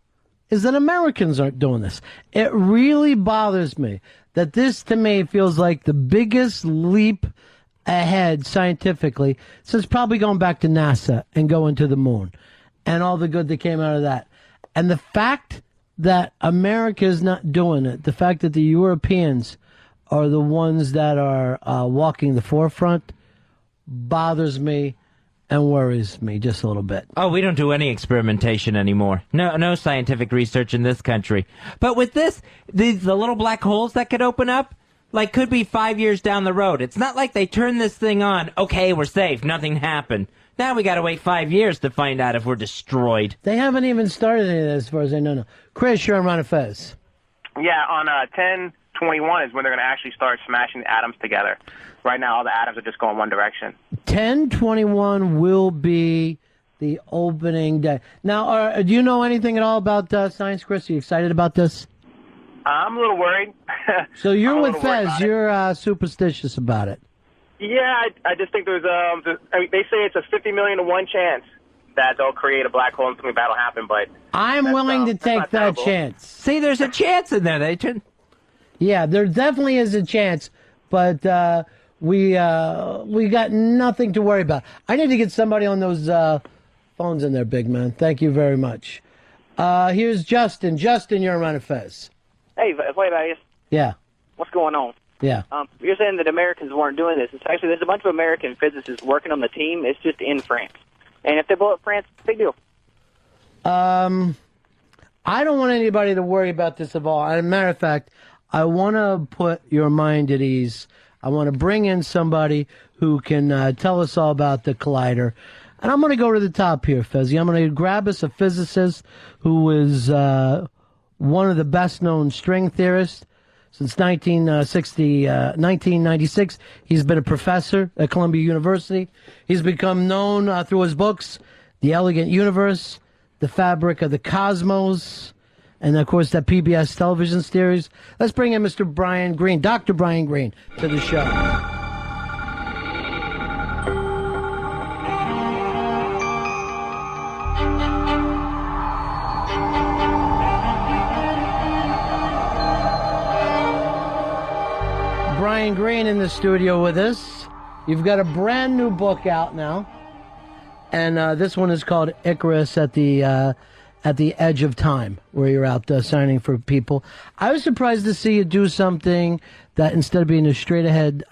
is that Americans aren't doing this. It really bothers me that this, to me, feels like the biggest leap ahead scientifically since probably going back to NASA and going to the moon and all the good that came out of that. And the fact that America is not doing it, the fact that the Europeans are the ones that are walking the forefront, bothers me and worries me just a little bit. Oh, we don't do any experimentation anymore. No scientific research in this country. But with this, the little black holes that could open up, like, could be 5 years down the road. It's not like they turn this thing on, okay, we're safe, nothing happened. Now we gotta wait 5 years to find out if we're destroyed. They haven't even started any of this, as far as I know. No. Chris, you're on Ron and Fez. Yeah, on 10/21 is when they're going to actually start smashing the atoms together. Right now, all the atoms are just going one direction. 10/21 will be the opening day. Now, do you know anything at all about science, Chris? Are you excited about this? I'm a little worried. So you're I'm a with little worried Fez. about it. You're superstitious about it. Yeah, I just think there's I mean, they say it's a 50 million to 1 chance that they'll create a black hole and something bad will happen, but I'm willing to take not that terrible. chance. See, there's a chance in there, Nathan. Yeah, there definitely is a chance, but we got nothing to worry about. I need to get somebody on those phones in there, big man. Thank you very much. Here's Justin. Justin, you're on Ron and Fez. Hey, wait, guys. Yeah, What's going on? yeah. You're saying that Americans weren't doing this. It's actually, there's a bunch of American physicists working on the team. It's just in France. And if they blow up France, big deal. I don't want anybody to worry about this at all. As a matter of fact, I want to put your mind at ease. I want to bring in somebody who can tell us all about the collider. And I'm going to go to the top here, Fezzy. I'm going to grab us a physicist who is one of the best-known string theorists. Since 1996, he's been a professor at Columbia University. He's become known through his books, The Elegant Universe, The Fabric of the Cosmos, and, of course, that PBS television series. Let's bring in Mr. Brian Greene, Dr. Brian Greene, to the show. Brian Greene in the studio with us. You've got a brand new book out now, and this one is called Icarus at the Edge of Time, where you're out signing for people. I was surprised to see you do something that, instead of being a straight-ahead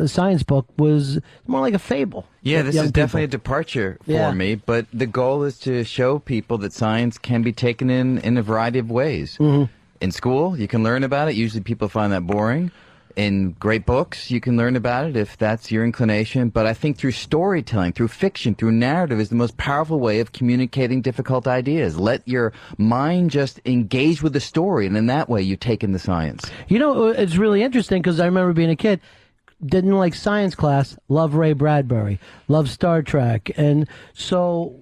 science book, was more like a fable. Yeah, this Young is definitely a people. departure for Yeah. me, but the goal is to show people that science can be taken in a variety of ways. Mm-hmm. In school, you can learn about it. Usually people find that boring. In great books, you can learn about it if that's your inclination. But I think through storytelling, through fiction, through narrative is the most powerful way of communicating difficult ideas. Let your mind just engage with the story, and in that way you take in the science. You know, it's really interesting because I remember being a kid, didn't like science class, love Ray Bradbury, love Star Trek, and so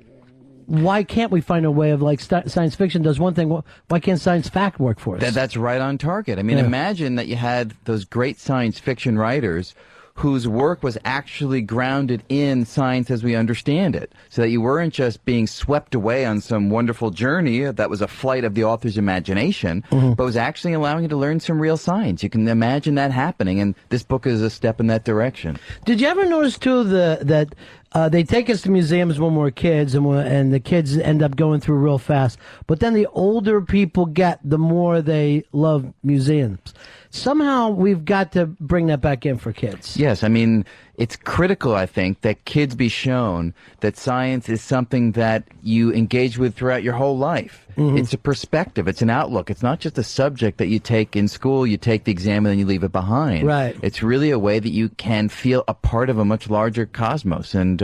why can't we find a way of, like, science fiction does one thing, why can't science fact work for us? That's right on target. I mean, imagine that you had those great science fiction writers whose work was actually grounded in science as we understand it, so that you weren't just being swept away on some wonderful journey that was a flight of the author's imagination, but was actually allowing you to learn some real science. You can imagine that happening, and this book is a step in that direction. Did you ever notice, too, that they take us to museums when we're kids, and the kids end up going through real fast. But then the older people get, the more they love museums. Somehow we've got to bring that back in for kids. Yes, I mean, it's critical, I think, that kids be shown that science is something that you engage with throughout your whole life. Mm-hmm. It's a perspective. It's an outlook. It's not just a subject that you take in school, you take the exam, and then you leave it behind. Right. It's really a way that you can feel a part of a much larger cosmos. And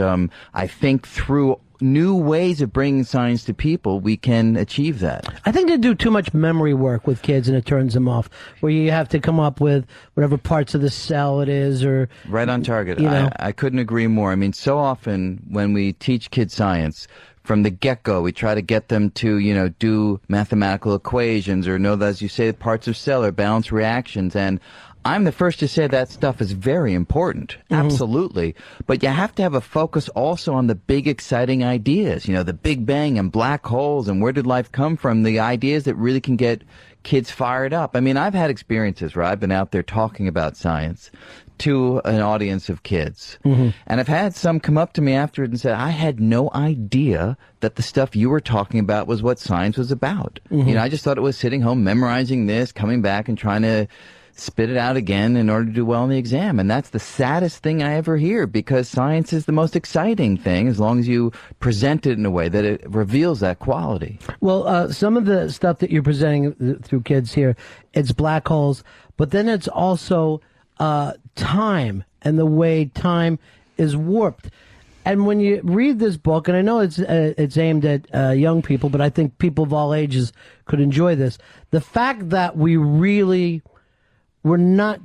I think through new ways of bringing science to people, we can achieve that. I think they do too much memory work with kids, and it turns them off, where you have to come up with whatever parts of the cell it is, or... Right on target. You know. I couldn't agree more. I mean, so often when we teach kids science, from the get-go, we try to get them to, do mathematical equations or know that, as you say, parts of cell or balance reactions. And I'm the first to say that stuff is very important. Absolutely. But you have to have a focus also on the big, exciting ideas. The Big Bang and black holes and where did life come from, the ideas that really can get kids fired up. I mean, I've had experiences where I've been out there talking about science to an audience of kids. And I've had some come up to me afterward and said, I had no idea that the stuff you were talking about was what science was about. I just thought it was sitting home memorizing this, coming back and trying to spit it out again in order to do well in the exam. And that's the saddest thing I ever hear, because science is the most exciting thing as long as you present it in a way that it reveals that quality. Well, some of the stuff that you're presenting through kids here, it's black holes, but then it's also time and the way time is warped. And when you read this book, and I know it's aimed at young people, but I think people of all ages could enjoy this. The fact that we're not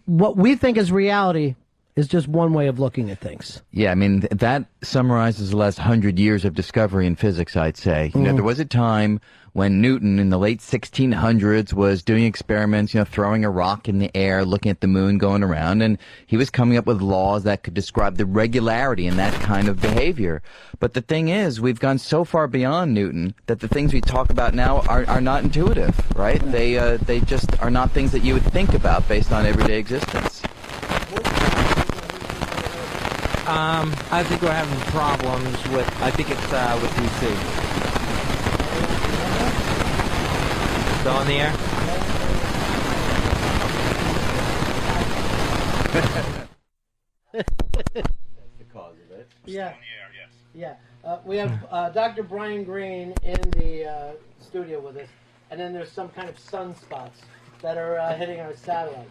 what we think is reality is just one way of looking at things. Yeah, I mean, that summarizes the last 100 years of discovery in physics, I'd say. You know, there was a time when Newton in the late 1600s was doing experiments, you know, throwing a rock in the air, looking at the moon going around, and he was coming up with laws that could describe the regularity in that kind of behavior. But the thing is, we've gone so far beyond Newton that the things we talk about now are not intuitive, right? They just are not things that you would think about based on everyday existence. I think we're having problems with, I think it's with DC. Still on the air? That's the cause of it. Yeah. Yeah. We have Dr. Brian Green in the studio with us, and then there's some kind of sunspots that are hitting our satellites.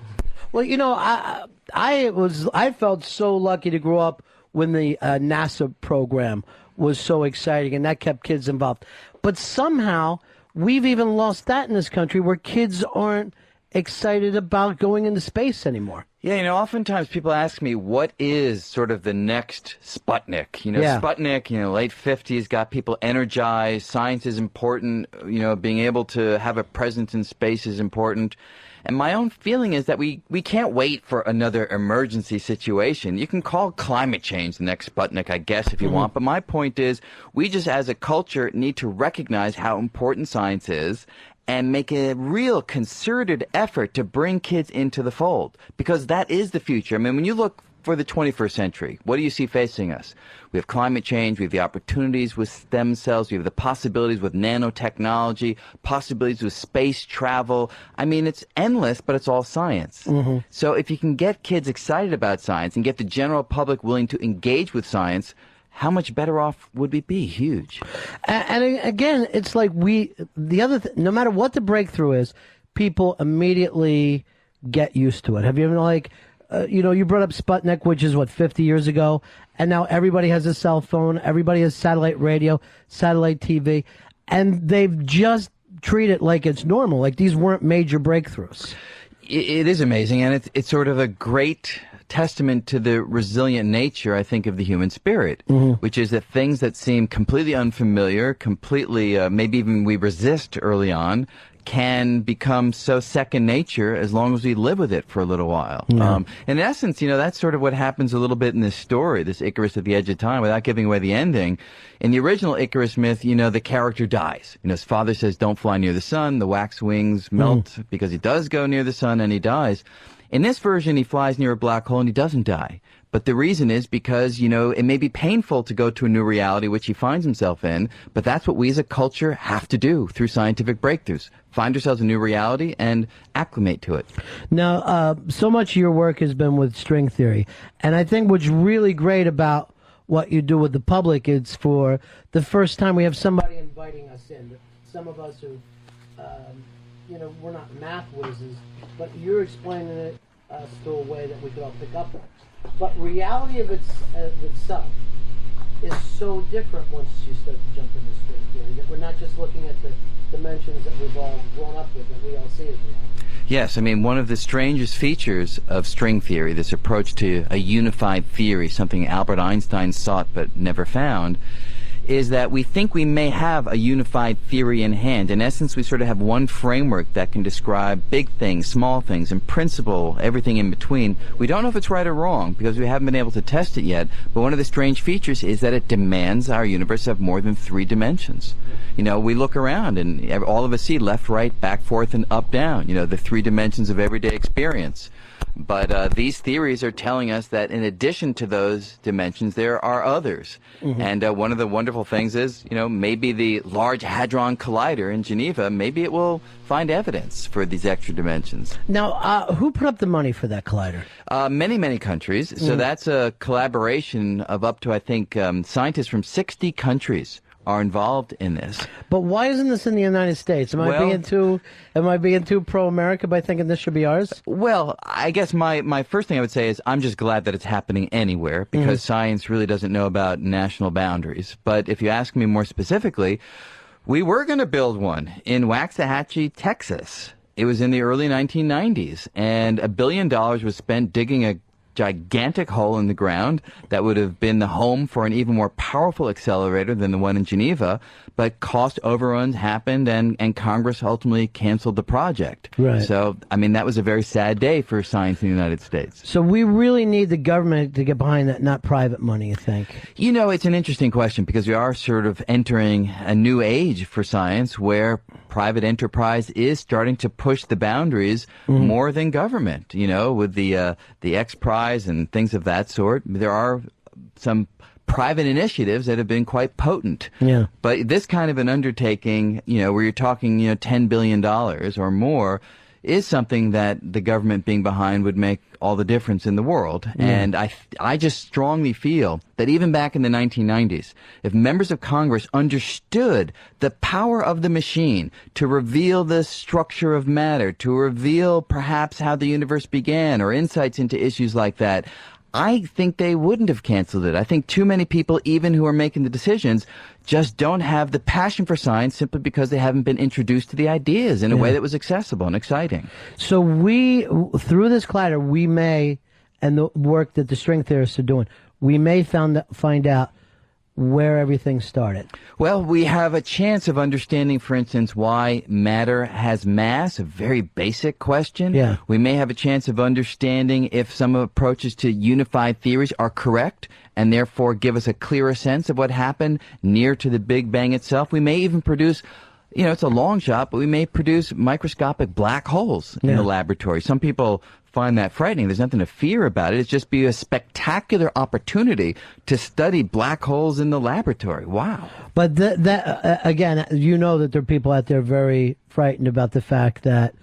Well, you know, I felt so lucky to grow up when the NASA program was so exciting, and that kept kids involved. But somehow we've even lost that in this country, where kids aren't excited about going into space anymore. Yeah, you know, oftentimes people ask me, what is sort of the next Sputnik? You know, Yeah. Sputnik, you know, late 50s, got people energized. Science is important. You know, being able to have a presence in space is important. And my own feeling is that we can't wait for another emergency situation. You can call climate change the next Sputnik, I guess, if you want. But my point is, we just as a culture need to recognize how important science is and make a real concerted effort to bring kids into the fold, because that is the future. I mean, when you look for the 21st century, what do you see facing us? We have climate change, we have the opportunities with stem cells, we have the possibilities with nanotechnology, possibilities with space travel. I mean, it's endless, but it's all science. So if you can get kids excited about science and get the general public willing to engage with science, how much better off would we be? Huge. And again, it's like no matter what the breakthrough is, people immediately get used to it. Have you ever, you know, you brought up Sputnik, which is, 50 years ago, and now everybody has a cell phone, everybody has satellite radio, satellite TV, and they've just treated it like it's normal, like these weren't major breakthroughs. It is amazing, and it's sort of a great testament to the resilient nature, I think, of the human spirit, which is that things that seem completely unfamiliar, completely, maybe even we resist early on, can become so second nature as long as we live with it for a little while. Yeah. In essence, you know, that's sort of what happens a little bit in this story, this Icarus at the Edge of Time, without giving away the ending. In the original Icarus myth, you know, the character dies. You know, his father says, don't fly near the sun. The wax wings melt because he does go near the sun and he dies. In this version, he flies near a black hole and he doesn't die. But the reason is because, you know, it may be painful to go to a new reality, which he finds himself in, but that's what we as a culture have to do through scientific breakthroughs. Find ourselves a new reality and acclimate to it. Now, so much of your work has been with string theory, and I think what's really great about what you do with the public is, for the first time we have somebody inviting us in. Some of us who, you know, we're not math whizzes, but you're explaining it to a way that we could all pick up on. But reality of itself is so different once you start to jump into string theory, that we're not just looking at the dimensions that we've all grown up with, that we all see as reality. Yes, I mean, one of the strangest features of string theory, this approach to a unified theory, something Albert Einstein sought but never found, is that we think we may have a unified theory in hand. In essence, we sort of have one framework that can describe big things, small things, in principle, everything in between. We don't know if it's right or wrong because we haven't been able to test it yet, but one of the strange features is that it demands our universe have more than 3 dimensions. You know, we look around and all of us see left, right, back, forth, and up, down, you know, the 3 dimensions of everyday experience. But these theories are telling us that in addition to those dimensions, there are others. And one of the wonderful things is, you know, maybe the Large Hadron Collider in Geneva, maybe it will find evidence for these extra dimensions. Now, who put up the money for that collider? Many, many countries. So that's a collaboration of up to, I think, scientists from 60 countries are involved in this. But why isn't this in the United States? Am I being too pro-America by thinking this should be ours? Well, I guess my first thing I would say is I'm just glad that it's happening anywhere, because science really doesn't know about national boundaries. But if you ask me more specifically, we were going to build one in Waxahachie, Texas. It was in the early 1990s, and $1 billion was spent digging a gigantic hole in the ground that would have been the home for an even more powerful accelerator than the one in Geneva, but cost overruns happened, and Congress ultimately canceled the project. Right. So, I mean, that was a very sad day for science in the United States. So we really need the government to get behind that, not private money, you think? You know, it's an interesting question, because we are sort of entering a new age for science where private enterprise is starting to push the boundaries more than government. You know, with the X Prize and things of that sort, there are some private initiatives that have been quite potent. Yeah. But this kind of an undertaking, you know, where you're talking, $10 billion or more, is something that the government being behind would make all the difference in the world. Yeah. And I just strongly feel that even back in the 1990s, if members of Congress understood the power of the machine to reveal the structure of matter, to reveal perhaps how the universe began, or insights into issues like that, I think they wouldn't have canceled it. I think too many people, even who are making the decisions, just don't have the passion for science simply because they haven't been introduced to the ideas in a way that was accessible and exciting. So through this collider, we may, and the work that the string theorists are doing, we may find out where everything started. Well, we have a chance of understanding, for instance, why matter has mass, a very basic question. Yeah. We may have a chance of understanding if some approaches to unified theories are correct, and therefore give us a clearer sense of what happened near to the Big Bang itself. We may even produce, it's a long shot, but we may produce microscopic black holes in the laboratory. Some people find that frightening. There's nothing to fear about it. It's just be a spectacular opportunity to study black holes in the laboratory. Wow. But again, you know that there are people out there very frightened about the fact that,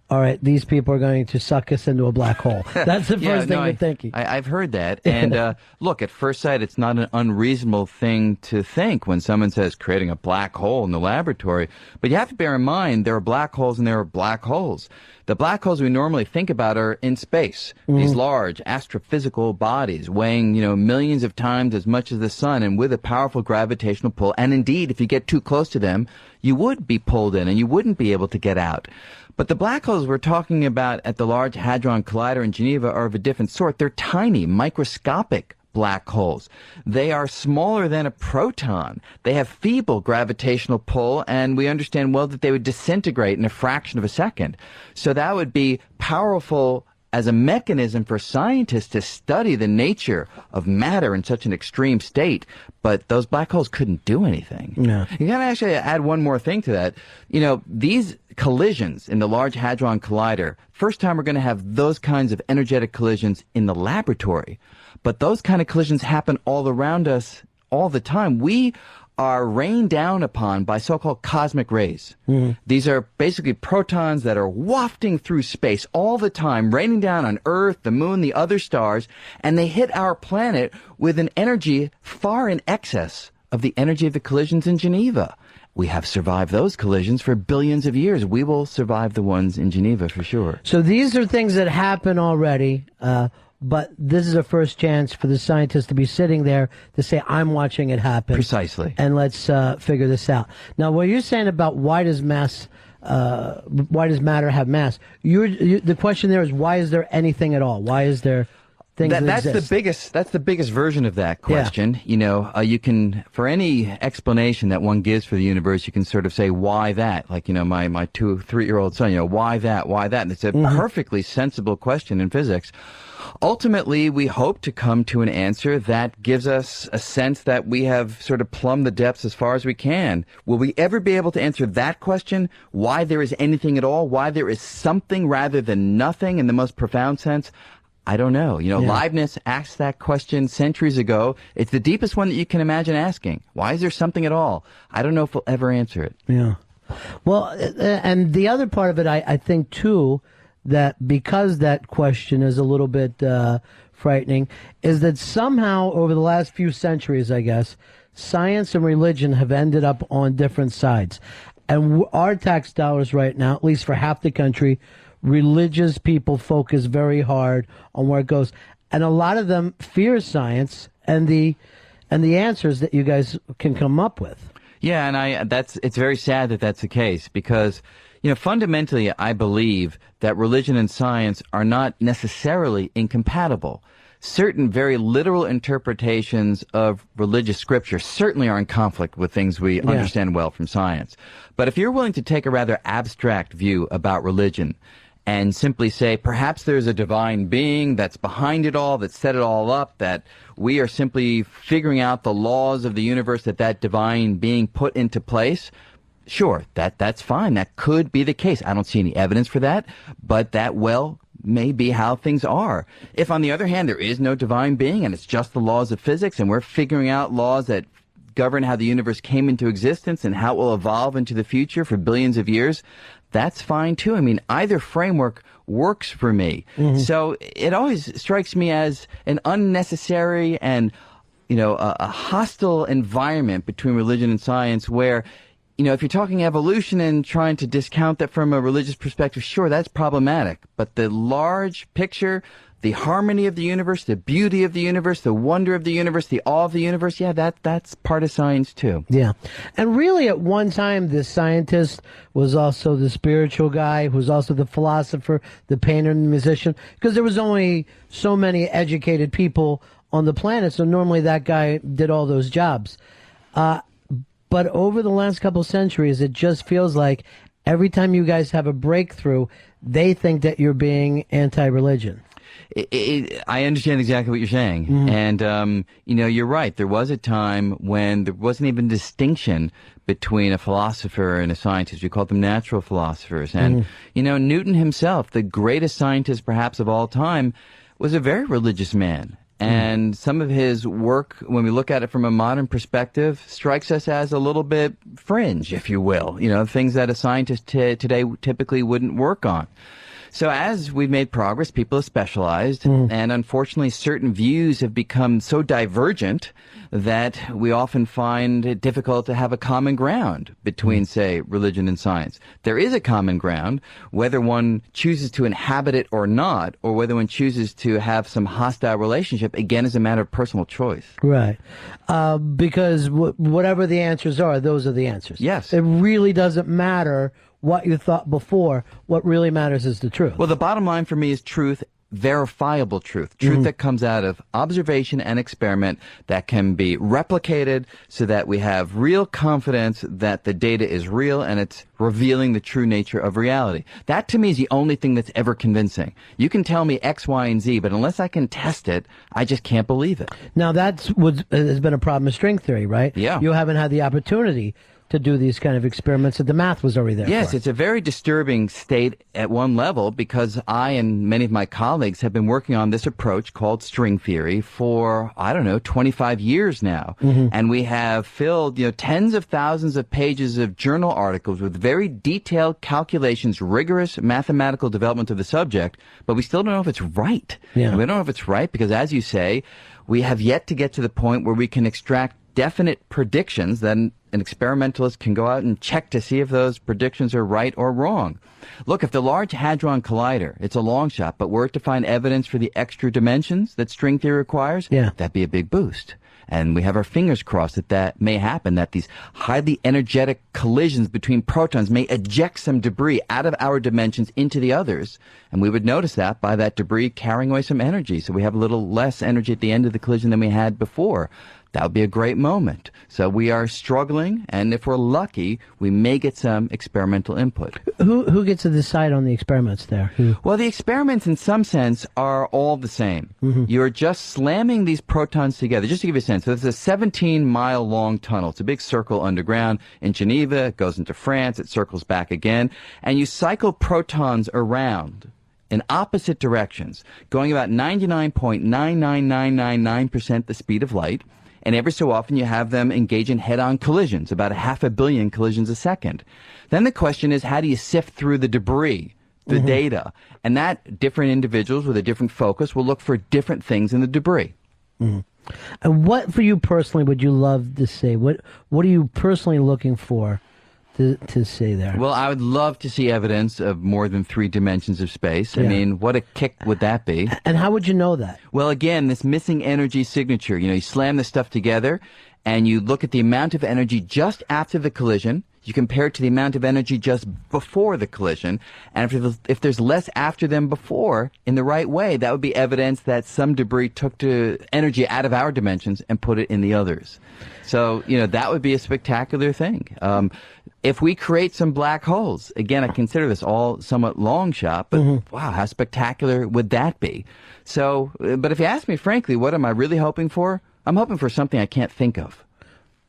all right, these people are going to suck us into a black hole. That's the first thing they're thinking. I've heard that. And look, at first sight, it's not an unreasonable thing to think when someone says creating a black hole in the laboratory. But you have to bear in mind there are black holes and there are black holes. The black holes we normally think about are in space. These large astrophysical bodies weighing, millions of times as much as the sun, and with a powerful gravitational pull. And indeed, if you get too close to them, you would be pulled in and you wouldn't be able to get out. But the black holes we're talking about at the Large Hadron Collider in Geneva are of a different sort. They're tiny, microscopic black holes. They are smaller than a proton. They have feeble gravitational pull, and we understand well that they would disintegrate in a fraction of a second. So that would be powerful as a mechanism for scientists to study the nature of matter in such an extreme state, but those black holes couldn't do anything. No. You gotta actually add one more thing to that. These collisions in the Large Hadron Collider, first time we're going to have those kinds of energetic collisions in the laboratory. But those kind of collisions happen all around us all the time. We are rained down upon by so-called cosmic rays. These are basically protons that are wafting through space all the time, raining down on Earth, the Moon, the other stars, and they hit our planet with an energy far in excess of the energy of the collisions in Geneva. We have survived those collisions for billions of years. We will survive the ones in Geneva for sure. So these are things that happen already, but this is a first chance for the scientists to be sitting there to say, I'm watching it happen. Precisely. And let's figure this out. Now, what you're saying about why does matter have mass? The question there is, why is there anything at all? Why is there things that exist? That's the biggest version of that question. Yeah. You can, for any explanation that one gives for the universe, you can sort of say, why that? Like, my 2-3-year-old son, why that? Why that? And it's a perfectly sensible question in physics. Ultimately, we hope to come to an answer that gives us a sense that we have sort of plumbed the depths as far as we can. Will we ever be able to answer that question? Why there is anything at all? Why there is something rather than nothing in the most profound sense? I don't know. Leibniz asked that question centuries ago. It's the deepest one that you can imagine asking. Why is there something at all? I don't know if we'll ever answer it. Yeah. Well, and the other part of it, I think, too, that because that question is a little bit frightening, is that somehow over the last few centuries, I guess, science and religion have ended up on different sides. And our tax dollars right now, at least for half the country, religious people focus very hard on where it goes. And a lot of them fear science and the answers that you guys can come up with. Yeah, and it's very sad that that's the case because, fundamentally, I believe that religion and science are not necessarily incompatible. Certain very literal interpretations of religious scripture certainly are in conflict with things we understand well from science. But if you're willing to take a rather abstract view about religion and simply say, perhaps there's a divine being that's behind it all, that set it all up, that we are simply figuring out the laws of the universe that divine being put into place, sure, that's fine. That could be the case. I don't see any evidence for that, but that may be how things are. If, on the other hand, there is no divine being and it's just the laws of physics and we're figuring out laws that govern how the universe came into existence and how it will evolve into the future for billions of years, that's fine too. I mean, either framework works for me. Mm-hmm. So it always strikes me as an unnecessary and, a hostile environment between religion and science where, if you're talking evolution and trying to discount that from a religious perspective, sure, that's problematic. But the large picture, the harmony of the universe, the beauty of the universe, the wonder of the universe, the awe of the universe, that's part of science too. Yeah. And really at one time, the scientist was also the spiritual guy, who was also the philosopher, the painter, and the musician, because there was only so many educated people on the planet, so normally that guy did all those jobs. But over the last couple of centuries, it just feels like every time you guys have a breakthrough, they think that you're being anti-religion. I understand exactly what you're saying. Mm-hmm. And, you're right. There was a time when there wasn't even distinction between a philosopher and a scientist. We called them natural philosophers. And, Newton himself, the greatest scientist perhaps of all time, was a very religious man. And some of his work, when we look at it from a modern perspective, strikes us as a little bit fringe, if you will. Things that a scientist today typically wouldn't work on. So as we've made progress, people have specialized, and unfortunately certain views have become so divergent that we often find it difficult to have a common ground between, say, religion and science. There is a common ground, whether one chooses to inhabit it or not, or whether one chooses to have some hostile relationship, again, is a matter of personal choice. Right. Because whatever the answers are, those are the answers. Yes. It really doesn't matter what you thought before. What really matters is the truth. Well, the bottom line for me is truth, verifiable truth that comes out of observation and experiment that can be replicated so that we have real confidence that the data is real and it's revealing the true nature of reality. That, to me, is the only thing that's ever convincing. You can tell me X, Y, and Z, but unless I can test it, I just can't believe it. Now, that's what has been a problem with string theory, right? Yeah. You haven't had the opportunity to do these kind of experiments that the math was already there Yes, for. It's a very disturbing state at one level because I and many of my colleagues have been working on this approach called string theory for, 25 years now. Mm-hmm. And we have filled, tens of thousands of pages of journal articles with very detailed calculations, rigorous mathematical development of the subject, but we still don't know if it's right. Yeah. And we don't know if it's right because, as you say, we have yet to get to the point where we can extract definite predictions that an experimentalist can go out and check to see if those predictions are right or wrong. Look, if the Large Hadron Collider, it's a long shot, but were it to find evidence for the extra dimensions that string theory requires, that'd be a big boost. And we have our fingers crossed that may happen, that these highly energetic collisions between protons may eject some debris out of our dimensions into the others. And we would notice that by that debris carrying away some energy. So we have a little less energy at the end of the collision than we had before. That would be a great moment. So we are struggling, and if we're lucky, we may get some experimental input. Who gets to decide on the experiments there? Well, the experiments, in some sense, are all the same. Mm-hmm. You're just slamming these protons together. Just to give you a sense, so this is a 17-mile-long tunnel. It's a big circle underground in Geneva. It goes into France. It circles back again. And you cycle protons around in opposite directions, going about 99.99999% the speed of light. And every so often you have them engage in head-on collisions, about 500 million collisions a second. Then the question is, how do you sift through the debris, the data? And that different individuals with a different focus will look for different things in the debris. Mm-hmm. And what, for you personally, would you love to say? What are you personally looking for to say there? Well, I would love to see evidence of more than 3 dimensions of space. I Yeah. mean, what a kick would that be? And how would you know that? Well, again, this missing energy signature. You know, you slam this stuff together, and you look at the amount of energy just after the collision. You compare it to the amount of energy just before the collision. And if there's less after than before in the right way, that would be evidence that some debris took energy out of our dimensions and put it in the others. So, you know, that would be a spectacular thing. If we create some black holes, again, I consider this all somewhat long shot, but wow, how spectacular would that be? So, but if you ask me frankly, what am I really hoping for? I'm hoping for something I can't think of.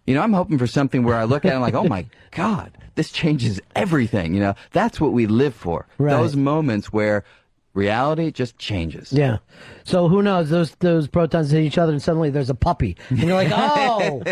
You know, I'm hoping for something where I look at it and I'm like, oh my God, this changes everything. You know, that's what we live for. Right. Those moments where reality just changes. Yeah. So who knows? Those protons hit each other, and suddenly there's a puppy, and you're like, oh,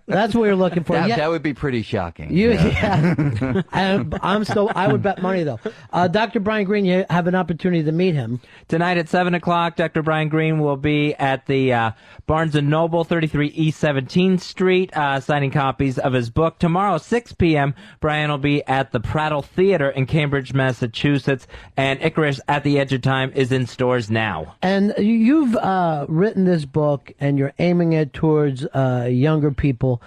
that's what you're looking for. That would be pretty shocking. Yeah. I would bet money though. Dr. Brian Greene, you have an opportunity to meet him tonight at 7 o'clock. Dr. Brian Greene will be at the Barnes & Noble, 33 East 17th Street, signing copies of his book. Tomorrow, 6 p.m., Brian will be at the Prattle Theater in Cambridge, Massachusetts, and Icarus at the Edge of Time is in stores now. And you've written this book, and you're aiming it towards younger people.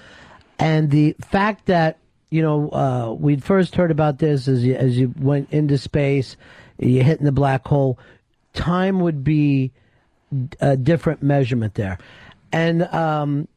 And the fact that, you know, we'd first heard about this as you went into space, you hit in the black hole, time would be a different measurement there. And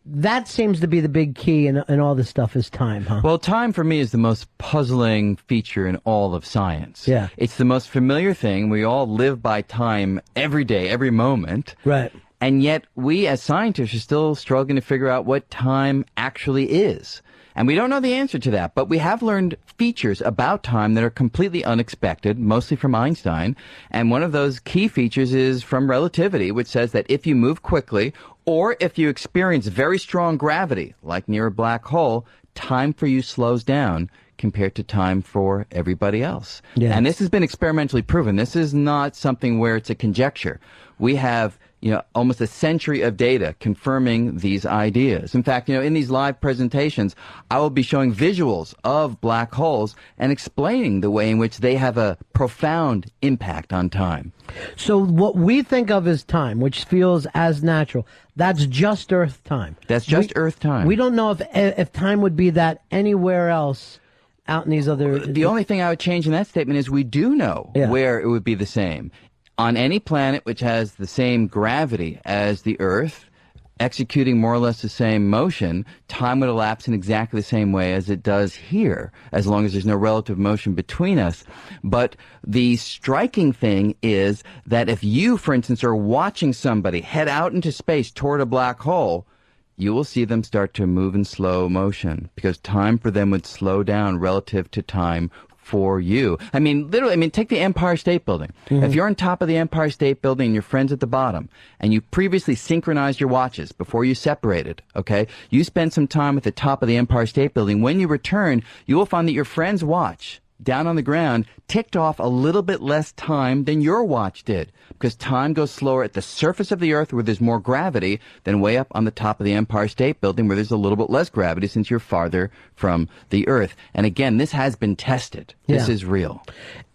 that seems to be the big key in all this stuff is time, huh? Well, time for me is the most puzzling feature in all of science. Yeah. It's the most familiar thing. We all live by time every day, every moment. Right. And yet we as scientists are still struggling to figure out what time actually is. And we don't know the answer to that, but we have learned features about time that are completely unexpected, mostly from Einstein. And one of those key features is from relativity, which says that if you move quickly or if you experience very strong gravity, like near a black hole, time for you slows down compared to time for everybody else. Yeah. And this has been experimentally proven. This is not something where it's a conjecture. We have, you know, almost a century of data confirming these ideas. In fact, you know, in these live presentations, I will be showing visuals of black holes and explaining the way in which they have a profound impact on time. So what we think of as time, which feels as natural, that's just Earth time. That's just Earth time. We don't know if time would be that anywhere else out in these other... The only thing I would change in that statement is we do know where it would be the same. On any planet which has the same gravity as the Earth, executing more or less the same motion, time would elapse in exactly the same way as it does here, as long as there's no relative motion between us. But the striking thing is that if you, for instance, are watching somebody head out into space toward a black hole, you will see them start to move in slow motion, because time for them would slow down relative to time for you. I mean, literally, take the Empire State Building. Mm-hmm. If you're on top of the Empire State Building and your friend's at the bottom, and you previously synchronized your watches before you separated, okay? You spend some time at the top of the Empire State Building. When you return, you will find that your friend's watch down on the ground ticked off a little bit less time than your watch did, because time goes slower at the surface of the Earth where there's more gravity than way up on the top of the Empire State Building where there's a little bit less gravity since you're farther from the Earth. And again, this has been tested. This is real.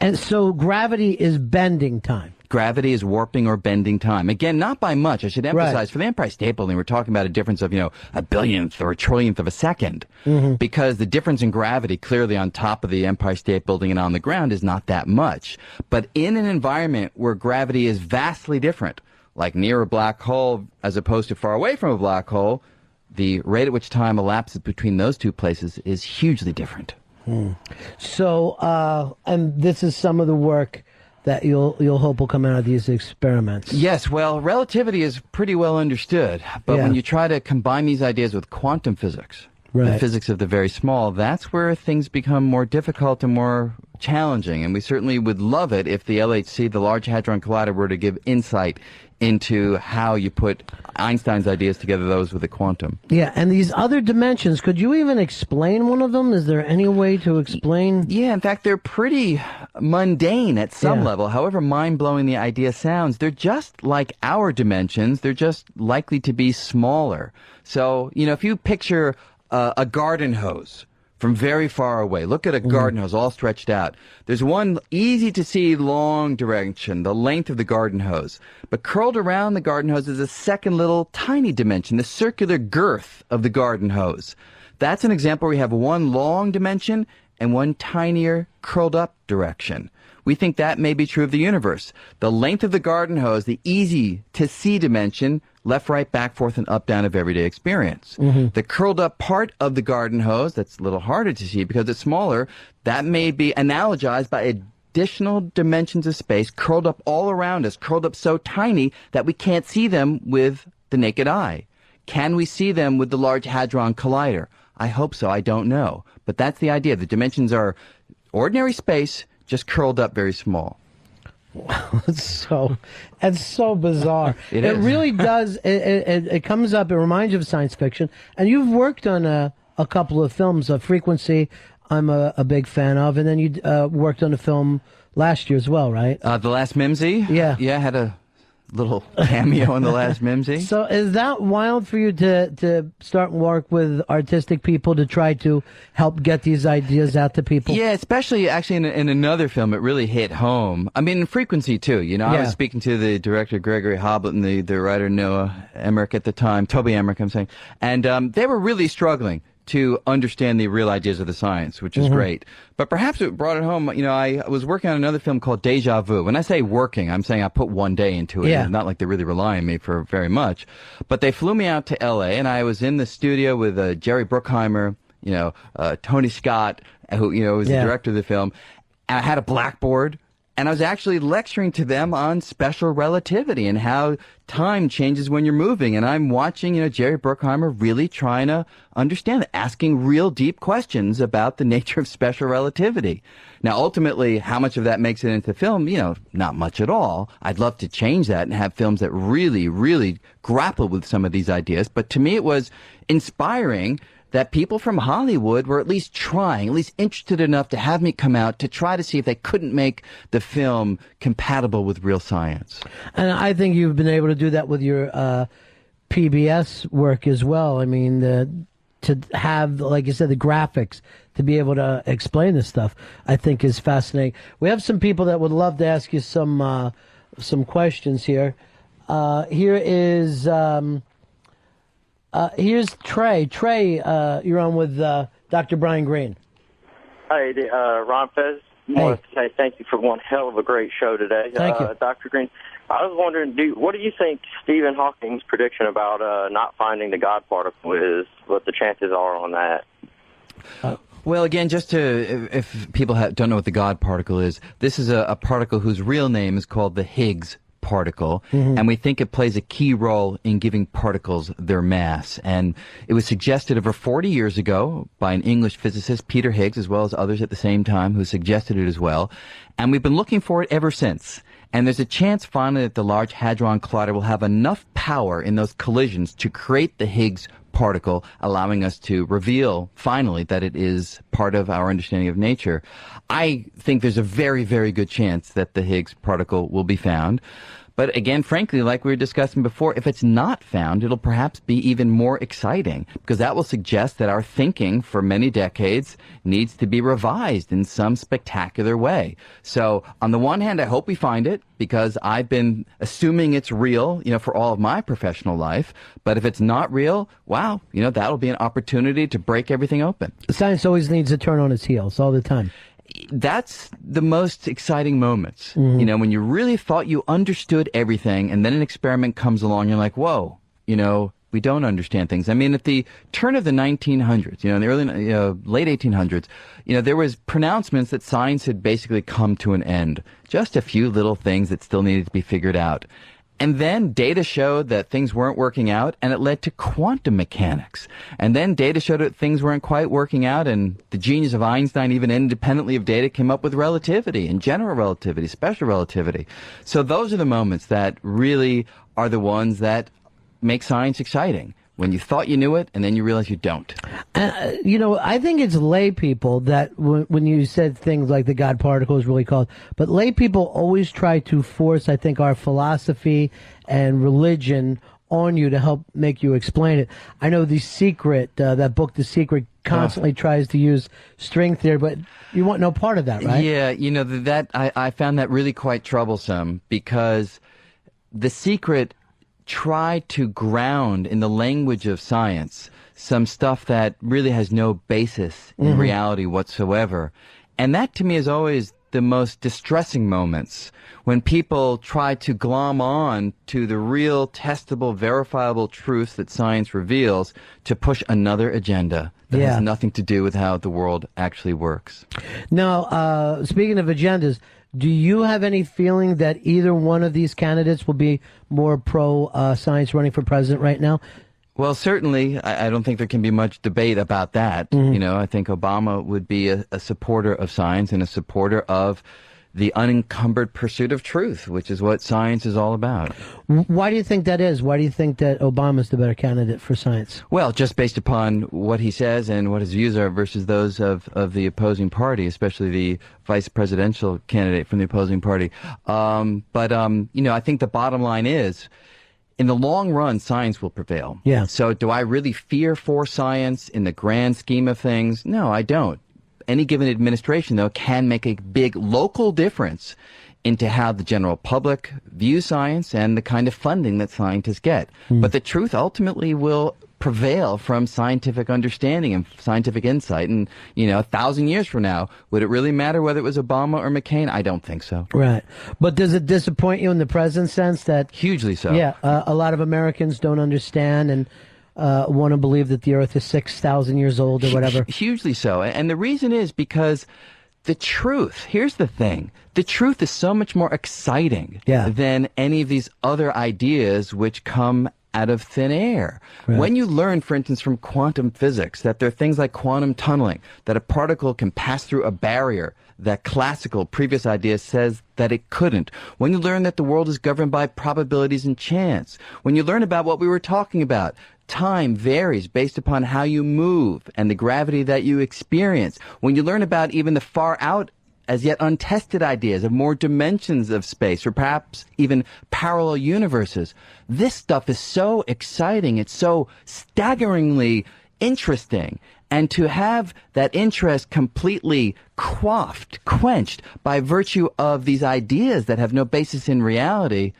And so gravity is bending time. Gravity is warping or bending time. Again, not by much. I should emphasize, for the Empire State Building, we're talking about a difference of, a billionth or a trillionth of a second. Mm-hmm. Because the difference in gravity clearly on top of the Empire State Building and on the ground is not that much. But in an environment where gravity is vastly different, like near a black hole as opposed to far away from a black hole, the rate at which time elapses between those two places is hugely different. So, and this is some of the work that you'll hope will come out of these experiments. Yes, well, relativity is pretty well understood, but Yeah. when you try to combine these ideas with quantum physics, the Right. physics of the very small, that's where things become more difficult and more challenging, and we certainly would love it if the LHC, the Large Hadron Collider, were to give insight into how you put Einstein's ideas together, those with the quantum. Yeah, and these other dimensions, could you even explain one of them? Is there any way to explain? Yeah, in fact, they're pretty mundane at some level. However mind-blowing the idea sounds, they're just like our dimensions. They're just likely to be smaller. So, you know, if you picture a garden hose from very far away. Look at a garden hose all stretched out. There's one easy-to-see long direction, the length of the garden hose. But curled around the garden hose is a second little tiny dimension, the circular girth of the garden hose. That's an example where we have one long dimension and one tinier curled-up direction. We think that may be true of the universe. The length of the garden hose, the easy-to-see dimension, left, right, back, forth, and up, down of everyday experience. The curled up part of the garden hose, that's a little harder to see because it's smaller, that may be analogized by additional dimensions of space curled up all around us, curled up so tiny that we can't see them with the naked eye. Can we see them with the Large Hadron Collider? I hope so. I don't know. But that's the idea. The dimensions are ordinary space, just curled up very small. It's so bizarre. It It is. really does. It comes up. It reminds you of science fiction. And you've worked on a couple of films. Frequency, I'm a big fan of. And then you worked on a film last year as well, right? The Last Mimsy? Yeah, I had a little cameo in The Last Mimsy. So is that wild for you to start work with artistic people to try to help get these ideas out to people? Yeah, especially actually in another film, it really hit home. I mean, in Frequency, too. You know, I was speaking to the director, Gregory Hoblit, and the writer, Noah Emmerich at the time, Toby Emmerich, I'm saying. And they were really struggling to understand the real ideas of the science, which is great. But perhaps it brought it home. You know, I was working on another film called Deja Vu. When I say working, I'm saying I put one day into it. Yeah. It's not like they really rely on me for very much. But they flew me out to L.A., and I was in the studio with Jerry Bruckheimer, you know, Tony Scott, who, you know, was the director of the film. And I had a blackboard, and I was actually lecturing to them on special relativity and how time changes when you're moving. And I'm watching, you know, Jerry Bruckheimer really trying to understand it, asking real deep questions about the nature of special relativity. Now, ultimately, how much of that makes it into film? You know, not much at all. I'd love to change that and have films that really, really grapple with some of these ideas. But to me, it was inspiring that people from Hollywood were at least trying, at least interested enough to have me come out to try to see if they couldn't make the film compatible with real science. And I think you've been able to do that with your PBS work as well. I mean, to have, like you said, the graphics, to be able to explain this stuff, I think is fascinating. We have some people that would love to ask you some questions here. Here is... here's Trey. Trey, you're on with Dr. Brian Greene. Hi, Ron Fez. I want to say thank you for one hell of a great show today. Thank you. Dr. Greene, I was wondering, what do you think Stephen Hawking's prediction about not finding the God particle is, what the chances are on that? Well, again, just to, if people don't know what the God particle is, this is a particle whose real name is called the Higgs particle, and we think it plays a key role in giving particles their mass. And it was suggested over 40 years ago by an English physicist, Peter Higgs, as well as others at the same time who suggested it as well. And we've been looking for it ever since. And there's a chance finally that the Large Hadron Collider will have enough power in those collisions to create the Higgs particle, allowing us to reveal finally that it is part of our understanding of nature. I think there's a very, very good chance that the Higgs particle will be found. But again, frankly, like we were discussing before, if it's not found, it'll perhaps be even more exciting, because that will suggest that our thinking for many decades needs to be revised in some spectacular way. So on the one hand, I hope we find it, because I've been assuming it's real, you know, for all of my professional life. But if it's not real, wow, you know, that'll be an opportunity to break everything open. Science always needs to turn on its heels all the time. That's the most exciting moments. You know, when you really thought you understood everything, and then an experiment comes along, you're like, whoa, you know, we don't understand things. I mean, at the turn of the 1900s, you know, in the early, late 1800s, you know, there was pronouncements that science had basically come to an end. Just a few little things that still needed to be figured out. And then data showed that things weren't working out, and it led to quantum mechanics. And then data showed that things weren't quite working out, and the genius of Einstein, even independently of data, came up with relativity and general relativity, special relativity. So those are the moments that really are the ones that make science exciting. When you thought you knew it, and then you realize you don't. I think it's lay people that, when you said things like the God particle is really called, but lay people always try to force, I think, our philosophy and religion on you to help make you explain it. I know The Secret, that book, The Secret, constantly tries to use string theory, but you want no part of that, right? Yeah, that I found that really quite troublesome, because The Secret try to ground in the language of science some stuff that really has no basis in reality whatsoever. And that to me is always the most distressing moments, when people try to glom on to the real, testable, verifiable truths that science reveals to push another agenda that has nothing to do with how the world actually works. Now, speaking of agendas, do you have any feeling that either one of these candidates will be more pro-science running for president right now? Well, certainly, I don't think there can be much debate about that. I think Obama would be a supporter of science and a supporter of the unencumbered pursuit of truth, which is what science is all about. Why do you think that is? Why do you think that Obama's the better candidate for science? Well, just based upon what he says and what his views are versus those of the opposing party, especially the vice presidential candidate from the opposing party. I think the bottom line is, in the long run, science will prevail. Yeah. So do I really fear for science in the grand scheme of things? No, I don't. Any given administration, though, can make a big local difference into how the general public views science and the kind of funding that scientists get. But the truth ultimately will prevail from scientific understanding and scientific insight. And, 1,000 years from now, would it really matter whether it was Obama or McCain? I don't think so. Right. But does it disappoint you in the present sense that... Hugely so. Yeah, a lot of Americans don't understand and want to believe that the Earth is 6,000 years old or whatever. Hugely so. And the reason is because the truth, here's the thing, the truth is so much more exciting than any of these other ideas which come out of thin air. Right. When you learn, for instance, from quantum physics, that there are things like quantum tunneling, that a particle can pass through a barrier that classical previous idea says that it couldn't. When you learn that the world is governed by probabilities and chance. When you learn about what we were talking about, time varies based upon how you move and the gravity that you experience. When you learn about even the far out, as yet untested ideas of more dimensions of space, or perhaps even parallel universes, this stuff is so exciting. It's so staggeringly interesting. And to have that interest completely quenched by virtue of these ideas that have no basis in reality,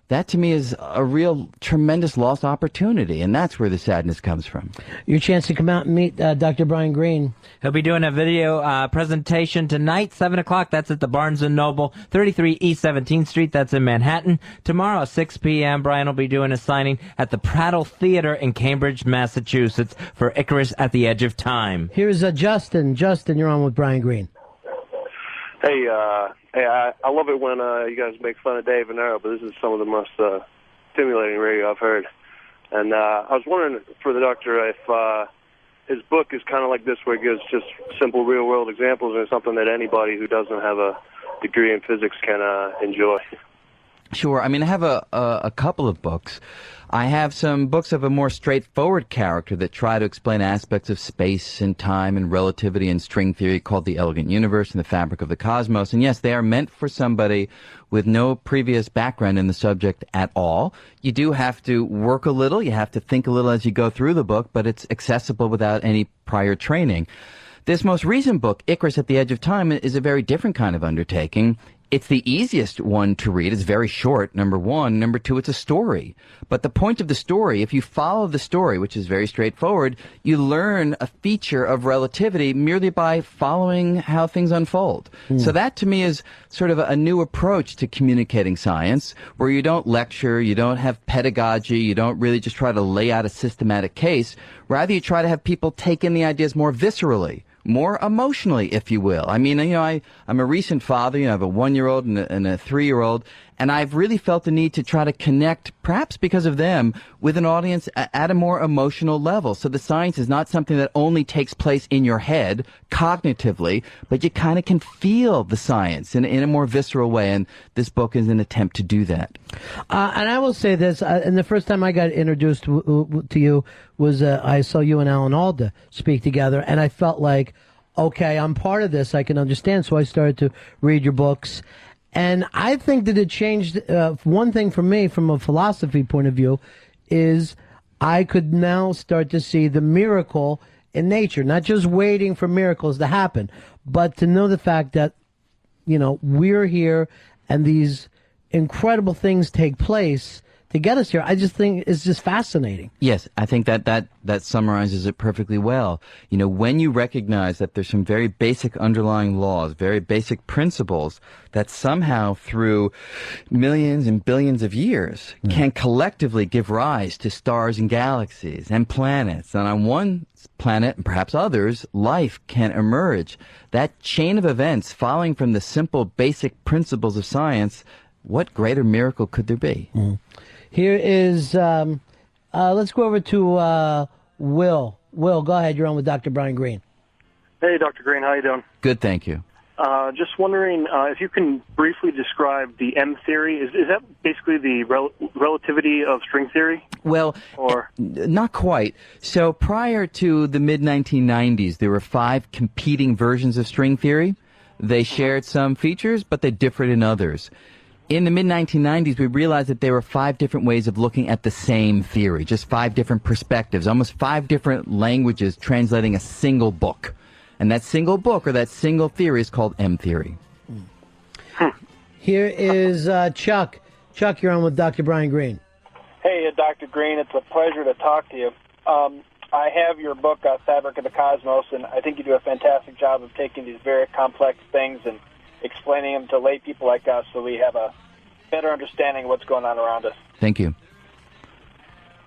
that to me is a real tremendous lost opportunity, and that's where the sadness comes from. Your chance to come out and meet Dr. Brian Greene. He'll be doing a video presentation tonight, 7 o'clock. That's at the Barnes & Noble, 33 East 17th Street. That's in Manhattan. Tomorrow at 6 p.m., Brian will be doing a signing at the Prattle Theater in Cambridge, Massachusetts for Icarus at the Edge of Time. Here's Justin. Justin, you're on with Brian Greene. Hey, I love it when you guys make fun of Dave and Arrow, but this is some of the most stimulating radio I've heard. And I was wondering for the doctor if his book is kind of like this, where it gives just simple real-world examples, and something that anybody who doesn't have a degree in physics can enjoy. Sure. I mean, I have a couple of books. I have some books of a more straightforward character that try to explain aspects of space and time and relativity and string theory, called The Elegant Universe and the Fabric of the Cosmos. And yes, they are meant for somebody with no previous background in the subject at all. You do have to work a little, you have to think a little as you go through the book, but it's accessible without any prior training. This most recent book, Icarus at the Edge of Time, is a very different kind of undertaking. It's the easiest one to read. It's very short, number one. Number two, it's a story. But the point of the story, if you follow the story, which is very straightforward, you learn a feature of relativity merely by following how things unfold. So that, to me, is sort of a new approach to communicating science, where you don't lecture, you don't have pedagogy, you don't really just try to lay out a systematic case. Rather, you try to have people take in the ideas more viscerally, more emotionally, if you will. I mean, I'm a recent father. I have a 1-year-old and a 3-year-old, And I've really felt the need to try to connect, perhaps because of them, with an audience at a more emotional level. So the science is not something that only takes place in your head, cognitively, but you kind of can feel the science in a more visceral way. And this book is an attempt to do that. And I will say this, and the first time I got introduced to you was I saw you and Alan Alda speak together, and I felt like, okay, I'm part of this, I can understand, so I started to read your books. And I think that it changed, one thing for me, from a philosophy point of view, is I could now start to see the miracle in nature, not just waiting for miracles to happen, but to know the fact that, you know, we're here and these incredible things take place to get us here. I just think it's just fascinating. Yes, I think that summarizes it perfectly well. You know, when you recognize that there's some very basic underlying laws, very basic principles that somehow through millions and billions of years can collectively give rise to stars and galaxies and planets, and on one planet and perhaps others, life can emerge. That chain of events following from the simple basic principles of science, what greater miracle could there be? Here is, let's go over to Will. Will, go ahead. You're on with Dr. Brian Greene. Hey, Dr. Greene. How you doing? Good, thank you. Just wondering if you can briefly describe the M theory. Is that basically the relativity of string theory? Well, not quite. So prior to the mid-1990s, there were 5 competing versions of string theory. They shared some features, but they differed in others. In the mid-1990s, we realized that there were 5 different ways of looking at the same theory, just 5 different perspectives, almost 5 different languages translating a single book. And that single book or that single theory is called M theory. Here is Chuck. Chuck, you're on with Dr. Brian Greene. Hey, Dr. Greene, it's a pleasure to talk to you. I have your book, Fabric of the Cosmos, and I think you do a fantastic job of taking these very complex things and explaining them to lay people like us so we have a better understanding of what's going on around us. Thank you.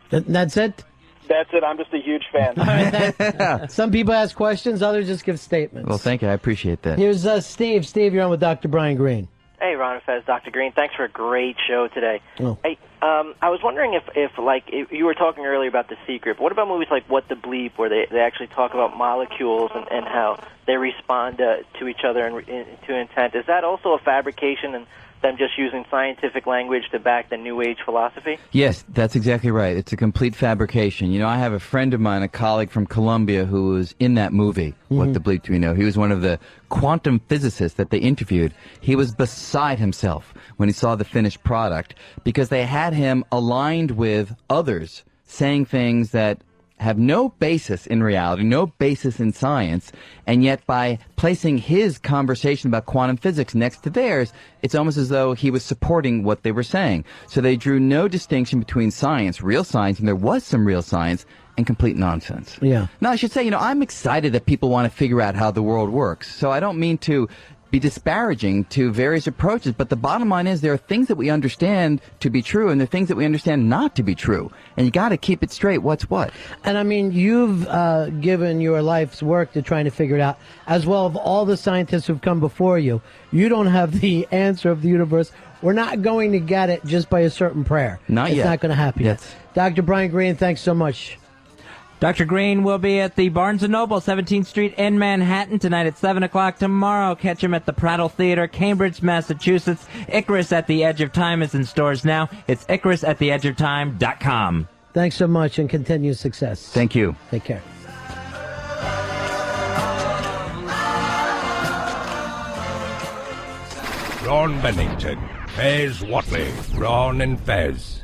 That's it? That's it. I'm just a huge fan. All right, some people ask questions, others just give statements. Well, thank you. I appreciate that. Here's Steve. Steve, you're on with Dr. Brian Greene. Hey, Ron and Fez, Dr. Greene. Thanks for a great show today. Oh. Hey, I was wondering if you were talking earlier about The Secret, but what about movies like What the Bleep, where they actually talk about molecules and how they respond to each other and to intent? Is that also a fabrication and them just using scientific language to back the New Age philosophy? Yes, that's exactly right. It's a complete fabrication. You know, I have a friend of mine, a colleague from Columbia, who was in that movie, What the Bleep Do We Know? He was one of the quantum physicists that they interviewed. He was beside himself when he saw the finished product because they had him aligned with others saying things that have no basis in reality, no basis in science, and yet by placing his conversation about quantum physics next to theirs, it's almost as though he was supporting what they were saying. So they drew no distinction between science, real science, and there was some real science, and complete nonsense. Yeah. Now, I should say, you know, I'm excited that people want to figure out how the world works, so I don't mean to be disparaging to various approaches, but the bottom line is there are things that we understand to be true and there are things that we understand not to be true, and you got to keep it straight what's what. And I mean, you've given your life's work to trying to figure it out, as well as all the scientists who've come before you. You don't have the answer of the universe. We're not going to get it just by a certain prayer. Not yet. It's not going to happen yet. Dr. Brian Greene, thanks so much. Dr. Greene will be at the Barnes & Noble, 17th Street in Manhattan tonight at 7 o'clock. Tomorrow, catch him at the Prattle Theater, Cambridge, Massachusetts. Icarus at the Edge of Time is in stores now. It's IcarusAtTheEdgeOfTime.com. Thanks so much and continued success. Thank you. Take care. Ron Bennington, Fez Watley, Ron and Fez.